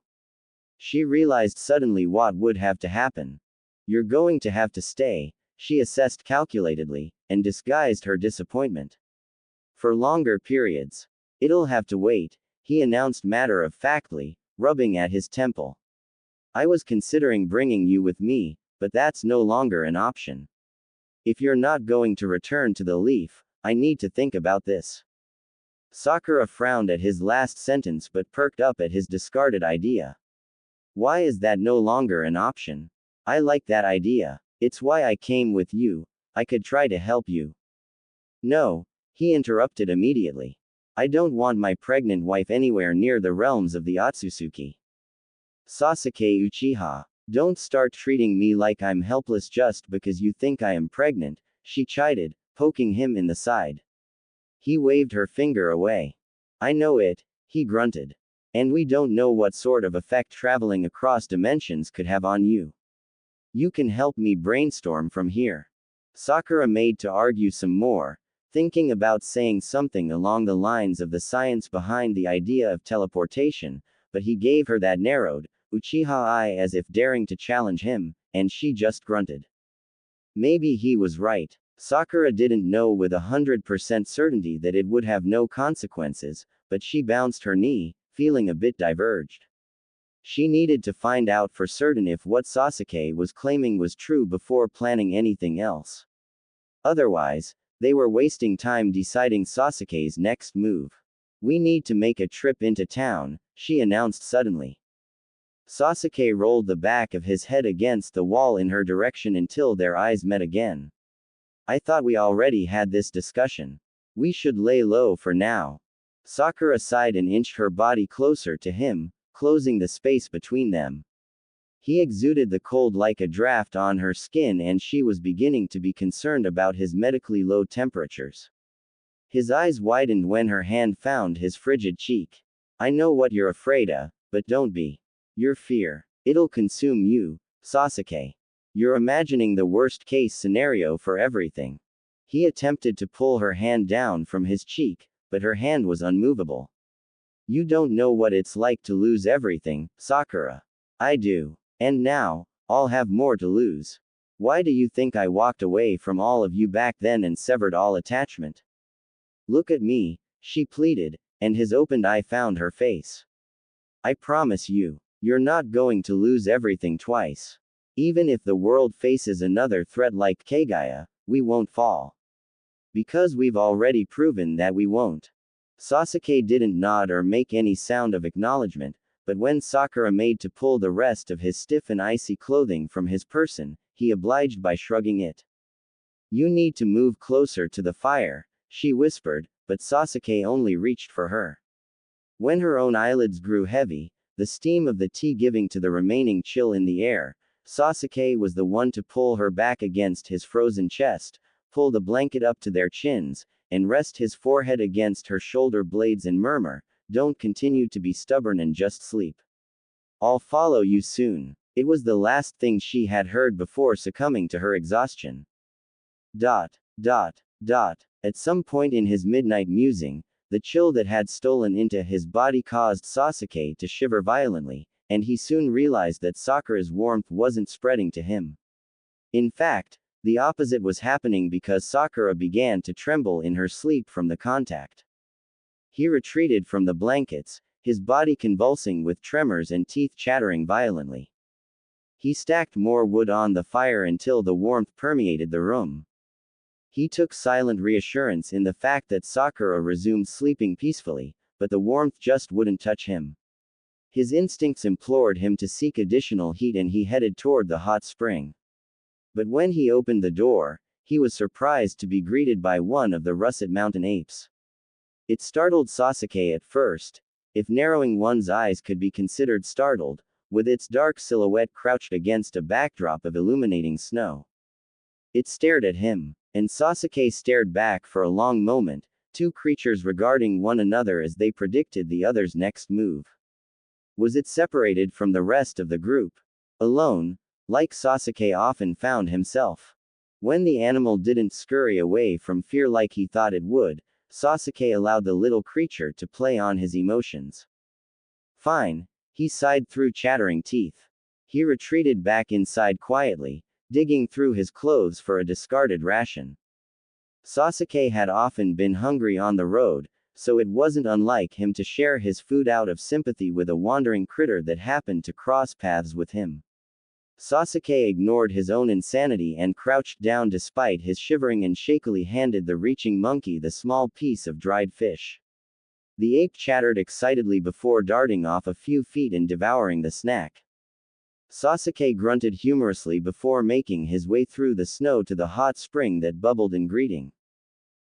She realized suddenly what would have to happen. You're going to have to stay, she assessed calculatedly, and disguised her disappointment. For longer periods. It'll have to wait, he announced matter-of-factly, rubbing at his temple. I was considering bringing you with me, but that's no longer an option. If you're not going to return to the leaf, I need to think about this. Sakura frowned at his last sentence but perked up at his discarded idea. Why is that no longer an option? I like that idea. It's why I came with you. I could try to help you. No, he interrupted immediately. I don't want my pregnant wife anywhere near the realms of the Otsutsuki. Sasuke Uchiha. Don't start treating me like I'm helpless just because you think I am pregnant, she chided, poking him in the side. He waved her finger away. I know it, he grunted. And we don't know what sort of effect traveling across dimensions could have on you. You can help me brainstorm from here. Sakura made to argue some more, thinking about saying something along the lines of the science behind the idea of teleportation, but he gave her that narrowed, Uchiha eye as if daring to challenge him, and she just grunted. Maybe he was right. Sakura didn't know with 100% certainty that it would have no consequences, but she bounced her knee, feeling a bit diverged. She needed to find out for certain if what Sasuke was claiming was true before planning anything else. Otherwise, they were wasting time deciding Sasuke's next move. We need to make a trip into town, she announced suddenly. Sasuke rolled the back of his head against the wall in her direction until their eyes met again. I thought we already had this discussion. We should lay low for now. Sakura sighed and inched her body closer to him, closing the space between them. He exuded the cold like a draft on her skin and she was beginning to be concerned about his medically low temperatures. His eyes widened when her hand found his frigid cheek. I know what you're afraid of, but don't be. Your fear. It'll consume you, Sasuke. You're imagining the worst case scenario for everything. He attempted to pull her hand down from his cheek, but her hand was unmovable. You don't know what it's like to lose everything, Sakura. I do. And now, I'll have more to lose. Why do you think I walked away from all of you back then and severed all attachment? Look at me, she pleaded, and his opened eye found her face. I promise you, you're not going to lose everything twice. Even if the world faces another threat like Kagaya, we won't fall. Because we've already proven that we won't. Sasuke didn't nod or make any sound of acknowledgement, but when Sakura made to pull the rest of his stiff and icy clothing from his person, he obliged by shrugging it. You need to move closer to the fire, she whispered, but Sasuke only reached for her. When her own eyelids grew heavy, the steam of the tea giving to the remaining chill in the air, Sasuke was the one to pull her back against his frozen chest, pull the blanket up to their chins, and rest his forehead against her shoulder blades and murmur, don't continue to be stubborn and just sleep. I'll follow you soon. It was the last thing she had heard before succumbing to her exhaustion. Dot. Dot. Dot. At some point in his midnight musing, the chill that had stolen into his body caused Sasuke to shiver violently, and he soon realized that Sakura's warmth wasn't spreading to him. In fact, the opposite was happening because Sakura began to tremble in her sleep from the contact. He retreated from the blankets, his body convulsing with tremors and teeth chattering violently. He stacked more wood on the fire until the warmth permeated the room. He took silent reassurance in the fact that Sakura resumed sleeping peacefully, but the warmth just wouldn't touch him. His instincts implored him to seek additional heat and he headed toward the hot spring. But when he opened the door, he was surprised to be greeted by one of the russet mountain apes. It startled Sasuke at first, if narrowing one's eyes could be considered startled, with its dark silhouette crouched against a backdrop of illuminating snow. It stared at him, and Sasuke stared back for a long moment, two creatures regarding one another as they predicted the other's next move. Was it separated from the rest of the group? Alone, like Sasuke often found himself. When the animal didn't scurry away from fear like he thought it would, Sasuke allowed the little creature to play on his emotions. Fine, he sighed through chattering teeth. He retreated back inside quietly, digging through his clothes for a discarded ration. Sasuke had often been hungry on the road, so it wasn't unlike him to share his food out of sympathy with a wandering critter that happened to cross paths with him. Sasuke ignored his own insanity and crouched down despite his shivering and shakily handed the reaching monkey the small piece of dried fish. The ape chattered excitedly before darting off a few feet and devouring the snack. Sasuke grunted humorously before making his way through the snow to the hot spring that bubbled in greeting.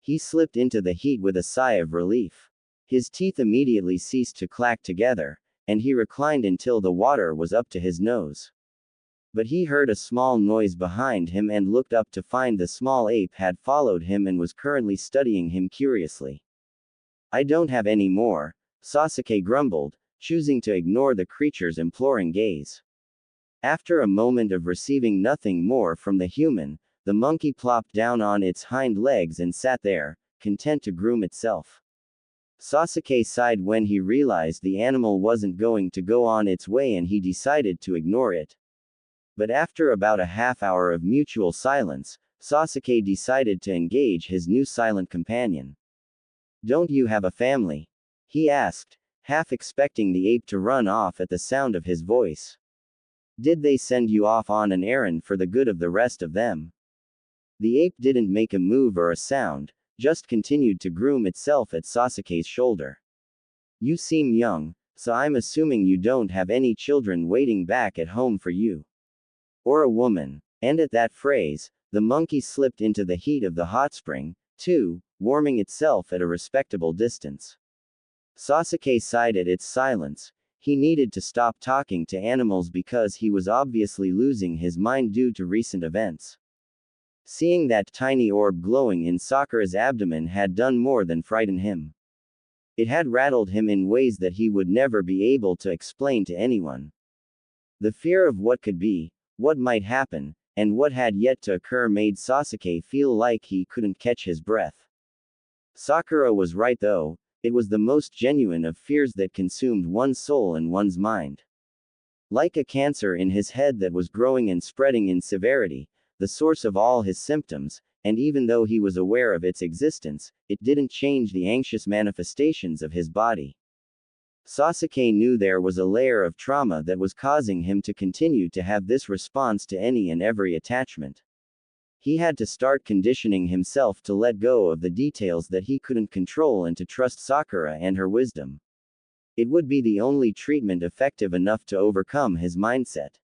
He slipped into the heat with a sigh of relief. His teeth immediately ceased to clack together, and he reclined until the water was up to his nose. But he heard a small noise behind him and looked up to find the small ape had followed him and was currently studying him curiously. I don't have any more, Sasuke grumbled, choosing to ignore the creature's imploring gaze. After a moment of receiving nothing more from the human, the monkey plopped down on its hind legs and sat there, content to groom itself. Sasuke sighed when he realized the animal wasn't going to go on its way and he decided to ignore it. But after about a half hour of mutual silence, Sasuke decided to engage his new silent companion. Don't you have a family? He asked, half expecting the ape to run off at the sound of his voice. Did they send you off on an errand for the good of the rest of them? The ape didn't make a move or a sound, just continued to groom itself at Sasuke's shoulder. You seem young, so I'm assuming you don't have any children waiting back at home for you. Or a woman. And at that phrase, the monkey slipped into the heat of the hot spring, too, warming itself at a respectable distance. Sasuke sighed at its silence. He needed to stop talking to animals because he was obviously losing his mind due to recent events. Seeing that tiny orb glowing in Sakura's abdomen had done more than frighten him. It had rattled him in ways that he would never be able to explain to anyone. The fear of what could be, what might happen, and what had yet to occur made Sasuke feel like he couldn't catch his breath. Sakura was right though, it was the most genuine of fears that consumed one's soul and one's mind. Like a cancer in his head that was growing and spreading in severity, the source of all his symptoms, and even though he was aware of its existence, it didn't change the anxious manifestations of his body. Sasuke knew there was a layer of trauma that was causing him to continue to have this response to any and every attachment. He had to start conditioning himself to let go of the details that he couldn't control and to trust Sakura and her wisdom. It would be the only treatment effective enough to overcome his mindset.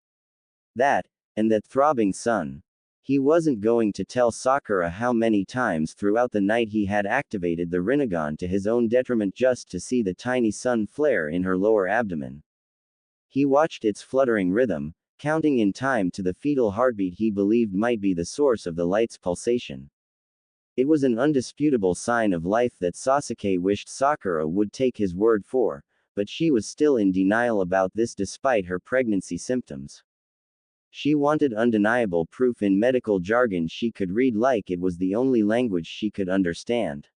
That, and that throbbing sun. He wasn't going to tell Sakura how many times throughout the night he had activated the Rinnegan to his own detriment just to see the tiny sun flare in her lower abdomen. He watched its fluttering rhythm, counting in time to the fetal heartbeat he believed might be the source of the light's pulsation. It was an undisputable sign of life that Sasuke wished Sakura would take his word for, but she was still in denial about this despite her pregnancy symptoms. She wanted undeniable proof in medical jargon she could read like it was the only language she could understand.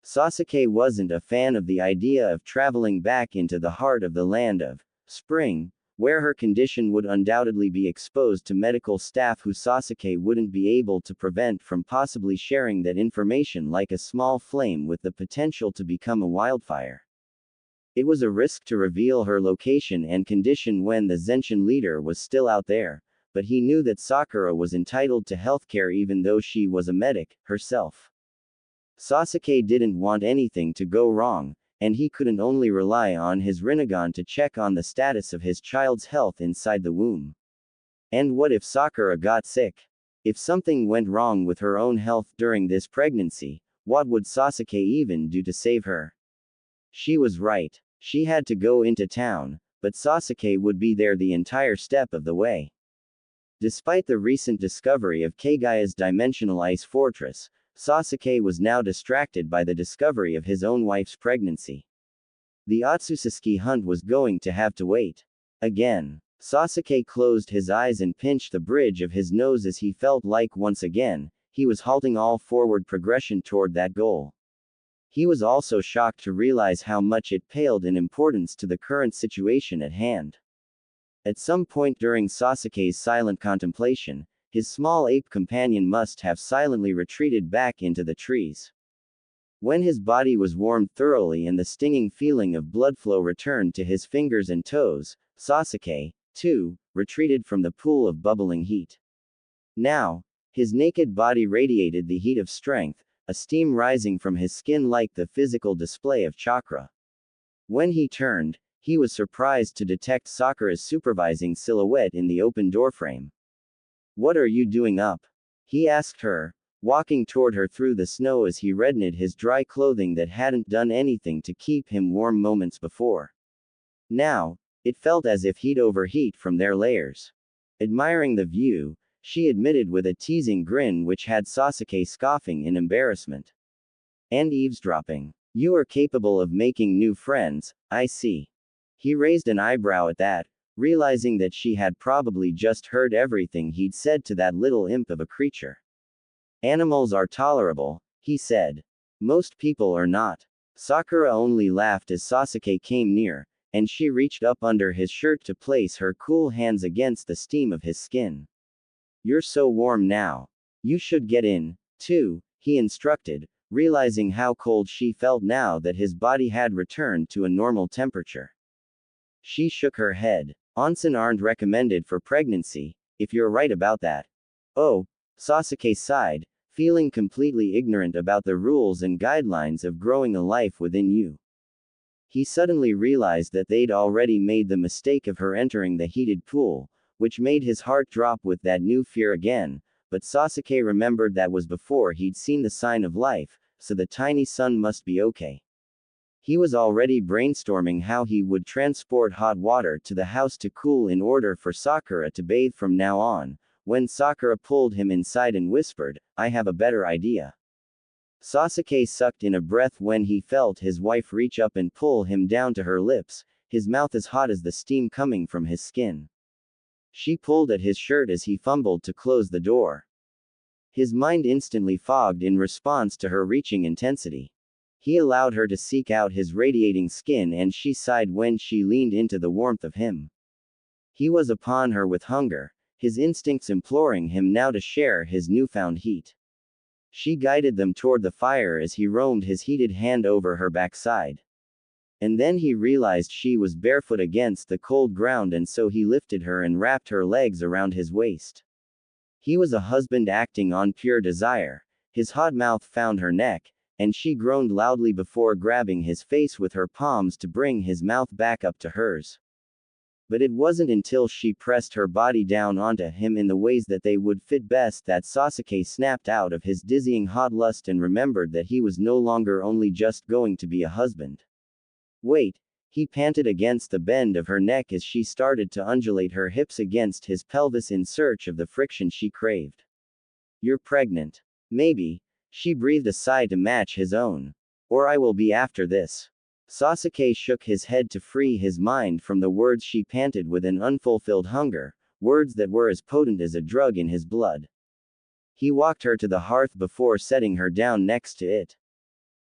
Sasuke wasn't a fan of the idea of traveling back into the heart of the land of spring, where her condition would undoubtedly be exposed to medical staff who Sasuke wouldn't be able to prevent from possibly sharing that information like a small flame with the potential to become a wildfire. It was a risk to reveal her location and condition when the Zenshin leader was still out there, but he knew that Sakura was entitled to healthcare even though she was a medic herself. Sasuke didn't want anything to go wrong, and he couldn't only rely on his Rinnegan to check on the status of his child's health inside the womb. And what if Sakura got sick? If something went wrong with her own health during this pregnancy, what would Sasuke even do to save her? She was right. She had to go into town, but Sasuke would be there the entire step of the way. Despite the recent discovery of Kagaya's dimensional ice fortress, Sasuke was now distracted by the discovery of his own wife's pregnancy. The Otsutsuki hunt was going to have to wait. Again. Sasuke closed his eyes and pinched the bridge of his nose as he felt like once again, he was halting all forward progression toward that goal. He was also shocked to realize how much it paled in importance to the current situation at hand. At some point during Sasuke's silent contemplation, his small ape companion must have silently retreated back into the trees. When his body was warmed thoroughly and the stinging feeling of blood flow returned to his fingers and toes, Sasuke, too, retreated from the pool of bubbling heat. Now, his naked body radiated the heat of strength, a steam rising from his skin like the physical display of chakra. When he turned, he was surprised to detect Sakura's supervising silhouette in the open doorframe. "What are you doing up?" he asked her, walking toward her through the snow as he reddened his dry clothing that hadn't done anything to keep him warm moments before. Now, it felt as if he'd overheat from their layers. Admiring the view, she admitted with a teasing grin which had Sasuke scoffing in embarrassment. "And eavesdropping. You are capable of making new friends, I see." He raised an eyebrow at that, realizing that she had probably just heard everything he'd said to that little imp of a creature. "Animals are tolerable," he said. "Most people are not." Sakura only laughed as Sasuke came near, and she reached up under his shirt to place her cool hands against the steam of his skin. "You're so warm now. You should get in, too," he instructed, realizing how cold she felt now that his body had returned to a normal temperature. She shook her head. "Onsen aren't recommended for pregnancy, if you're right about that." "Oh," Sasuke sighed, feeling completely ignorant about the rules and guidelines of growing a life within you. He suddenly realized that they'd already made the mistake of her entering the heated pool, which made his heart drop with that new fear again, but Sasuke remembered that was before he'd seen the sign of life, so the tiny son must be okay. He was already brainstorming how he would transport hot water to the house to cool in order for Sakura to bathe from now on, when Sakura pulled him inside and whispered, "I have a better idea." Sasuke sucked in a breath when he felt his wife reach up and pull him down to her lips, his mouth as hot as the steam coming from his skin. She pulled at his shirt as he fumbled to close the door. His mind instantly fogged in response to her reaching intensity. He allowed her to seek out his radiating skin and she sighed when she leaned into the warmth of him. He was upon her with hunger, his instincts imploring him now to share his newfound heat. She guided them toward the fire as he roamed his heated hand over her backside. And then he realized she was barefoot against the cold ground and so he lifted her and wrapped her legs around his waist. He was a husband acting on pure desire. His hot mouth found her neck, and she groaned loudly before grabbing his face with her palms to bring his mouth back up to hers. But it wasn't until she pressed her body down onto him in the ways that they would fit best that Sasuke snapped out of his dizzying hot lust and remembered that he was no longer only just going to be a husband. "Wait," he panted against the bend of her neck as she started to undulate her hips against his pelvis in search of the friction she craved. "You're pregnant." "Maybe." She breathed a sigh to match his own. "Or I will be after this." Sasuke shook his head to free his mind from the words she panted with an unfulfilled hunger, words that were as potent as a drug in his blood. He walked her to the hearth before setting her down next to it.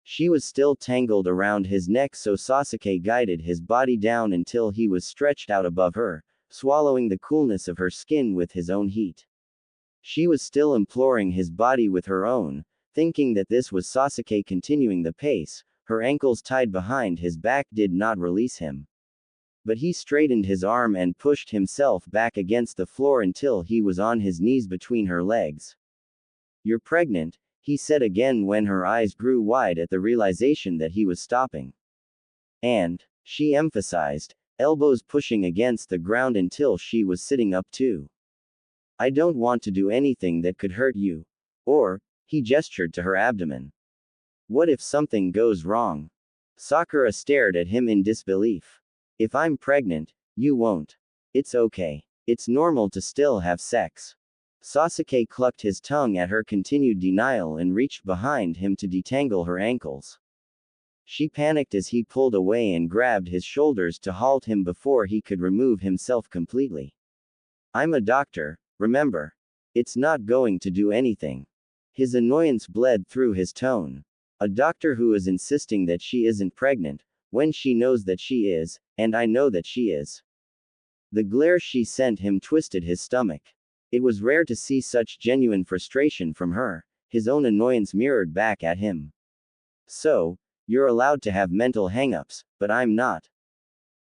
She was still tangled around his neck, so Sasuke guided his body down until he was stretched out above her, swallowing the coolness of her skin with his own heat. She was still imploring his body with her own, thinking that this was Sasuke continuing the pace. Her ankles tied behind his back did not release him. But he straightened his arm and pushed himself back against the floor until he was on his knees between her legs. "You're pregnant," he said again when her eyes grew wide at the realization that he was stopping. "And," she emphasized, elbows pushing against the ground until she was sitting up too. "I don't want to do anything that could hurt you. Or," he gestured to her abdomen. "What if something goes wrong?" Sakura stared at him in disbelief. "If I'm pregnant, you won't. It's okay. It's normal to still have sex." Sasuke clucked his tongue at her continued denial and reached behind him to detangle her ankles. She panicked as he pulled away and grabbed his shoulders to halt him before he could remove himself completely. "I'm a doctor, remember? It's not going to do anything." His annoyance bled through his tone. A doctor who is insisting that she isn't pregnant, when she knows that she is, and I know that she is. The glare she sent him twisted his stomach. It was rare to see such genuine frustration from her, his own annoyance mirrored back at him. "So, you're allowed to have mental hang-ups, but I'm not.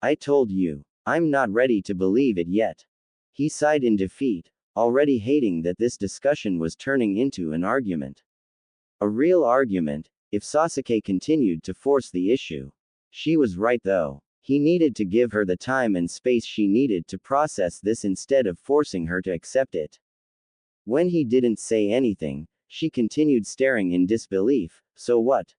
I told you, I'm not ready to believe it yet." He sighed in defeat, already hating that this discussion was turning into an argument. A real argument, if Sasuke continued to force the issue. She was right though. He needed to give her the time and space she needed to process this instead of forcing her to accept it. When he didn't say anything, she continued staring in disbelief. "So what?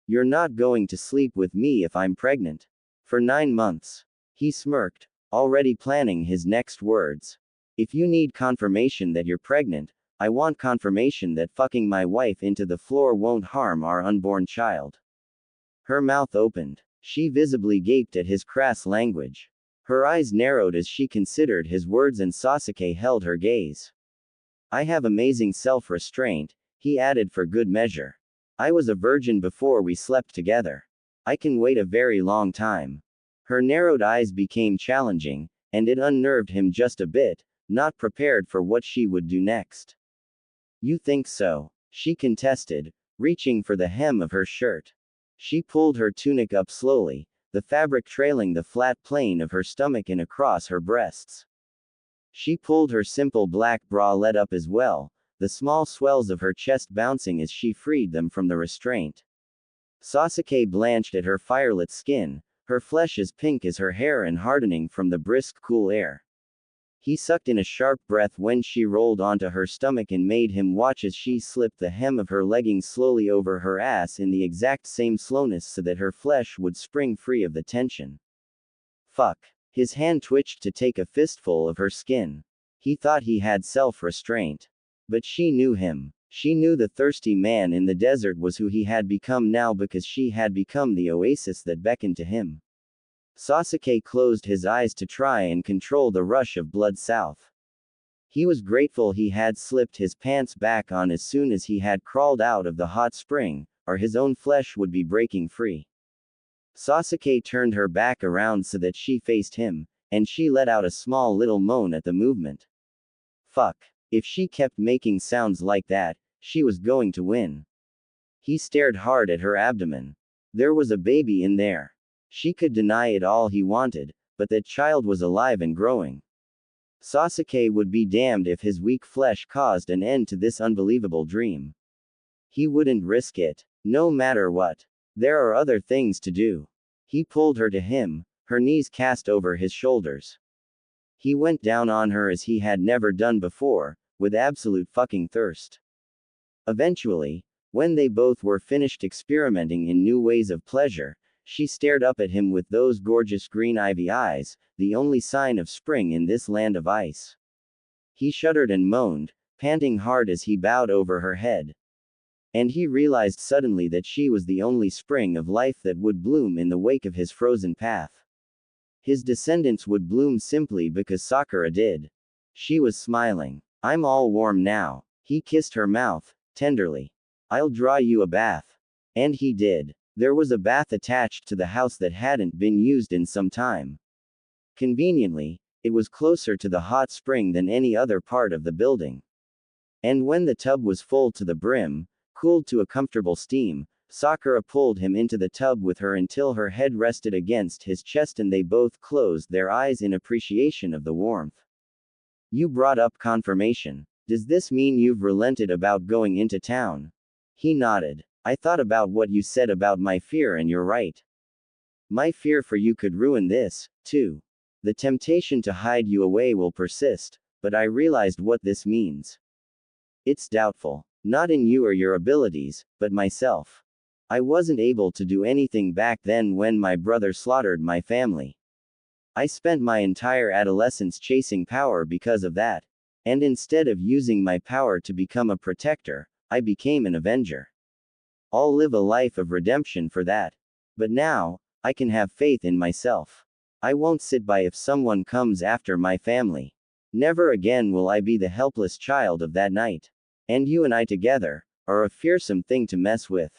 You're not going to sleep with me if I'm pregnant? For 9 months. He smirked, already planning his next words. "If you need confirmation that you're pregnant, I want confirmation that fucking my wife into the floor won't harm our unborn child." Her mouth opened. She visibly gaped at his crass language. Her eyes narrowed as she considered his words and Sasuke held her gaze. "I have amazing self-restraint," he added for good measure. "I was a virgin before we slept together. I can wait a very long time." Her narrowed eyes became challenging, and it unnerved him just a bit, not prepared for what she would do next. "You think so?" she contested, reaching for the hem of her shirt. She pulled her tunic up slowly, the fabric trailing the flat plane of her stomach and across her breasts. She pulled her simple black bralette up as well, the small swells of her chest bouncing as she freed them from the restraint. Sasuke blanched at her firelit skin, her flesh as pink as her hair and hardening from the brisk cool air. He sucked in a sharp breath when she rolled onto her stomach and made him watch as she slipped the hem of her leggings slowly over her ass in the exact same slowness so that her flesh would spring free of the tension. Fuck. His hand twitched to take a fistful of her skin. He thought he had self-restraint. But she knew him. She knew the thirsty man in the desert was who he had become now because she had become the oasis that beckoned to him. Sasuke closed his eyes to try and control the rush of blood south. He was grateful he had slipped his pants back on as soon as he had crawled out of the hot spring, or his own flesh would be breaking free. Sasuke turned her back around so that she faced him, and she let out a small little moan at the movement. Fuck. If she kept making sounds like that, she was going to win. He stared hard at her abdomen. There was a baby in there. She could deny it all he wanted, but that child was alive and growing. Sasuke would be damned if his weak flesh caused an end to this unbelievable dream. He wouldn't risk it, no matter what. There are other things to do. He pulled her to him, her knees cast over his shoulders. He went down on her as he had never done before, with absolute fucking thirst. Eventually, when they both were finished experimenting in new ways of pleasure, she stared up at him with those gorgeous green ivy eyes, the only sign of spring in this land of ice. He shuddered and moaned, panting hard as he bowed over her head. And he realized suddenly that she was the only spring of life that would bloom in the wake of his frozen path. His descendants would bloom simply because Sakura did. She was smiling. I'm all warm now. He kissed her mouth, tenderly. I'll draw you a bath. And he did. There was a bath attached to the house that hadn't been used in some time. Conveniently, it was closer to the hot spring than any other part of the building. And when the tub was full to the brim, cooled to a comfortable steam, Sakura pulled him into the tub with her until her head rested against his chest and they both closed their eyes in appreciation of the warmth. You brought up confirmation. Does this mean you've relented about going into town? He nodded. I thought about what you said about my fear and you're right. My fear for you could ruin this, too. The temptation to hide you away will persist, but I realized what this means. It's doubtful. Not in you or your abilities, but myself. I wasn't able to do anything back then when my brother slaughtered my family. I spent my entire adolescence chasing power because of that. And instead of using my power to become a protector, I became an avenger. I'll live a life of redemption for that. But now, I can have faith in myself. I won't sit by if someone comes after my family. Never again will I be the helpless child of that night. And you and I together are a fearsome thing to mess with.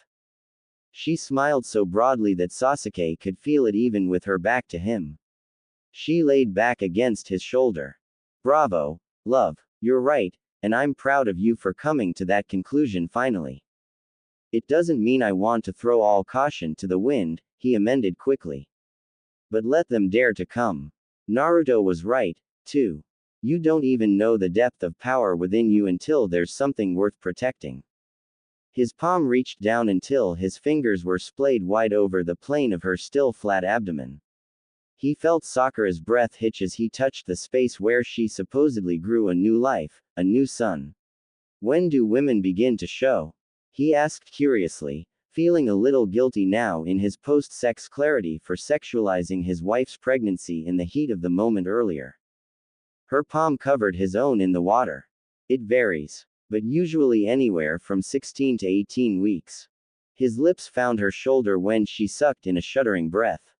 She smiled so broadly that Sasuke could feel it even with her back to him. She laid back against his shoulder. Bravo, love, you're right, and I'm proud of you for coming to that conclusion finally. It doesn't mean I want to throw all caution to the wind, he amended quickly. But let them dare to come. Naruto was right, too. You don't even know the depth of power within you until there's something worth protecting. His palm reached down until his fingers were splayed wide over the plane of her still flat abdomen. He felt Sakura's breath hitch as he touched the space where she supposedly grew a new life, a new sun. When do women begin to show? He asked curiously, feeling a little guilty now in his post-sex clarity for sexualizing his wife's pregnancy in the heat of the moment earlier. Her palm covered his own in the water. It varies, but usually anywhere from 16 to 18 weeks. His lips found her shoulder when she sucked in a shuddering breath.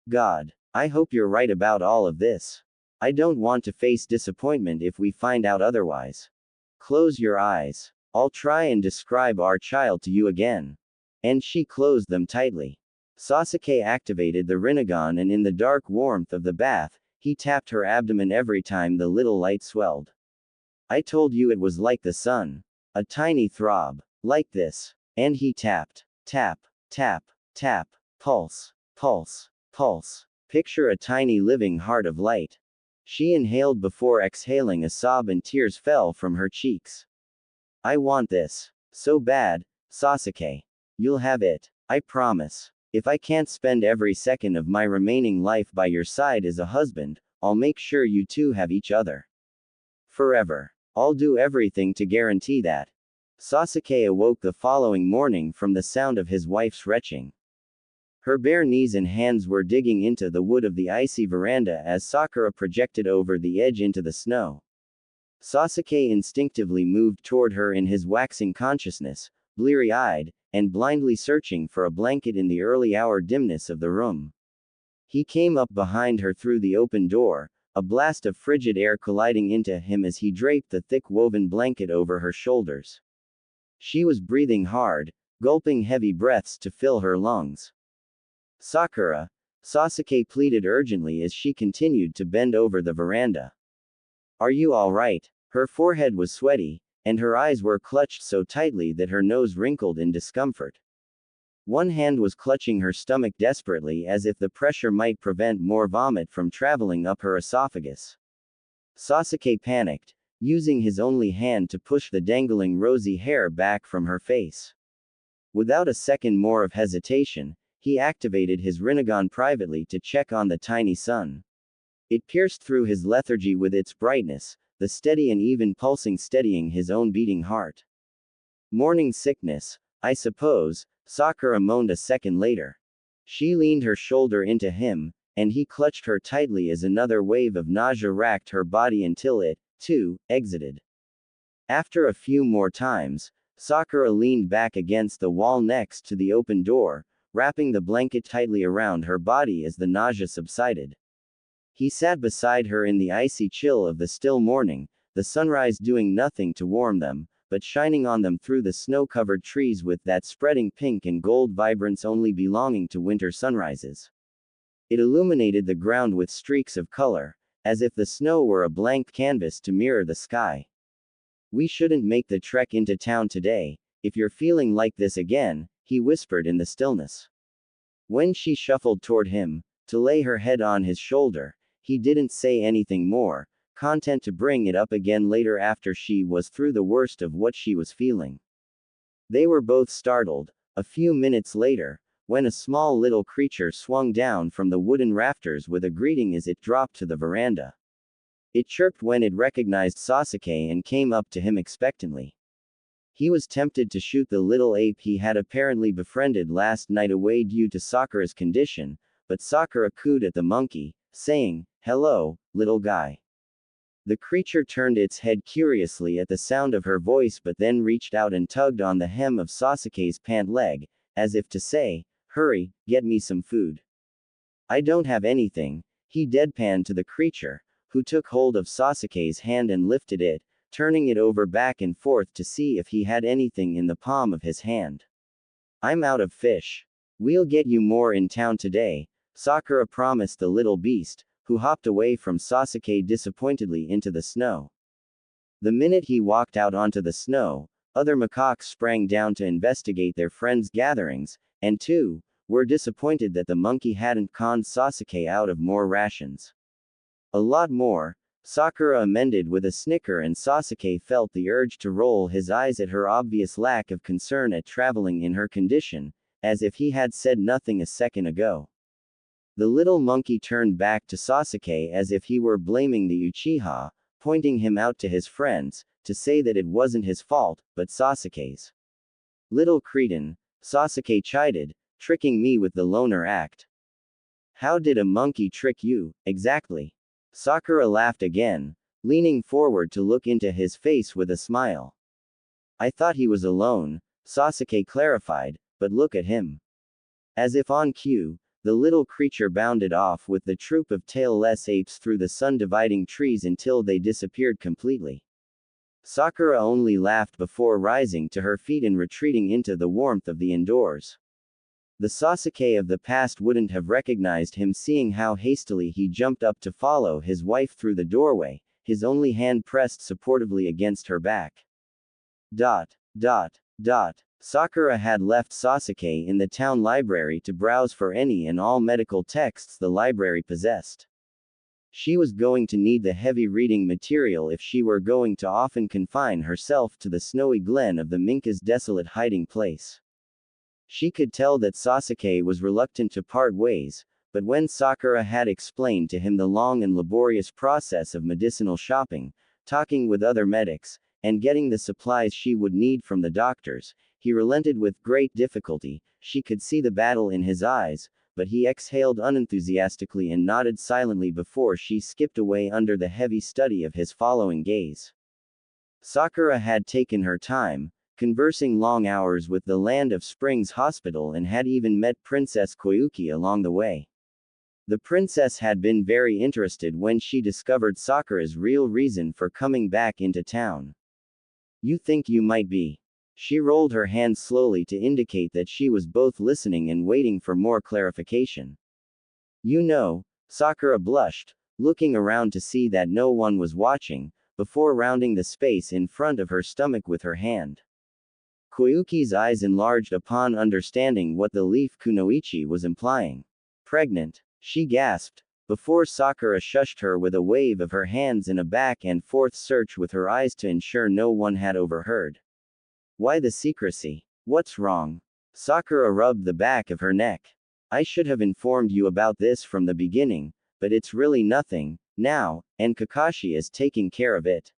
God, I hope you're right about all of this. I don't want to face disappointment if we find out otherwise. Close your eyes. I'll try and describe our child to you again. And she closed them tightly. Sasuke activated the Rinnegan and in the dark warmth of the bath, he tapped her abdomen every time the little light swelled. I told you it was like the sun. A tiny throb. Like this. And he tapped. Tap. Tap. Tap. Pulse. Pulse. Pulse. Picture a tiny living heart of light. She inhaled before exhaling a sob and tears fell from her cheeks. I want this. So bad, Sasuke. You'll have it. I promise. If I can't spend every second of my remaining life by your side as a husband, I'll make sure you two have each other. Forever. I'll do everything to guarantee that. Sasuke awoke the following morning from the sound of his wife's retching. Her bare knees and hands were digging into the wood of the icy veranda as Sakura projected over the edge into the snow. Sasuke instinctively moved toward her in his waxing consciousness, bleary-eyed, and blindly searching for a blanket in the early hour dimness of the room. He came up behind her through the open door, a blast of frigid air colliding into him as he draped the thick woven blanket over her shoulders. She was breathing hard, gulping heavy breaths to fill her lungs. Sakura, Sasuke pleaded urgently as she continued to bend over the veranda. Are you all right? Her forehead was sweaty, and her eyes were clutched so tightly that her nose wrinkled in discomfort. One hand was clutching her stomach desperately as if the pressure might prevent more vomit from traveling up her esophagus. Sasuke panicked, using his only hand to push the dangling rosy hair back from her face. Without a second more of hesitation, he activated his Rinnegan privately to check on the tiny sun. It pierced through his lethargy with its brightness, the steady and even pulsing steadying his own beating heart. Morning sickness, I suppose, Sakura moaned a second later. She leaned her shoulder into him, and he clutched her tightly as another wave of nausea racked her body until it, too, exited. After a few more times, Sakura leaned back against the wall next to the open door, wrapping the blanket tightly around her body as the nausea subsided. He sat beside her in the icy chill of the still morning, the sunrise doing nothing to warm them, but shining on them through the snow-covered trees with that spreading pink and gold vibrance only belonging to winter sunrises. It illuminated the ground with streaks of color, as if the snow were a blank canvas to mirror the sky. We shouldn't make the trek into town today, if you're feeling like this again, he whispered in the stillness. When she shuffled toward him, to lay her head on his shoulder, he didn't say anything more, content to bring it up again later after she was through the worst of what she was feeling. They were both startled, a few minutes later, when a small little creature swung down from the wooden rafters with a greeting as it dropped to the veranda. It chirped when it recognized Sasuke and came up to him expectantly. He was tempted to shoot the little ape he had apparently befriended last night away due to Sakura's condition, but Sakura cooed at the monkey, saying, "Hello, little guy." The creature turned its head curiously at the sound of her voice but then reached out and tugged on the hem of Sasuke's pant leg, as if to say, "Hurry, get me some food." "I don't have anything," he deadpanned to the creature, who took hold of Sasuke's hand and lifted it, turning it over back and forth to see if he had anything in the palm of his hand. "I'm out of fish. We'll get you more in town today," Sakura promised the little beast, who hopped away from Sasuke disappointedly into the snow. The minute he walked out onto the snow, other macaques sprang down to investigate their friends' gatherings, and too, were disappointed that the monkey hadn't conned Sasuke out of more rations. "A lot more," Sakura amended with a snicker, and Sasuke felt the urge to roll his eyes at her obvious lack of concern at traveling in her condition, as if he had said nothing a second ago. The little monkey turned back to Sasuke as if he were blaming the Uchiha, pointing him out to his friends, to say that it wasn't his fault, but Sasuke's. "Little cretin," Sasuke chided, "tricking me with the loner act." "How did a monkey trick you, exactly?" Sakura laughed again, leaning forward to look into his face with a smile. "I thought he was alone," Sasuke clarified, "but look at him." As if on cue, the little creature bounded off with the troop of tailless apes through the sun-dividing trees until they disappeared completely. Sakura only laughed before rising to her feet and retreating into the warmth of the indoors. The Sasuke of the past wouldn't have recognized him, seeing how hastily he jumped up to follow his wife through the doorway, his only hand pressed supportively against her back. Dot. Sakura had left Sasuke in the town library to browse for any and all medical texts the library possessed. She was going to need the heavy reading material if she were going to often confine herself to the snowy glen of the Minka's desolate hiding place. She could tell that Sasuke was reluctant to part ways, but when Sakura had explained to him the long and laborious process of medicinal shopping, talking with other medics, and getting the supplies she would need from the doctors, he relented with great difficulty. She could see the battle in his eyes, but he exhaled unenthusiastically and nodded silently before she skipped away under the heavy study of his following gaze. Sakura had taken her time, conversing long hours with the Land of Springs Hospital, and had even met Princess Koyuki along the way. The princess had been very interested when she discovered Sakura's real reason for coming back into town. "You think you might be?" She rolled her hand slowly to indicate that she was both listening and waiting for more clarification. "You know," Sakura blushed, looking around to see that no one was watching, before rounding the space in front of her stomach with her hand. Koyuki's eyes enlarged upon understanding what the leaf kunoichi was implying. "Pregnant," she gasped, before Sakura shushed her with a wave of her hands in a back and forth search with her eyes to ensure no one had overheard. "Why the secrecy? What's wrong?" Sakura rubbed the back of her neck. "I should have informed you about this from the beginning, but it's really nothing, now, and Kakashi is taking care of it."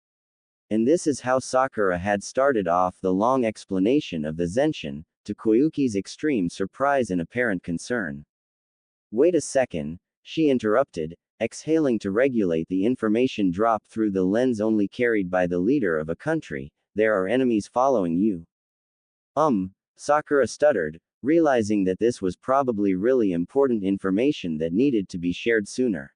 And this is how Sakura had started off the long explanation of the Zenshin, to Koyuki's extreme surprise and apparent concern. "Wait a second," she interrupted, exhaling to regulate the information drop through the lens only carried by the leader of a country. "There are enemies following you." Sakura stuttered, realizing that this was probably really important information that needed to be shared sooner.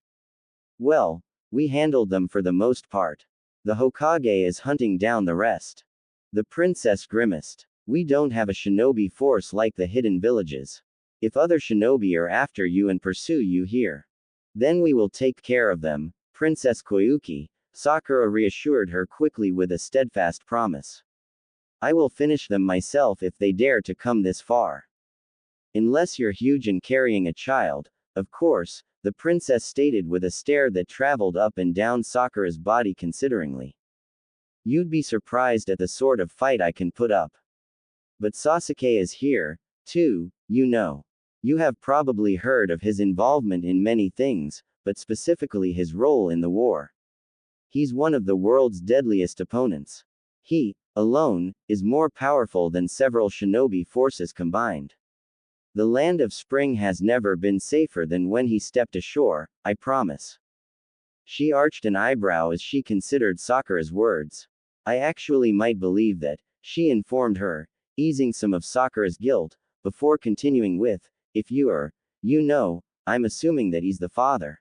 Well, we handled them for the most part. The Hokage is hunting down the rest. The princess grimaced. We don't have a shinobi force like the hidden villages. If other shinobi are after you and pursue you here, then we will take care of them, Princess Koyuki, Sakura reassured her quickly with a steadfast promise. I will finish them myself if they dare to come this far. Unless you're huge and carrying a child, of course, the princess stated with a stare that traveled up and down Sakura's body consideringly. You'd be surprised at the sort of fight I can put up. But Sasuke is here, too, you know. You have probably heard of his involvement in many things, but specifically his role in the war. He's one of the world's deadliest opponents. He, alone, is more powerful than several shinobi forces combined. The land of spring has never been safer than when he stepped ashore, I promise. She arched an eyebrow as she considered Sakura's words. I actually might believe that, she informed her, easing some of Sakura's guilt, before continuing with, if you are, you know, I'm assuming that he's the father.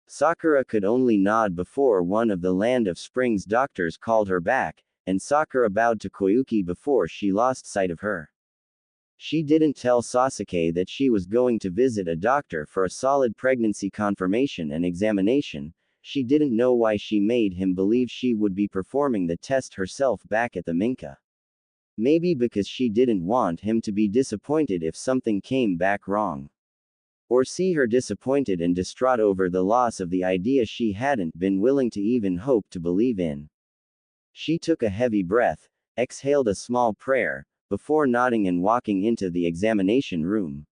Sakura could only nod before one of the Land of Spring's doctors called her back, and Sakura bowed to Koyuki before she lost sight of her. She didn't tell Sasuke that she was going to visit a doctor for a solid pregnancy confirmation and examination. She didn't know why she made him believe she would be performing the test herself back at the Minka. Maybe because she didn't want him to be disappointed if something came back wrong. Or see her disappointed and distraught over the loss of the idea she hadn't been willing to even hope to believe in. She took a heavy breath, exhaled a small prayer, before nodding and walking into the examination room.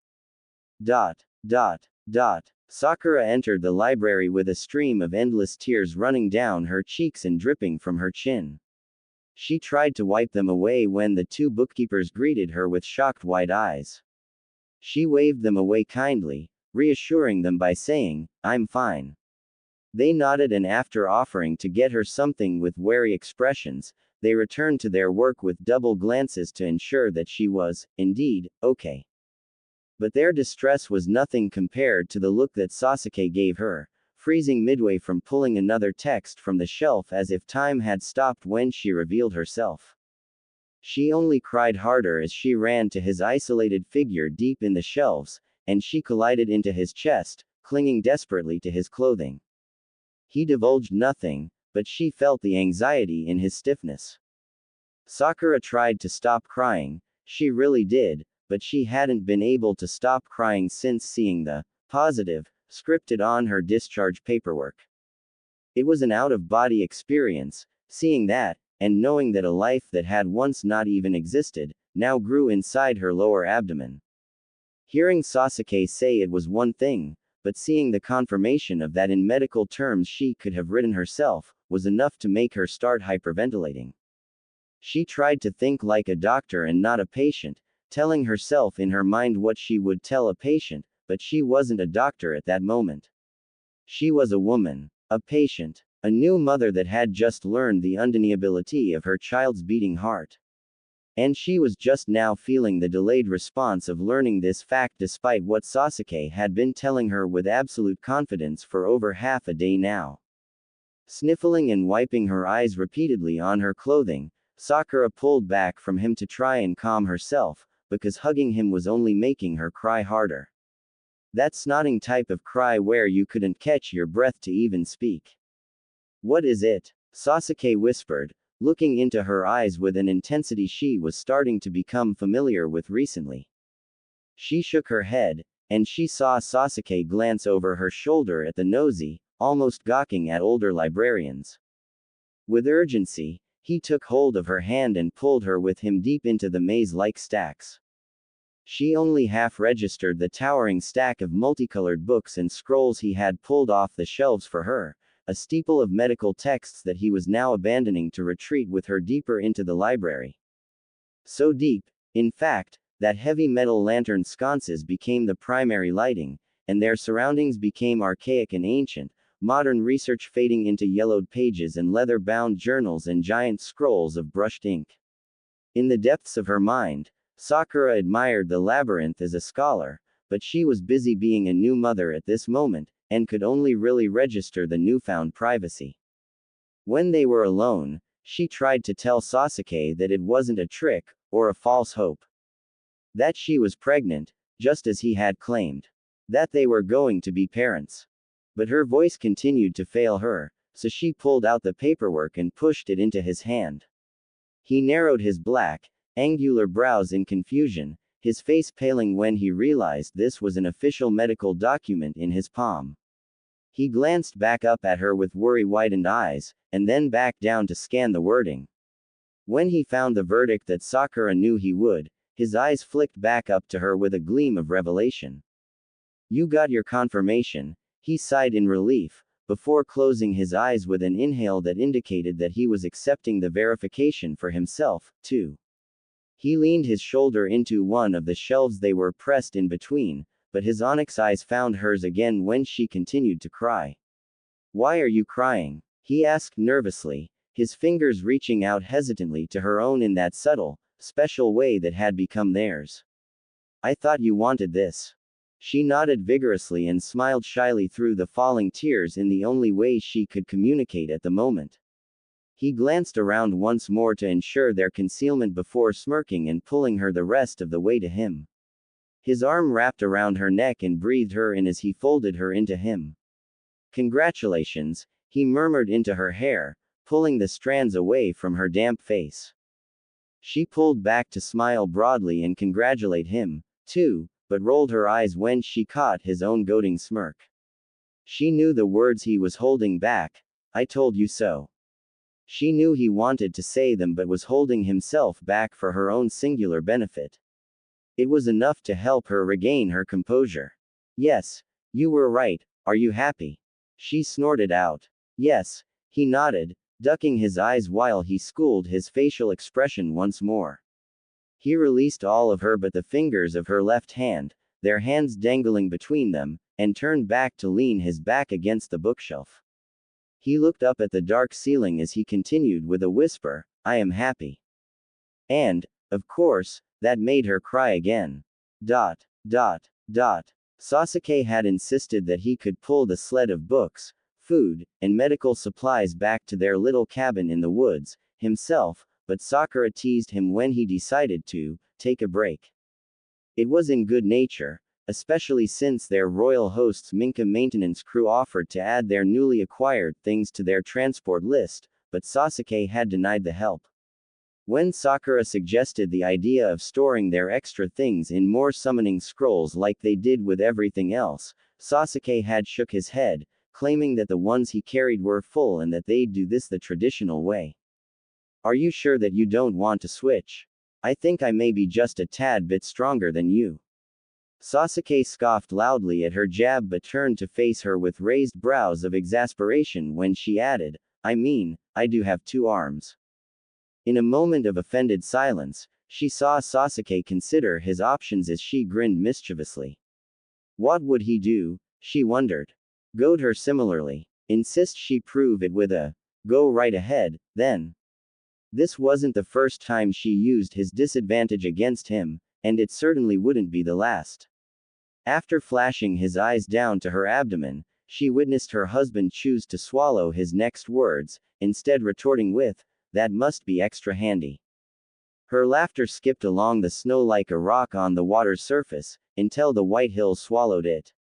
Sakura entered the library with a stream of endless tears running down her cheeks and dripping from her chin. She tried to wipe them away when the two bookkeepers greeted her with shocked wide eyes. She waved them away kindly, reassuring them by saying, I'm fine. They nodded, and after offering to get her something with wary expressions, they returned to their work with double glances to ensure that she was, indeed, okay. But their distress was nothing compared to the look that Sasuke gave her, freezing midway from pulling another text from the shelf as if time had stopped when she revealed herself. She only cried harder as she ran to his isolated figure deep in the shelves, and she collided into his chest, clinging desperately to his clothing. He divulged nothing, but she felt the anxiety in his stiffness. Sakura tried to stop crying, she really did, but she hadn't been able to stop crying since seeing the positive scripted on her discharge paperwork. It was an out-of-body experience, seeing that, and knowing that a life that had once not even existed, now grew inside her lower abdomen. Hearing Sasuke say it was one thing, but seeing the confirmation of that in medical terms she could have written herself, was enough to make her start hyperventilating. She tried to think like a doctor and not a patient, telling herself in her mind what she would tell a patient, but she wasn't a doctor at that moment. She was a woman, a patient, a new mother that had just learned the undeniability of her child's beating heart. And she was just now feeling the delayed response of learning this fact despite what Sasuke had been telling her with absolute confidence for over half a day now. Sniffling and wiping her eyes repeatedly on her clothing, Sakura pulled back from him to try and calm herself, because hugging him was only making her cry harder. That snotting type of cry where you couldn't catch your breath to even speak. What is it? Sasuke whispered, looking into her eyes with an intensity she was starting to become familiar with recently. She shook her head, and she saw Sasuke glance over her shoulder at the nosy, almost gawking at older librarians. With urgency, he took hold of her hand and pulled her with him deep into the maze-like stacks. She only half registered the towering stack of multicolored books and scrolls he had pulled off the shelves for her, a steeple of medical texts that he was now abandoning to retreat with her deeper into the library. So deep, in fact, that heavy metal lantern sconces became the primary lighting, and their surroundings became archaic and ancient, modern research fading into yellowed pages and leather-bound journals and giant scrolls of brushed ink. In the depths of her mind, Sakura admired the labyrinth as a scholar, but she was busy being a new mother at this moment, and could only really register the newfound privacy. When they were alone, she tried to tell Sasuke that it wasn't a trick, or a false hope. That she was pregnant, just as he had claimed. That they were going to be parents. But her voice continued to fail her, so she pulled out the paperwork and pushed it into his hand. He narrowed his black, angular brows in confusion, his face paling when he realized this was an official medical document in his palm. He glanced back up at her with worry-widened eyes, and then back down to scan the wording. When he found the verdict that Sakura knew he would, his eyes flicked back up to her with a gleam of revelation. "You got your confirmation," he sighed in relief, before closing his eyes with an inhale that indicated that he was accepting the verification for himself, too. He leaned his shoulder into one of the shelves they were pressed in between, but his onyx eyes found hers again when she continued to cry. "Why are you crying?" he asked nervously, his fingers reaching out hesitantly to her own in that subtle, special way that had become theirs. "I thought you wanted this." She nodded vigorously and smiled shyly through the falling tears in the only way she could communicate at the moment. He glanced around once more to ensure their concealment before smirking and pulling her the rest of the way to him. His arm wrapped around her neck and breathed her in as he folded her into him. "Congratulations," he murmured into her hair, pulling the strands away from her damp face. She pulled back to smile broadly and congratulate him, too, but rolled her eyes when she caught his own goading smirk. She knew the words he was holding back. "I told you so." She knew he wanted to say them but was holding himself back for her own singular benefit. It was enough to help her regain her composure. "Yes, you were right. Are you happy?" She snorted out. "Yes," he nodded, ducking his eyes while he schooled his facial expression once more. He released all of her but the fingers of her left hand, their hands dangling between them, and turned back to lean his back against the bookshelf. He looked up at the dark ceiling as he continued with a whisper, "I am happy." And, of course, that made her cry again. Sasuke had insisted that he could pull the sled of books, food, and medical supplies back to their little cabin in the woods, himself, but Sakura teased him when he decided to take a break. It was in good nature, especially since their royal host's Minka maintenance crew offered to add their newly acquired things to their transport list, but Sasuke had denied the help. When Sakura suggested the idea of storing their extra things in more summoning scrolls like they did with everything else, Sasuke had shook his head, claiming that the ones he carried were full and that they'd do this the traditional way. "Are you sure that you don't want to switch? I think I may be just a tad bit stronger than you." Sasuke scoffed loudly at her jab but turned to face her with raised brows of exasperation when she added, "I mean, I do have 2 arms." In a moment of offended silence, she saw Sasuke consider his options as she grinned mischievously. What would he do, she wondered. Goad her similarly? Insist she prove it with a, "Go right ahead, then." This wasn't the first time she used his disadvantage against him, and it certainly wouldn't be the last. After flashing his eyes down to her abdomen, she witnessed her husband choose to swallow his next words, instead retorting with, "That must be extra handy." Her laughter skipped along the snow like a rock on the water's surface, until the white hills swallowed it.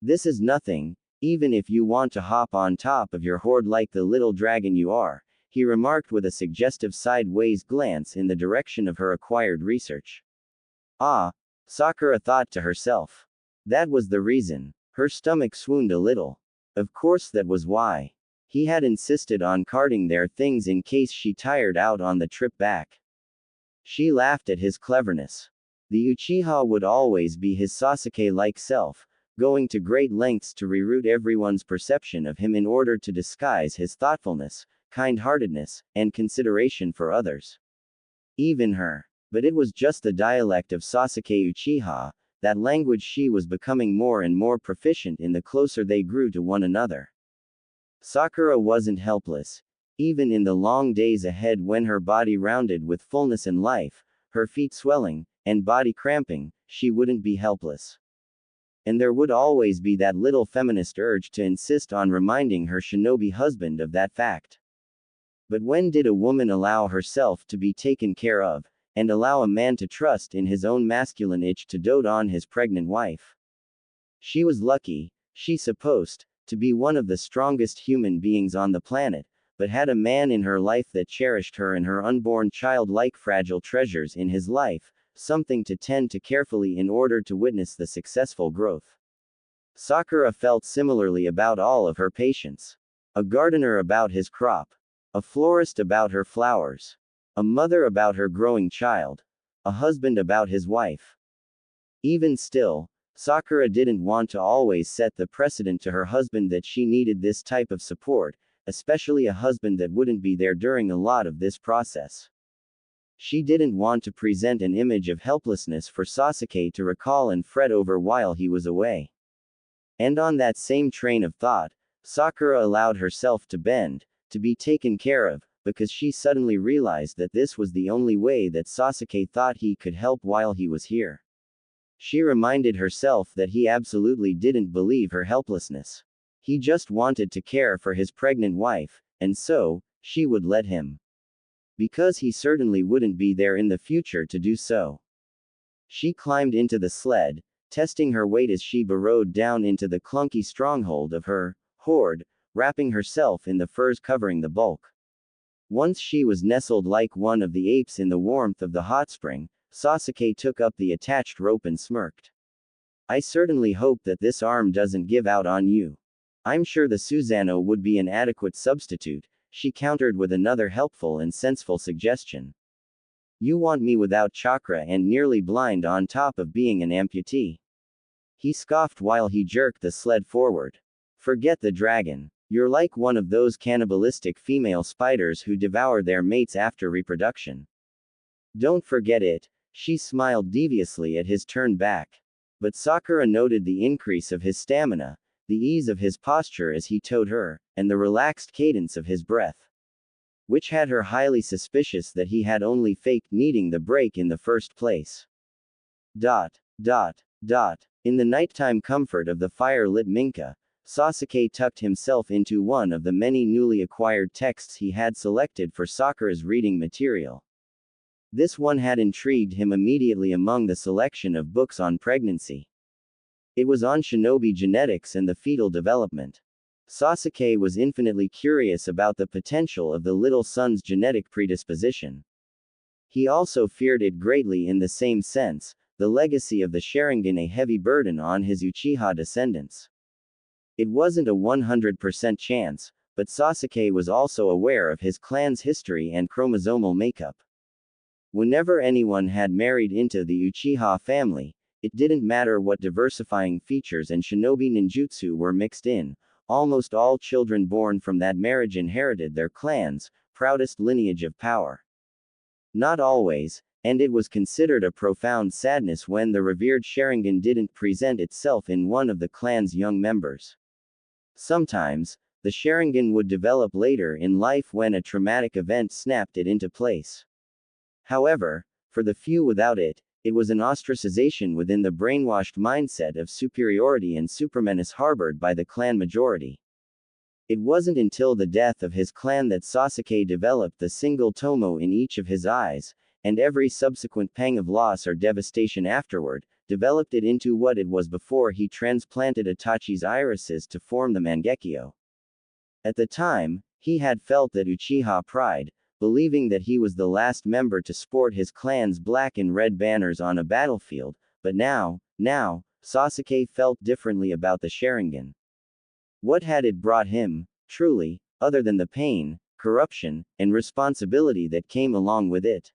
"This is nothing, even if you want to hop on top of your horde like the little dragon you are," he remarked with a suggestive sideways glance in the direction of her acquired research. "Ah," Sakura thought to herself. That was the reason. Her stomach swooned a little. Of course that was why. He had insisted on carting their things in case she tired out on the trip back. She laughed at his cleverness. The Uchiha would always be his Sasuke-like self, going to great lengths to reroute everyone's perception of him in order to disguise his thoughtfulness, kind-heartedness, and consideration for others. Even her. But it was just the dialect of Sasuke Uchiha, that language she was becoming more and more proficient in the closer they grew to one another. Sakura wasn't helpless. Even in the long days ahead when her body rounded with fullness and life, her feet swelling, and body cramping, she wouldn't be helpless. And there would always be that little feminist urge to insist on reminding her shinobi husband of that fact. But when did a woman allow herself to be taken care of, and allow a man to trust in his own masculine itch to dote on his pregnant wife? She was lucky, she supposed, to be one of the strongest human beings on the planet, but had a man in her life that cherished her and her unborn child like fragile treasures in his life, something to tend to carefully in order to witness the successful growth. Sakura felt similarly about all of her patients. A gardener about his crop. A florist about her flowers. A mother about her growing child. A husband about his wife. Even still, Sakura didn't want to always set the precedent to her husband that she needed this type of support, especially a husband that wouldn't be there during a lot of this process. She didn't want to present an image of helplessness for Sasuke to recall and fret over while he was away. And on that same train of thought, Sakura allowed herself to bend, to be taken care of, because she suddenly realized that this was the only way that Sasuke thought he could help while he was here. She reminded herself that he absolutely didn't believe her helplessness. He just wanted to care for his pregnant wife, and so, she would let him. Because he certainly wouldn't be there in the future to do so. She climbed into the sled, testing her weight as she burrowed down into the clunky stronghold of her hoard, wrapping herself in the furs covering the bulk. Once she was nestled like one of the apes in the warmth of the hot spring, Sasuke took up the attached rope and smirked. I certainly hope that this arm doesn't give out on you. I'm sure the Susanoo would be an adequate substitute, she countered with another helpful and senseful suggestion. You want me without chakra and nearly blind on top of being an amputee. He scoffed while he jerked the sled forward. Forget the dragon. You're like one of those cannibalistic female spiders who devour their mates after reproduction. Don't forget it, she smiled deviously at his turn back. But Sakura noted the increase of his stamina, the ease of his posture as he towed her, and the relaxed cadence of his breath. Which had her highly suspicious that he had only faked needing the break in the first place. In the nighttime comfort of the fire-lit Minka, Sasuke tucked himself into one of the many newly acquired texts he had selected for Sakura's reading material. This one had intrigued him immediately among the selection of books on pregnancy. It was on shinobi genetics and the fetal development. Sasuke was infinitely curious about the potential of the little son's genetic predisposition. He also feared it greatly in the same sense, the legacy of the Sharingan a heavy burden on his Uchiha descendants. It wasn't a 100% chance, but Sasuke was also aware of his clan's history and chromosomal makeup. Whenever anyone had married into the Uchiha family, it didn't matter what diversifying features and shinobi ninjutsu were mixed in, almost all children born from that marriage inherited their clan's proudest lineage of power. Not always, and it was considered a profound sadness when the revered Sharingan didn't present itself in one of the clan's young members. Sometimes, the Sharingan would develop later in life when a traumatic event snapped it into place. However, for the few without it, it was an ostracization within the brainwashed mindset of superiority and supermenace harbored by the clan majority. It wasn't until the death of his clan that Sasuke developed the single tomo in each of his eyes, and every subsequent pang of loss or devastation afterward, developed it into what it was before he transplanted Itachi's irises to form the Mangekyo. At the time, he had felt that Uchiha pride, believing that he was the last member to sport his clan's black and red banners on a battlefield, but now, Sasuke felt differently about the Sharingan. What had it brought him, truly, other than the pain, corruption, and responsibility that came along with it?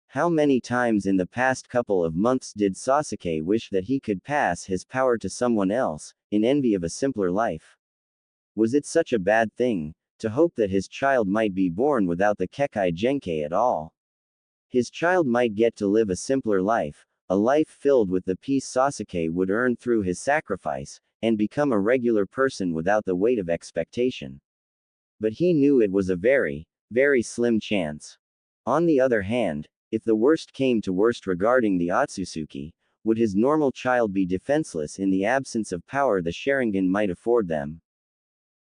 How many times in the past couple of months did Sasuke wish that he could pass his power to someone else, in envy of a simpler life? Was it such a bad thing to hope that his child might be born without the Kekkei Genkai at all? His child might get to live a simpler life, a life filled with the peace Sasuke would earn through his sacrifice, and become a regular person without the weight of expectation. But he knew it was a very, very slim chance. On the other hand, if the worst came to worst regarding the Otsutsuki, Would his normal child be defenseless in the absence of power the Sharingan might afford them?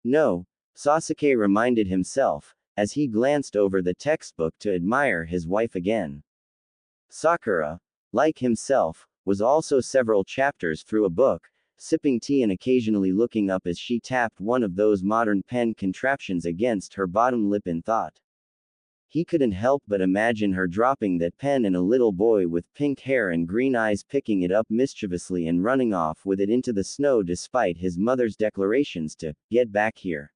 No, Sasuke reminded himself, as he glanced over the textbook to admire his wife again. Sakura, like himself, was also several chapters through a book, sipping tea and occasionally looking up as she tapped one of those modern pen contraptions against her bottom lip in thought. He couldn't help but imagine her dropping that pen and a little boy with pink hair and green eyes picking it up mischievously and running off with it into the snow despite his mother's declarations to get back here.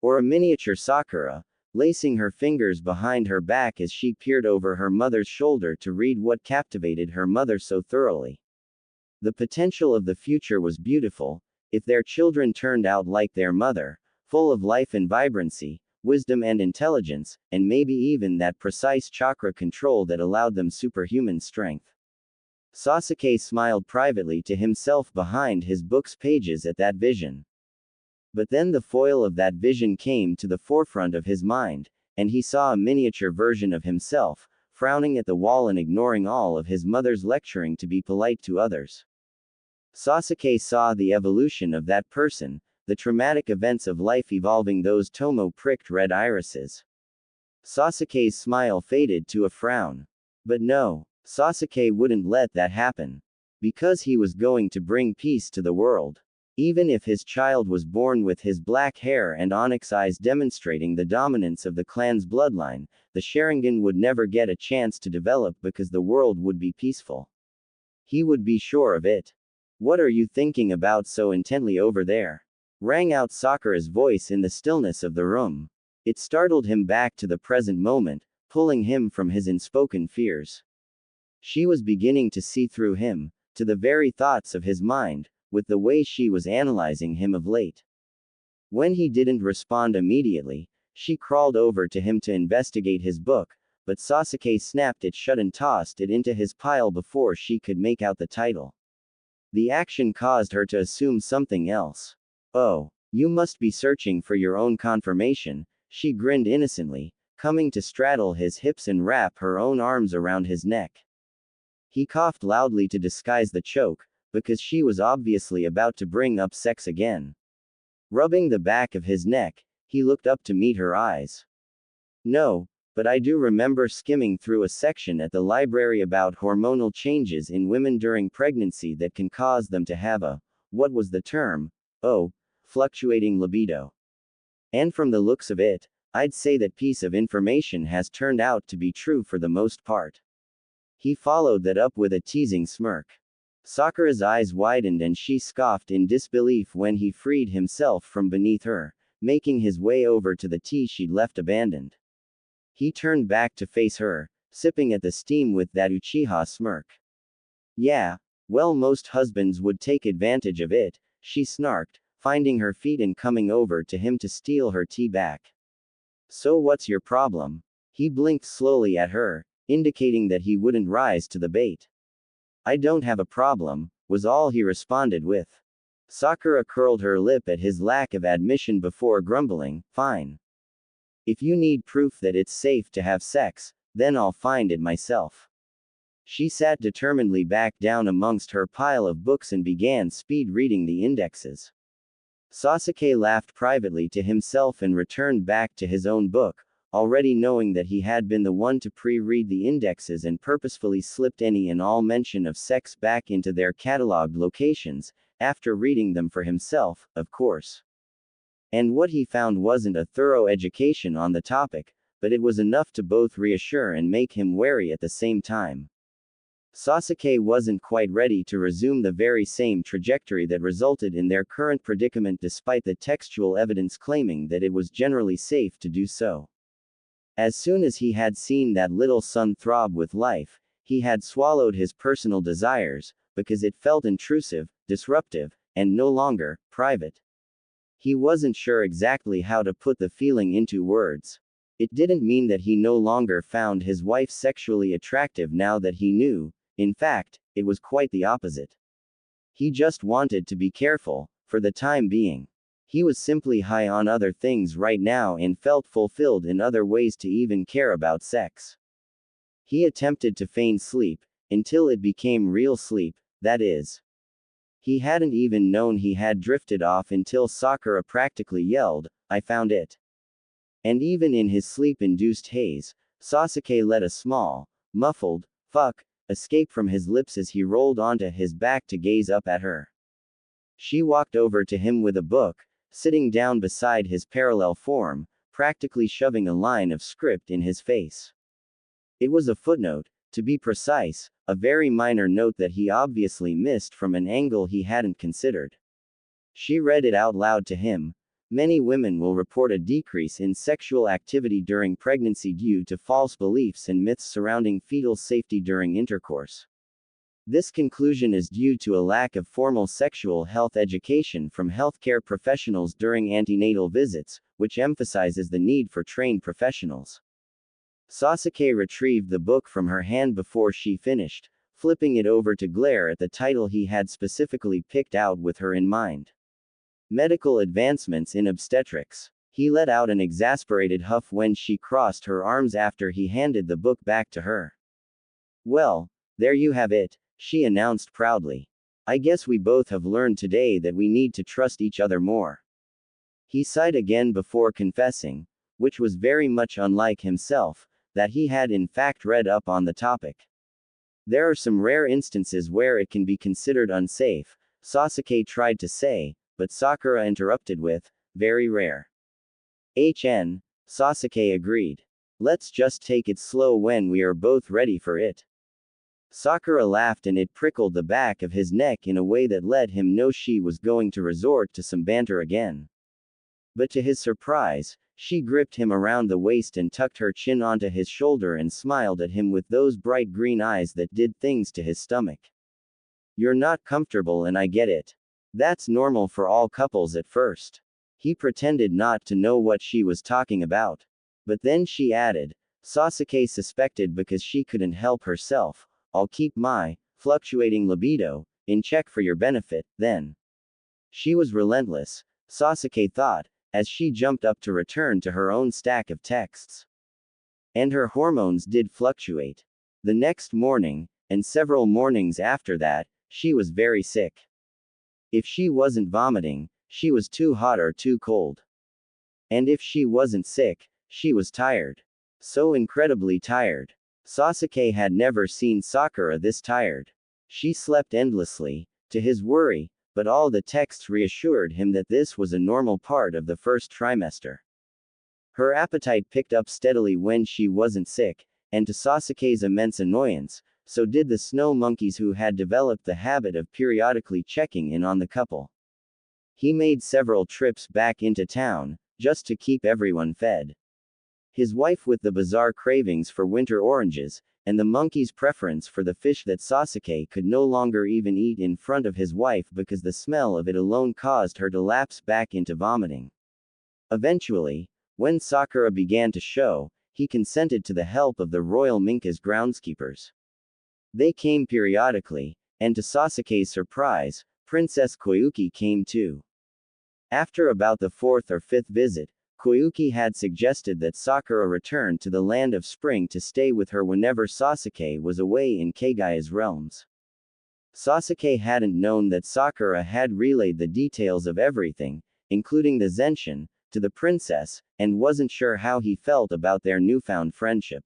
Or a miniature Sakura, lacing her fingers behind her back as she peered over her mother's shoulder to read what captivated her mother so thoroughly. The potential of the future was beautiful, if their children turned out like their mother, full of life and vibrancy, wisdom and intelligence, and maybe even that precise chakra control that allowed them superhuman strength. Sasuke smiled privately to himself behind his book's pages at that vision. But then the foil of that vision came to the forefront of his mind, and he saw a miniature version of himself, frowning at the wall and ignoring all of his mother's lecturing to be polite to others. Sasuke saw the evolution of that person, the traumatic events of life evolving those Tomo-pricked red irises. Sasuke's smile faded to a frown. But no, Sasuke wouldn't let that happen. Because he was going to bring peace to the world. Even if his child was born with his black hair and onyx eyes demonstrating the dominance of the clan's bloodline, the Sharingan would never get a chance to develop because the world would be peaceful. He would be sure of it. What are you thinking about so intently over there? Rang out Sakura's voice in the stillness of the room. It startled him back to the present moment, pulling him from his unspoken fears. She was beginning to see through him, to the very thoughts of his mind, with the way she was analyzing him of late. When he didn't respond immediately, she crawled over to him to investigate his book, but Sasuke snapped it shut and tossed it into his pile before she could make out the title. The action caused her to assume something else. Oh, you must be searching for your own confirmation, she grinned innocently, coming to straddle his hips and wrap her own arms around his neck. He coughed loudly to disguise the choke, because she was obviously about to bring up sex again. Rubbing the back of his neck, he looked up to meet her eyes. No, but I do remember skimming through a section at the library about hormonal changes in women during pregnancy that can cause them to have a, what was the term? Oh, fluctuating libido. And from the looks of it, I'd say that piece of information has turned out to be true for the most part. He followed that up with a teasing smirk. Sakura's eyes widened and she scoffed in disbelief when he freed himself from beneath her, making his way over to the tea she'd left abandoned. He turned back to face her, sipping at the steam with that Uchiha smirk. Yeah, well, most husbands would take advantage of it, she snarked, finding her feet and coming over to him to steal her tea back. So what's your problem? He blinked slowly at her, indicating that he wouldn't rise to the bait. I don't have a problem, was all he responded with. Sakura curled her lip at his lack of admission before grumbling, fine. If you need proof that it's safe to have sex, then I'll find it myself. She sat determinedly back down amongst her pile of books and began speed reading the indexes. Sasuke laughed privately to himself and returned back to his own book, already knowing that he had been the one to pre-read the indexes and purposefully slipped any and all mention of sex back into their cataloged locations, after reading them for himself, of course. And what he found wasn't a thorough education on the topic, but it was enough to both reassure and make him wary at the same time. Sasuke wasn't quite ready to resume the very same trajectory that resulted in their current predicament despite the textual evidence claiming that it was generally safe to do so. As soon as he had seen that little son throb with life, he had swallowed his personal desires, because it felt intrusive, disruptive, and no longer private. He wasn't sure exactly how to put the feeling into words. It didn't mean that he no longer found his wife sexually attractive now that he knew. In fact, it was quite the opposite. He just wanted to be careful, for the time being. He was simply high on other things right now and felt fulfilled in other ways to even care about sex. He attempted to feign sleep, until it became real sleep, that is. He hadn't even known he had drifted off until Sakura practically yelled, "I found it." And even in his sleep-induced haze, Sasuke let a small, muffled, "fuck," escape from his lips as he rolled onto his back to gaze up at her. She walked over to him with a book, sitting down beside his parallel form, practically shoving a line of script in his face. It was a footnote, to be precise, a very minor note that he obviously missed from an angle he hadn't considered. She read it out loud to him. Many women will report a decrease in sexual activity during pregnancy due to false beliefs and myths surrounding fetal safety during intercourse. This conclusion is due to a lack of formal sexual health education from healthcare professionals during antenatal visits, which emphasizes the need for trained professionals. Sasuke retrieved the book from her hand before she finished, flipping it over to glare at the title he had specifically picked out with her in mind. Medical Advancements in Obstetrics. He let out an exasperated huff when she crossed her arms after he handed the book back to her. "Well, there you have it," she announced proudly. "I guess we both have learned today that we need to trust each other more." He sighed again before confessing, which was very much unlike himself, that he had in fact read up on the topic. "There are some rare instances where it can be considered unsafe," Sasuke tried to say, but Sakura interrupted with, "Very rare." Sasuke agreed. "Let's just take it slow when we are both ready for it." Sakura laughed and it prickled the back of his neck in a way that let him know she was going to resort to some banter again. But to his surprise, she gripped him around the waist and tucked her chin onto his shoulder and smiled at him with those bright green eyes that did things to his stomach. "You're not comfortable and I get it. That's normal for all couples at first." He pretended not to know what she was talking about. But then she added, Sasuke suspected because she couldn't help herself, "I'll keep my fluctuating libido in check for your benefit, then." She was relentless, Sasuke thought, as she jumped up to return to her own stack of texts. And her hormones did fluctuate. The next morning, and several mornings after that, she was very sick. If she wasn't vomiting, she was too hot or too cold. And if she wasn't sick, she was tired. So incredibly tired. Sasuke had never seen Sakura this tired. She slept endlessly, to his worry, but all the texts reassured him that this was a normal part of the first trimester. Her appetite picked up steadily when she wasn't sick, and to Sasuke's immense annoyance, so did the snow monkeys who had developed the habit of periodically checking in on the couple. He made several trips back into town, just to keep everyone fed. His wife with the bizarre cravings for winter oranges, and the monkey's preference for the fish that Sasuke could no longer even eat in front of his wife because the smell of it alone caused her to lapse back into vomiting. Eventually, when Sakura began to show, he consented to the help of the Royal Minka's groundskeepers. They came periodically, and to Sasuke's surprise, Princess Koyuki came too. After about the fourth or fifth visit, Koyuki had suggested that Sakura return to the land of spring to stay with her whenever Sasuke was away in Kagaya's realms. Sasuke hadn't known that Sakura had relayed the details of everything, including the Zenshin, to the princess, and wasn't sure how he felt about their newfound friendship.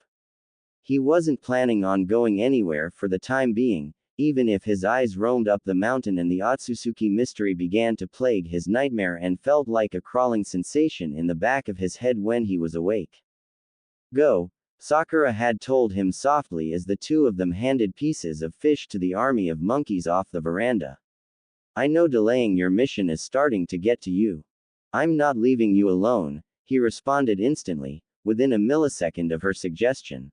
He wasn't planning on going anywhere for the time being, even if his eyes roamed up the mountain and the Otsutsuki mystery began to plague his nightmare and felt like a crawling sensation in the back of his head when he was awake. "Go," Sakura had told him softly as the two of them handed pieces of fish to the army of monkeys off the veranda. "I know delaying your mission is starting to get to you. I'm not leaving you alone," he responded instantly, within a millisecond of her suggestion.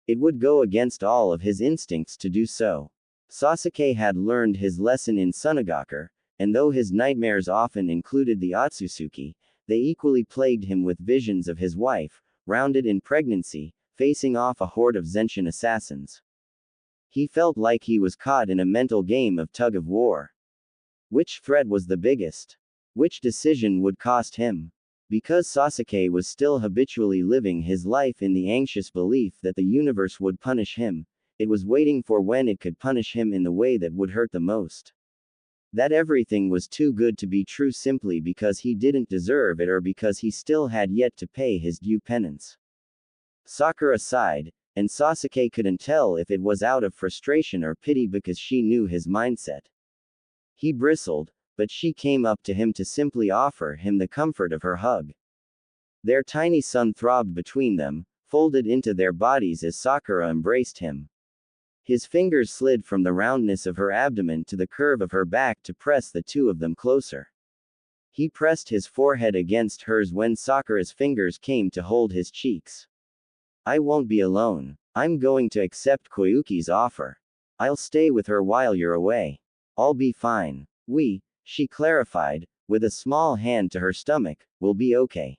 It would go against all of his instincts to do so. Sasuke had learned his lesson in Sunagaku, and though his nightmares often included the Otsutsuki, they equally plagued him with visions of his wife, rounded in pregnancy, facing off a horde of Zenshin assassins. He felt like he was caught in a mental game of tug-of-war. Which threat was the biggest? Which decision would cost him? Because Sasuke was still habitually living his life in the anxious belief that the universe would punish him, it was waiting for when it could punish him in the way that would hurt the most. That everything was too good to be true simply because he didn't deserve it or because he still had yet to pay his due penance. Sakura sighed, and Sasuke couldn't tell if it was out of frustration or pity because she knew his mindset. He bristled, but she came up to him to simply offer him the comfort of her hug. Their tiny son throbbed between them, folded into their bodies as Sakura embraced him. His fingers slid from the roundness of her abdomen to the curve of her back to press the two of them closer. He pressed his forehead against hers when Sakura's fingers came to hold his cheeks. I won't be alone. I'm going to accept Koyuki's offer. I'll stay with her while you're away. I'll be fine. She clarified, with a small hand to her stomach, will be okay.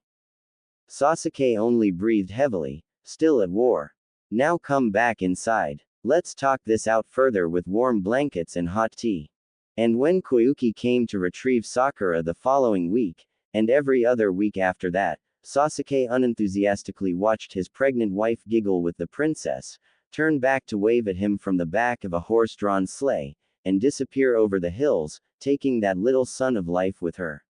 Sasuke only breathed heavily, still at war. Now come back inside. Let's talk this out further with warm blankets and hot tea. And when Koyuki came to retrieve Sakura the following week, and every other week after that, Sasuke unenthusiastically watched his pregnant wife giggle with the princess, turn back to wave at him from the back of a horse-drawn sleigh, and disappear over the hills, taking that little son of life with her.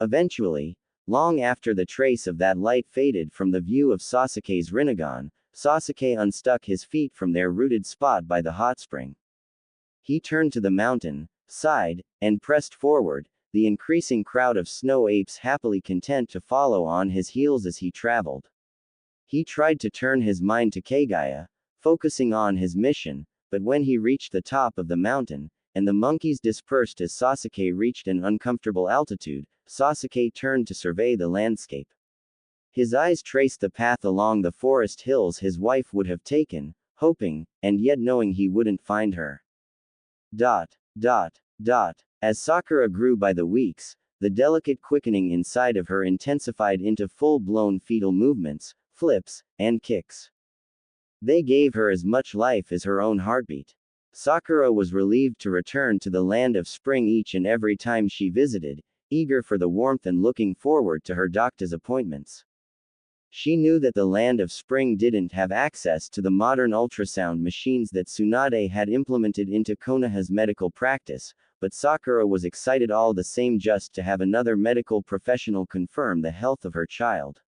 Eventually, long after the trace of that light faded from the view of Sasuke's Rinnegan, Sasuke unstuck his feet from their rooted spot by the hot spring. He turned to the mountain, sighed, and pressed forward, the increasing crowd of snow apes happily content to follow on his heels as he traveled. He tried to turn his mind to Kaguya, focusing on his mission, but when he reached the top of the mountain, and the monkeys dispersed as Sasuke reached an uncomfortable altitude, Sasuke turned to survey the landscape. His eyes traced the path along the forest hills his wife would have taken, hoping, and yet knowing he wouldn't find her. As Sakura grew by the weeks, the delicate quickening inside of her intensified into full-blown fetal movements, flips, and kicks. They gave her as much life as her own heartbeat. Sakura was relieved to return to the land of spring each and every time she visited, eager for the warmth and looking forward to her doctor's appointments. She knew that the land of spring didn't have access to the modern ultrasound machines that Tsunade had implemented into Konoha's medical practice, but Sakura was excited all the same just to have another medical professional confirm the health of her child.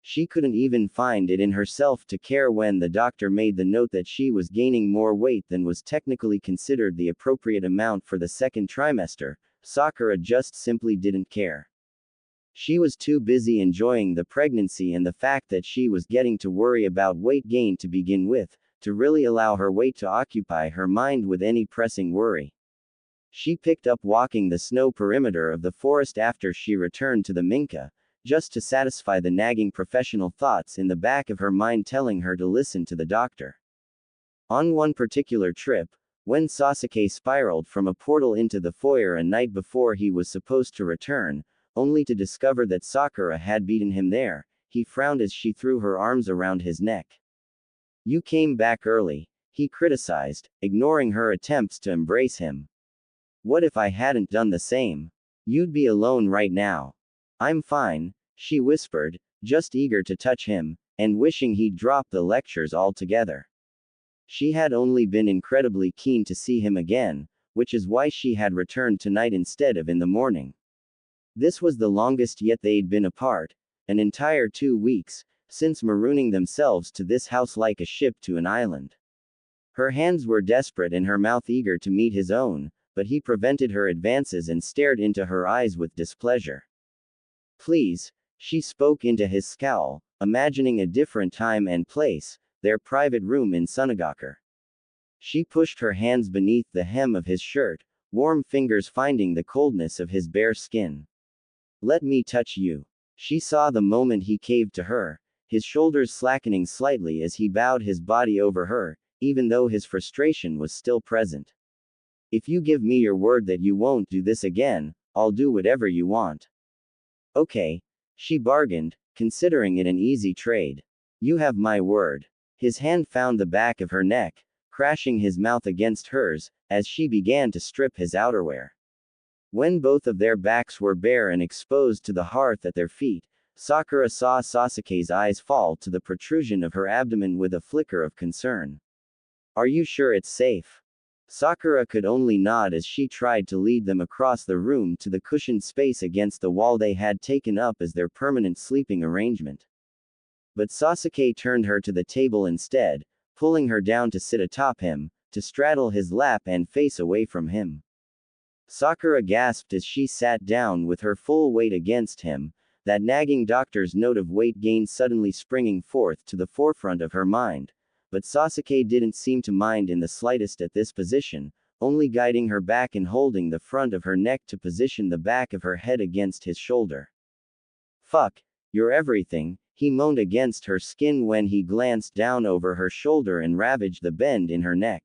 She couldn't even find it in herself to care when the doctor made the note that she was gaining more weight than was technically considered the appropriate amount for the second trimester. Sakura just simply didn't care. She was too busy enjoying the pregnancy and the fact that she was getting to worry about weight gain to begin with, to really allow her weight to occupy her mind with any pressing worry. She picked up walking the snow perimeter of the forest after she returned to the Minka, just to satisfy the nagging professional thoughts in the back of her mind telling her to listen to the doctor. On one particular trip, when Sasuke spiraled from a portal into the foyer a night before he was supposed to return, only to discover that Sakura had beaten him there, he frowned as she threw her arms around his neck. You came back early, he criticized, ignoring her attempts to embrace him. What if I hadn't done the same? You'd be alone right now. I'm fine, she whispered, just eager to touch him, and wishing he'd drop the lectures altogether. She had only been incredibly keen to see him again, which is why she had returned tonight instead of in the morning. This was the longest yet they'd been apart, an entire 2 weeks, since marooning themselves to this house like a ship to an island. Her hands were desperate and her mouth eager to meet his own, but he prevented her advances and stared into her eyes with displeasure. Please, she spoke into his scowl, imagining a different time and place, their private room in Sunagaku. She pushed her hands beneath the hem of his shirt, warm fingers finding the coldness of his bare skin. Let me touch you. She saw the moment he caved to her, his shoulders slackening slightly as he bowed his body over her, even though his frustration was still present. If you give me your word that you won't do this again, I'll do whatever you want. Okay, she bargained, considering it an easy trade. You have my word. His hand found the back of her neck, crashing his mouth against hers, as she began to strip his outerwear. When both of their backs were bare and exposed to the hearth at their feet, Sakura saw Sasuke's eyes fall to the protrusion of her abdomen with a flicker of concern. Are you sure it's safe? Sakura could only nod as she tried to lead them across the room to the cushioned space against the wall they had taken up as their permanent sleeping arrangement. But Sasuke turned her to the table instead, pulling her down to sit atop him, to straddle his lap and face away from him. Sakura gasped as she sat down with her full weight against him, that nagging doctor's note of weight gain suddenly springing forth to the forefront of her mind. But Sasuke didn't seem to mind in the slightest at this position, only guiding her back and holding the front of her neck to position the back of her head against his shoulder. Fuck, you're everything, he moaned against her skin when he glanced down over her shoulder and ravaged the bend in her neck.